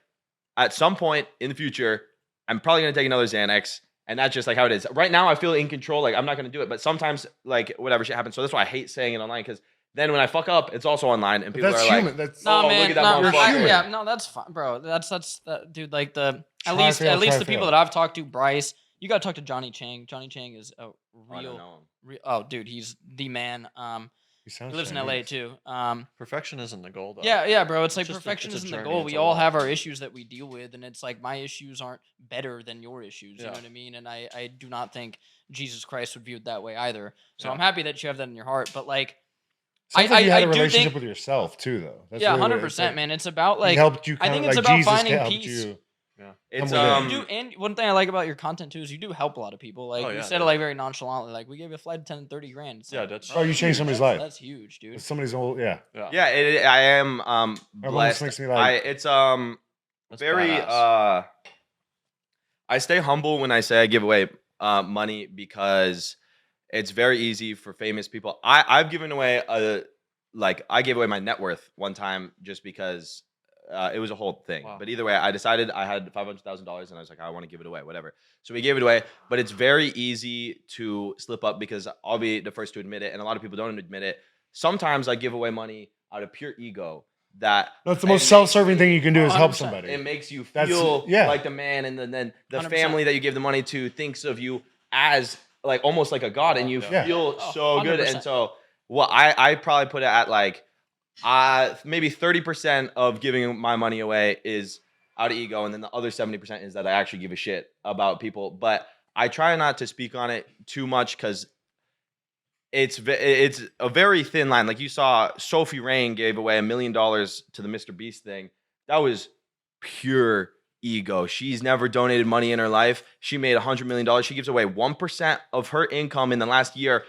at some point in the future, I'm probably going to take another Xanax. And that's just like how it is. Right now, I feel in control. Like, I'm not going to do it. But sometimes, like, whatever shit happens. So that's why I hate saying it online, because then when I fuck up, it's also online. And But people that's are human. like, That's No, oh, man, look at that no, motherfucker. yeah, no, that's fine, bro. That's dude. Like at Try, least fail, try, the people fail. that I've talked to, Bryce, you gotta talk to Johnny Chang. Johnny Chang is a Oh, I don't real, know him. oh, dude, he's the man. he He sounds lives in Chinese. LA too. Perfection isn't the goal, though. Yeah, bro. It's like just perfection it's a isn't the journey, goal. it's We a all walk. have our issues that we deal with, and it's like my issues aren't better than your issues. You Yeah. know what I mean? And I do not think Jesus Christ would view it that way either. So Yeah. I'm happy that you have that in your heart. But like, Sounds like you had a do relationship think- with yourself too, though. That's yeah, really what it- 100%, it's man. It's about like, like he helped you. I think kinda it's like about Jesus finding helped peace. you. It's within. You do, and one thing I like about your content too is you do help a lot of people. Like Oh, you yeah, said it dude. like very nonchalantly, like we gave you a flight attendant 30 grand. It's Yeah, like, that's- Oh, you changed somebody's that's- life. That's huge, dude. It's somebody's old. Yeah. Yeah, I am almost blessed. makes me like- It's That's very badass. I stay humble when I say I give away money, because it's very easy for famous people. I've given away I gave away my net worth one time just because it was a whole thing. Wow. But either way, I decided I had $500,000 and I was like, I want to give it away, whatever. So we gave it away, but it's very easy to slip up, because I'll be the first to admit it, and a lot of people don't admit it. Sometimes I give away money out of pure ego. That's the That's the most self-serving thing you can do is help 100%. somebody. It makes you That's- feel yeah. like the man, and then the 100%. family that you give the money to thinks of you as like almost like a god, and you Yeah. feel Oh, so good. 100%. And so, well, I probably put it at like maybe 30% of giving my money away is out of ego, and then the other 70% is that I actually give a shit about people. But I try not to speak on it too much, because it's a very thin line. Like you saw, Sophie Rain gave away $1 million to the Mr. Beast thing. That was pure ego. She's never donated money in her life. She made $100 million. She gives away 1% of her income in the last year.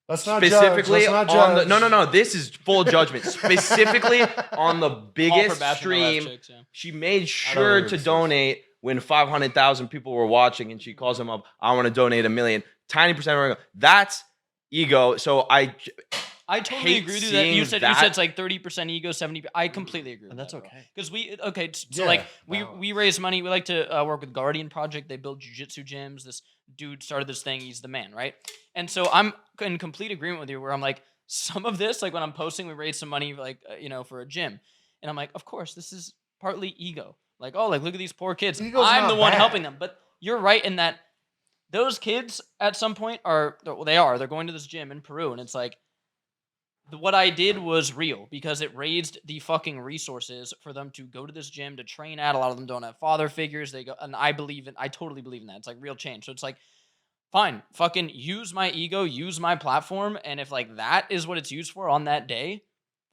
Let's not Specifically judge. Let's not on the judge. no. This is full judgment. Specifically on the All for biggest bashing the left stream, chicks, yeah. she made think sure it's to this. donate when 500,000 people were watching, and she calls them up. I want to donate $1 million. Tiny percent of her ego. That's ego. So I totally hate agree with you. That you seeing said that. it's like 30% ego, 70. I completely agree. And with that's that, bro. okay. Because so Yeah, like we balance. raise money. We like to work with Guardian Project. They build jiu-jitsu gyms. This dude started this thing. He's the man, right? And so I'm in complete agreement with you. Where I'm like, some of this, like when I'm posting, we raise some money, like for a gym, and I'm like, of course, this is partly ego. Like, oh, like look at these poor kids. Ego's I'm not the one bad. helping them. But you're right in that those kids at some point they're going to this gym in Peru, and it's like. What I did was real because it raised the fucking resources for them to go to this gym to train at. A lot of them don't have father figures. They go, and I totally believe in that. It's like real change. So it's like, fine, fucking use my ego, use my platform, and if like that is what it's used for on that day,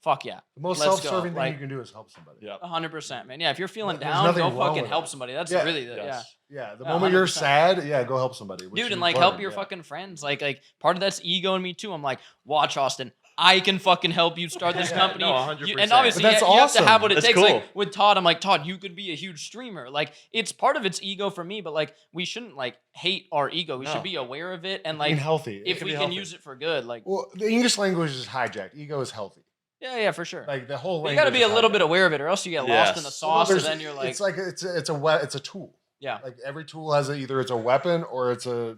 fuck yeah, The most Let's go. self-serving thing Like, you can do is help somebody. Yeah. 100%, man. Yeah, if you're feeling There's down, nothing go wrong fucking with help it. somebody. That's Yeah. really the Yes. Yeah, the Yeah, moment you're 100%. sad, yeah, go help somebody. which dude, and you've like help learned, your yeah. fucking friends. Like part of that's ego in me too. I'm like, watch Austin. I can fucking help you start this Yeah, company. no, 100%. And obviously, But that's you have to awesome. have what it That's takes. cool. Like with Todd, I'm like, Todd, you could be a huge streamer. Like it's part of its ego for me, but like we shouldn't like hate our ego. We No. should be aware of it and Being like healthy. if It- we be can healthy. use it for good. Like well, the English language is hijacked. Ego is healthy. yeah, for sure. Like the whole But you language. got to be a is little hijacked. bit aware of it, or else you get lost in the Yes. sauce, and There's- then you're like, it's a tool. yeah. Like every tool has either it's a weapon or it's a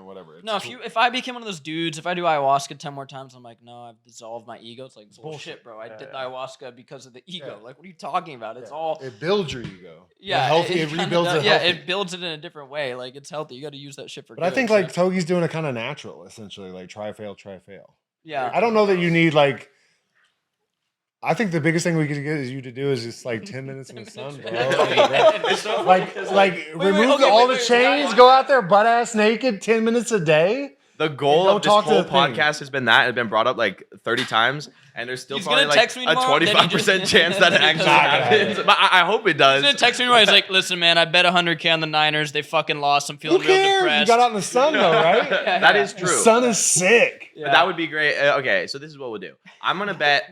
whatever. It's No, if I became one of those dudes, if I do ayahuasca 10 more times, I'm like, no, I've dissolved my ego. It's like bullshit, bro. I did the ayahuasca because of the ego. Yeah. Like, what are you talking about? It's all it builds your ego. yeah, It kinda rebuilds does- it. Yeah, Healthy. it builds it in a different way. Like it's healthy. You got to use that shit for. But I good, think so- like Togi's doing it kind of natural, essentially. Like try fail. yeah. I don't know that you need like. I think the biggest thing we could get you to do is just like 10 minutes in the sun, bro. like remove all the chains, go out there butt ass naked, 10 minutes a day. The goal Don't of this talk to whole the thing. podcast has been that. It's been brought up like 30 times, and there's still He's probably gonna like text me a tomorrow, then he 25% just- chance that it actually Not gonna happens. happen. But I hope it does. He's gonna text me tomorrow. He's like, "Listen, man, I bet 100K on the Niners. They fucking lost. I'm Who feeling real cares? depressed." You got out in the sun though, right? That is The true. sun is sick. Yeah. But that would be great. Okay, so this is what we'll do. I'm gonna bet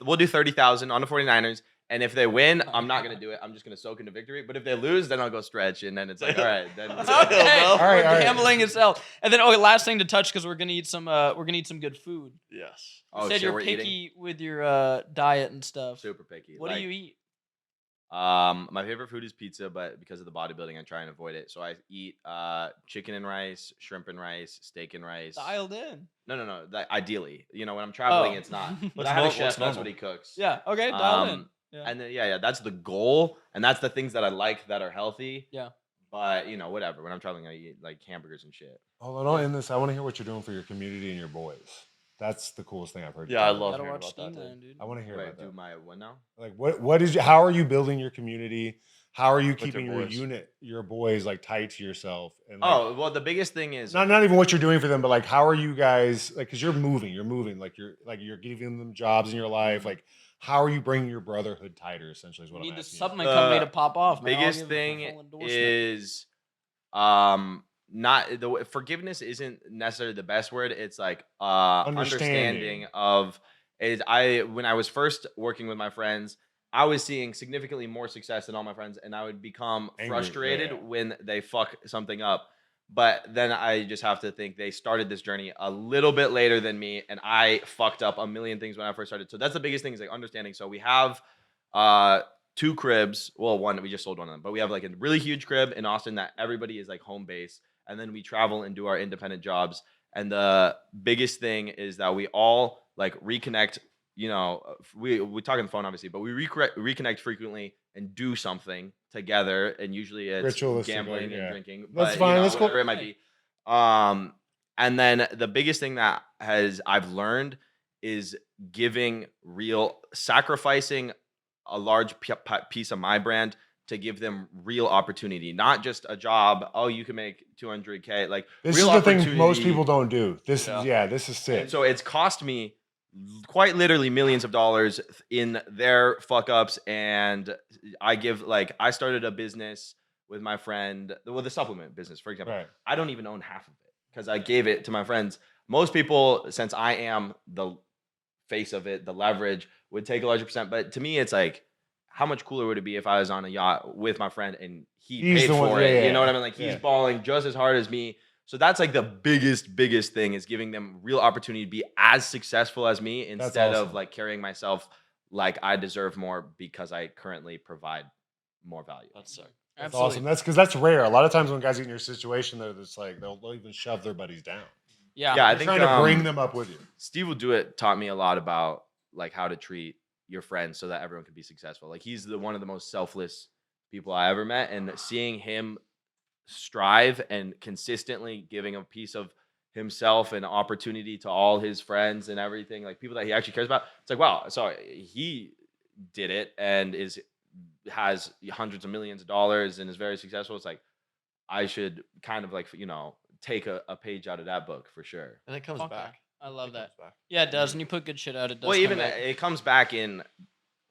we'll do 30,000 on the 49ers, and if they win, I'm not gonna do it. I'm just gonna soak into victory. But if they lose, then I'll go stretch, and then it's like, all right, then. Okay, All right, all right. gambling itself. And then, last thing to touch because we're gonna eat some good food. Yes. You Oh, said shit, you're we're picky eating? with your diet and stuff. Super picky. What do you eat? My favorite food is pizza, but because of the bodybuilding, I try and avoid it. So I eat chicken and rice, shrimp and rice, steak and rice. Dialed in. No. Ideally, when I'm traveling, Oh. it's not. But What's I have a normal- chef. what's That's normal? what he cooks. Yeah. Okay. Dialed in. Yeah. And then that's the goal, and that's the things that I like that are healthy. Yeah. But whatever. When I'm traveling, I eat like hamburgers and shit. Hold on, don't end this. I want to hear what you're doing for your community and your boys. That's the coolest thing I've heard. you Yeah, I talk about. love Gotta hearing watch about that, Steam, dude. dude. I want to hear Wait, about do that. my what now? Like what is how are you building your community? How are you your keeping your boys. your boys like tight to yourself? And like, Oh well, the biggest thing is not even what you're doing for them, but like how are you guys like? Because you're moving, like you're giving them jobs in your life. Like how are you bringing your brotherhood tighter? Essentially, is We what need I'm the asking. supplement The company to pop off. Man. I'll biggest give them a thing full endorsement. is not the forgiveness isn't necessarily the best word. It's like understanding of when I was first working with my friends, I was seeing significantly more success than all my friends, and I would become Angry, frustrated yeah. when they fuck something up. But then I just have to think they started this journey a little bit later than me, and I fucked up a million things when I first started. So that's the biggest thing is like understanding. So we have 2 cribs. Well, one, we just sold one of them, but we have like a really huge crib in Austin that everybody is like home base. And then we travel and do our independent jobs. And the biggest thing is that we all like reconnect. We talk on the phone obviously, but we reconnect frequently and do something together. And usually it's Ritualistic, gambling yeah. and drinking. That's but, fine, that's cool. whatever it might be. And then the biggest thing that I've learned is sacrificing a large piece of my brand to give them real opportunity, not just a job. Oh, you can make 200K. Like This real is the thing most opportunity. people don't do. This Yeah. this is sick. And so it's cost me quite literally millions of dollars in their fuck ups. And I started a business with my friend, the supplement business, for example. Right. I don't even own half of it because I gave it to my friends. Most people, since I am the face of it, the leverage would take a larger percent. But to me, it's like, how much cooler would it be if I was on a yacht with my friend and he He's paid the one- for it? yeah, You know what I mean? Like he's yeah. balling just as hard as me. So that's like the biggest thing is giving them real opportunity to be as successful as me instead of awesome. like carrying myself like I deserve more because I currently provide more value. That's sick. That's Absolutely. awesome. That's because that's rare. A lot of times when guys get in your situation, they're just like they'll even shove their buddies down. Yeah. Yeah, I You're think trying to bring them up with you. Steve Will Do It taught me a lot about like how to treat your friends so that everyone can be successful. Like he's one of the most selfless people I ever met, and seeing him strive and consistently giving a piece of himself and opportunity to all his friends and everything, like people that he actually cares about. It's like, wow, so he did it and has hundreds of millions of dollars and is very successful. It's like I should kind of like take a page out of that book for sure. And it comes Fuck back. I love It that. comes back. Yeah, it does. And you put good shit out, it does. Well, come even back. it comes back in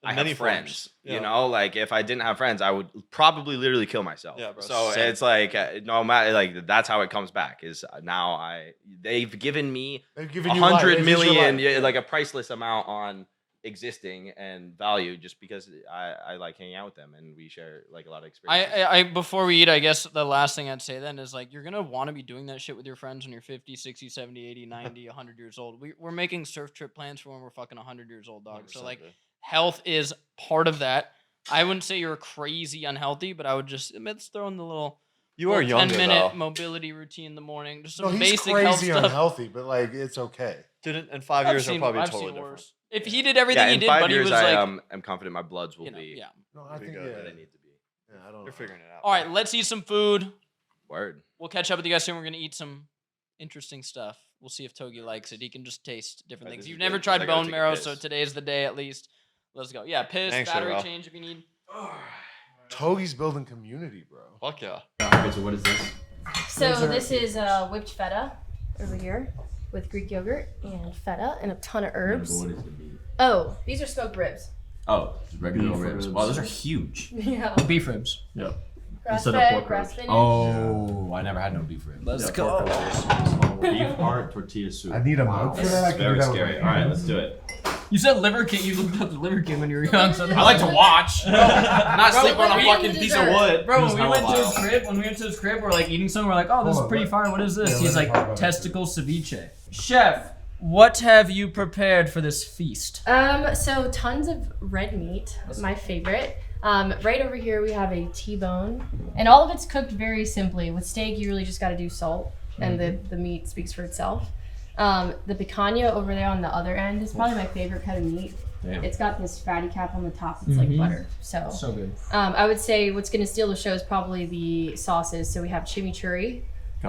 I many have forms. friends, Yeah. like if I didn't have friends, I would probably literally kill myself. Yeah, bro, So same. it's like no matter, like that's how it comes back. Is now they've given me They've given you life. 100 They've used your million, life. like a priceless amount on existing and value, just because I like hanging out with them and we share like a lot of experiences. I before we eat, I guess the last thing I'd say then is like you're gonna want to be doing that shit with your friends when you're 50, 60, 70, 80, 90, 100 years old. We're making surf trip plans for when we're fucking 100 years old, dog. So 100%, like dude. health is part of that. I wouldn't say you're crazy unhealthy, but I would just it's throwing the little You are younger 10-minute though. mobility routine in the morning. Just No, some he's basic health crazy stuff. unhealtly, but like it's okay. Dude, in 5 years, he'll probably I've totally seen different. worse. If he did everything Yeah, he in did, 5 but he years, was I like, am confident my bloods will you know, be yeah. No, I be think good yeah. where they need to be. Yeah, I don't You're know. figuring it out. All right, let's eat some food. Word. We'll catch up with you guys soon. We're gonna eat some interesting stuff. We'll see if Togi likes it. He can just taste different Alright, things. this You've is never good, 'cause tried I gotta bone take a marrow, piss. so today's the day at least. Let's go. Yeah, piss, Thanks, battery Ralph. change if you need. Togi's building community, bro. Fuck yeah. Okay, so what is this? So this is whipped feta over here with Greek yogurt and feta and a ton of herbs. What is the meat? Oh, these are smoked ribs. Oh, just regular Beef ribs. ribs. Wow, those are huge. Yeah. Beef ribs. Grass Instead of fed, pork grass ribs. finished. Oh, I never had no beef ribs. Let's go. Beef heart tortilla soup. I need a mug for This that. I is can do very that with scary. my All right, hands. let's do it. You said Liver King. You looked up the Liver King when you were young. So I like to watch. Not sleep on a we fucking need piece of dessert. wood. Bro, Who's when we went to hella his vile. crib, we're like eating something. We're like, oh, this Hold is on, pretty what- fire. What is this? Yeah, He's let me like, talk about it. testicle ceviche. Chef, what have you prepared for this feast? So tons of red meat, my favorite. Right over here we have a T-bone, and all of it's cooked very simply. With steak, you really just got to do salt, and the meat speaks for itself. The picanha over there on the other end is probably my favorite cut of meat. Damn. It's got this fatty cap on the top. It's like butter. So good. I would say what's going to steal the show is probably the sauces. So we have chimichurri,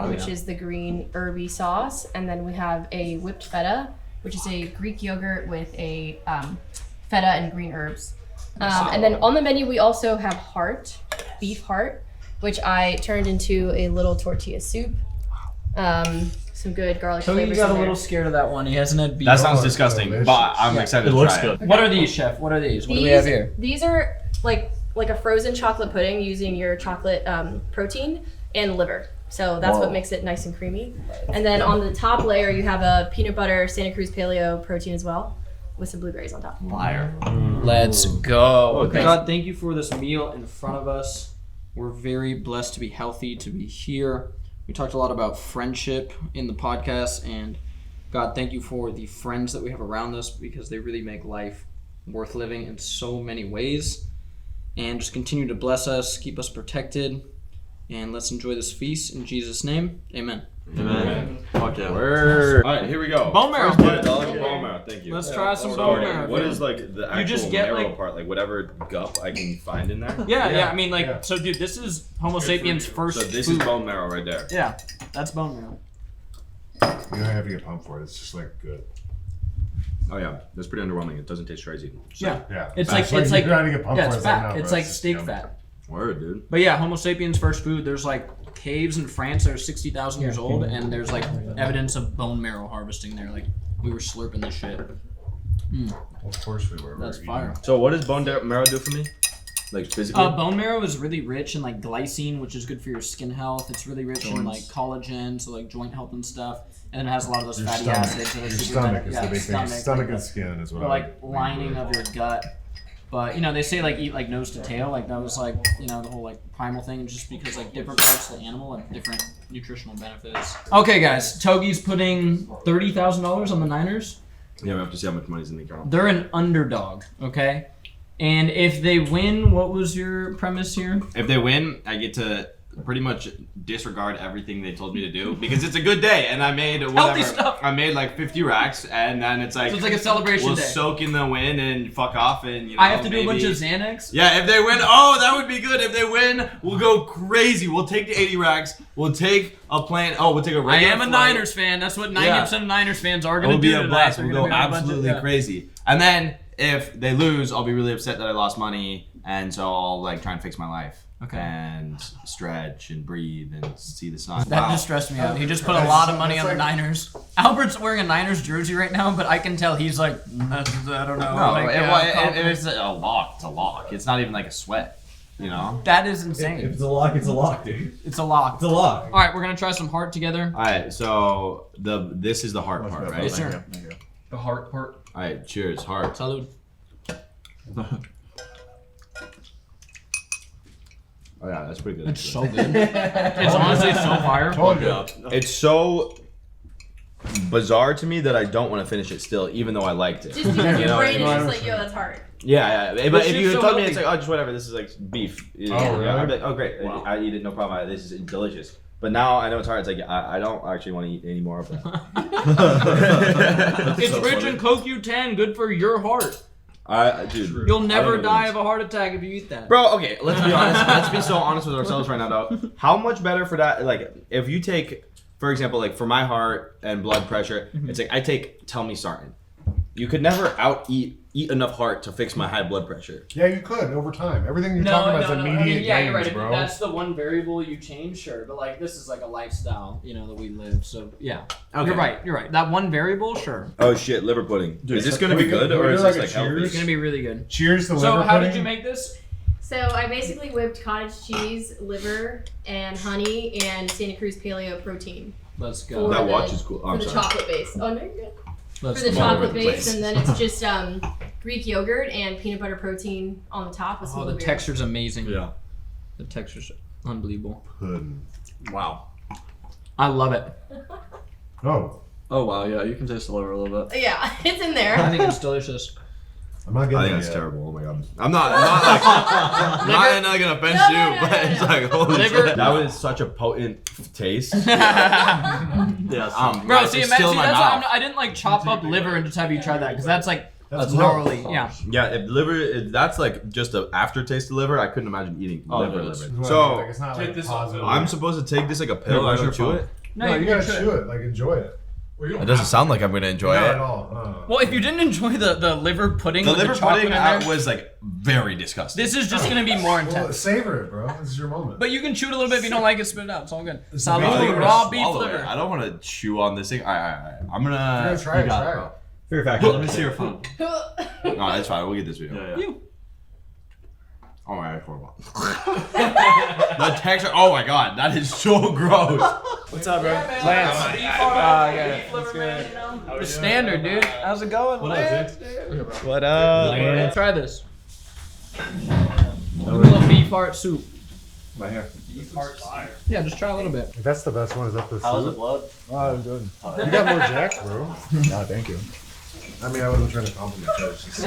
which is the green herby sauce, and then we have a whipped feta, which is a Greek yogurt with a feta and green herbs. And then on the menu we also have heart, beef heart, which I turned into a little tortilla soup. Some good garlic Togi flavors got in a there. little scared of that one. He hasn't had beef. That sounds Oh, disgusting, delicious. but I'm Yeah. excited It to looks try good. it. What are these, Chef? What are these? What do we have here? These are like a frozen chocolate pudding using your chocolate protein and liver. So that's what makes it nice and creamy. And then on the top layer, you have a peanut butter Santa Cruz Paleo protein as well, with some blueberries on top. Liar. Let's go. Okay. God, thank you for this meal in front of us. We're very blessed to be healthy, to be here. We talked a lot about friendship in the podcast, and God, thank you for the friends that we have around us, because they really make life worth living in so many ways. And just continue to bless us, keep us protected, and let's enjoy this feast in Jesus' name. Amen. Amen. Fuck yeah. Word. All right, here we go. Bone marrow. First hit, dog. Bone marrow. Thank you. Let's try some bone Starting. marrow. What is like the actual just get, marrow like- part? Like whatever gup I can find in there. Yeah. I mean, like, Yeah. so, dude, this is Homo sapiens' first So this food. is bone marrow right there. Yeah, that's bone marrow. You don't have to get pumped for it. It's just like good. Oh yeah, that's pretty underwhelming. It doesn't taste crazy. So, Yeah. Yeah. It's That's like, you're trying to get pumped yeah, for it's it. fat. No, It's bro, like just steak yummy. fat. Word, dude. But yeah, Homo sapiens' first food. There's like caves in France that are 60,000 years old, and there's like evidence of bone marrow harvesting there. Like we were slurping this shit. Of course we were. That's We're fire. So what does bone marrow do for me? Like physically? Bone marrow is really rich in like glycine, which is good for your skin health. It's really rich in like collagen, so like joint health and stuff. And then it has a lot of those Your fatty stomach. acids. That are Your super stomach ben- is yeah, the big thing. Stomach like and skin is what the, I like would lining really of your gut. But you know, they say like eat like nose to tail. Like that was like, you know, the whole like primal thing, just because like different parts of the animal have different nutritional benefits. Okay, guys, Togi's putting $30,000 on the Niners. Yeah, we have to see how much money's in the account. They're an underdog, okay? And if they win, what was your premise here? If they win, I get to pretty much disregard everything they told me to do because it's a good day and I made whatever. stuff. I made like 50 racks and then it's like So it's like a celebration we'll day. soak in the win and fuck off and you know I have to do a bunch maybe- of Xanax. Yeah, if they win, oh, that would be good. If they win, we'll go crazy. We'll take the 80 racks. We'll take a plane. Oh, we'll take a I regular am a flight. Niners fan. That's what 90% of Niners fans are It going will to be do a tonight. blast. They're We'll gonna go be a bunch of- absolutely yeah. crazy. And then if they lose, I'll be really upset that I lost money, and so I'll like try and fix my life. Okay. And stretch and breathe and see the sun. That Wow. just stressed me out. He just put a lot of money on the Niners. Albert's wearing a Niners jersey right now, but I can tell he's like, I don't know. No, like, it's a lock. It's a lock. It's not even like a sweat. You know. that is insane. If it's a lock, it's a lock, dude. It's a lock. It's a lock. All right, we're gonna try some heart together. All right. So this is the heart part, right? Yes, sir. The heart part. All right. Cheers, heart. Salud. Oh yeah, that's pretty good. It's so good. It's honestly so fire. It's so bizarre to me that I don't want to finish it still, even though I liked it. Just because You your know what I brain mean? is just like, yo, that's hard. Yeah. But This if shit's you so told me healthy. it's like, oh, just whatever, this is like beef. really? I'd be like, oh, great. Wow. I eat it, no problem. This is delicious. But now I know it's hard. It's like, I don't actually want to eat any more of that. It's rich in CoQ10, good for your heart. Dude. You'll I never don't know die this. of a heart attack if you eat that. Bro, okay, let's be honest. Let's be so honest with ourselves right now, though. How much better for that? Like, if you take, for example, like for my heart and blood pressure, it's like I take Telmisartan. You could never eat enough heart to fix my high blood pressure. Yeah, you could over time. Everything you're talking about is immediate yeah, gains, you're right. If bro. that's the one variable you change, sure. But like, this is like a lifestyle, that we live. So yeah, Okay. You're right. That one variable, sure. Oh shit, liver pudding. Dude, is this gonna be we could- good we or could is do like this a like healthy? cheers. It's gonna be really good. Cheers to So liver how pudding. did you make this? So I basically whipped cottage cheese, liver, and honey, and Santa Cruz paleo protein. Let's go. For That the- watch is cool. Oh, For I'm the sorry. chocolate base. Oh, no, you're good. Let's For the go. chocolate the base, place. and then it's just Greek yogurt and peanut butter protein on the top with some Oh, the blueberry. texture's amazing. Yeah. The texture's unbelievable. Pudding. Wow. I love it. Oh, Oh wow, yeah, you can taste the liver a little bit. Yeah, it's in I there. think it's delicious. I'm not I getting think it that's yet. terrible. Oh my god. I'm not like not gonna offend No, you, no, no, but no, it's no. like holy Liver- shit. That was such a potent taste. Yeah, Bro, it's see, still in my that's why mouth. I didn't like chop up liver and just have you try that because that's like That's gnarly. Yeah. Yeah, if that's like just an aftertaste of liver, I couldn't imagine eating liver. it is. Like, So it's not like this positive. I'm supposed to take this like a pill. I don't chew it. No, you gotta chew it. Like enjoy it. It doesn't sound like I'm gonna enjoy Not it. at all. Well, if you didn't enjoy the liver pudding, The with liver the chocolate pudding in there, was like very disgusting. this is just gonna be more Well, intense. savor it, bro. This is your moment. But you can chew it a little bit if you don't like it, spit it out. It's all good. It's Salud, amazing. raw beef Swallow it. liver. I don't want to chew on this thing. I'm You're gonna. gonna try it. Try it. Fear factor. Let me see your phone. No, that's fine. We'll get this video. Yeah, yeah. You. Oh my god, horrible. The texture. Oh my god, that is so gross. What's up, bro? Lance. The standard, dude. How's it going? What up, dude? What up? Try this. A little beef heart soup. Right here. Yeah, just try a little bit. That's the best one. Is that the How's the soup? blood? Oh, good. You got more jacked, bro. No, thank you. I mean, I wasn't trying to compliment you. I was just-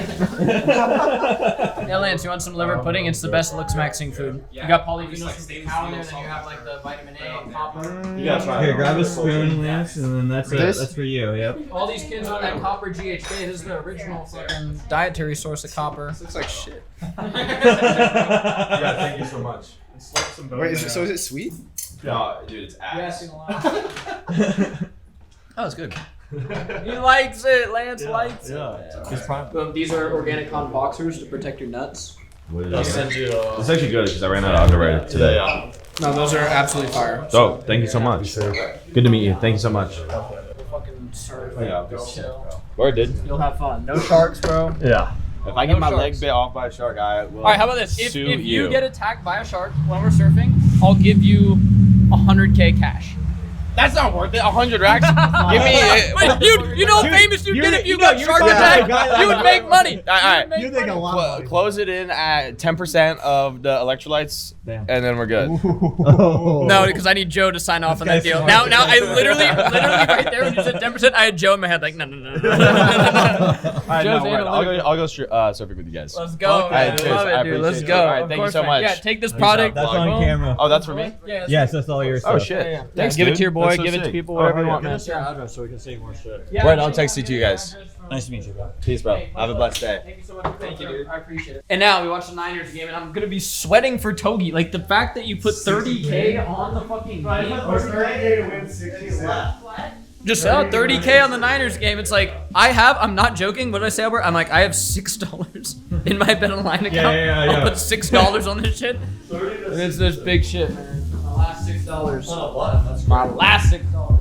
Yeah, Lance, you want some liver pudding? It's the best Looksmaxxing food. You got polyphenols from cacao in there, then you have like the vitamin A and copper. You gotta try Here, it. grab a spoon, Lance, and then that's it. This? That's for you. Yep. All these kids want that copper GHK. This is the original fucking dietary source of copper. Looks like shit. Yeah, thank you so much. Wait, is it sweet? No, dude, it's ass. Oh, it's good. He likes it. Lance likes it. Yeah. These are organic cotton boxers to protect your nuts. I'll send you. It's actually good because I ran out of underwear today. Yeah. No, those are absolutely fire. So, thank you so much. Good to meet you. Thank you so much. Fucking surf. Yeah. Chill. Word, dude. You'll have fun. No sharks, bro. Yeah. If I get No my sharks. leg bit off by a shark, I will. All right, how about this? If sue you get attacked by a shark when we're surfing, I'll give you 100K cash. That's not worth it. 100 racks. Give me. Wait, you know how famous you'd get if you got shark attacked? You would make money. All right. You think a lot. Close it in at 10% of the electrolytes, Damn. and then we're good. Oh. No, because I need Joe to sign off on that guy's deal. smart. Now, I literally right there when you said 10%, I had Joe in my head like, no. All right, Joe's no, word. analytical. I'll go surfing with you guys. Let's go. Okay, man. cheers. Love I it, dude. Let's appreciate go. it. All right, Of thank you course, so man. much. Yeah, take this product. That's on Boom. camera. Oh, that's for me? Yeah, Yes, that's all yours. Oh stuff. shit. Yeah. Thanks, Give it dude. to your boy. That's so Give it to sick. people, whatever you want, Get man. us your address so we can see more shit. Yeah, Word, I'll text it to you guys. Nice to meet you, bro. Peace, bro. Have a blessed day. Thank you so much. Thank you, dude. I appreciate it. And now we watch the Niners game, and I'm gonna be sweating for Togi. Like the fact that you put 30K on the fucking game. 30K to win 60 left. Just sell 30K on the Niners game. It's like I'm not joking. What did I say, Albert? I'm like, I have $6 in my Bet Online account. Yeah. I'll put $6 on this shit. And it's this big shit, man. My last $6. Oh, what? That's My last $6.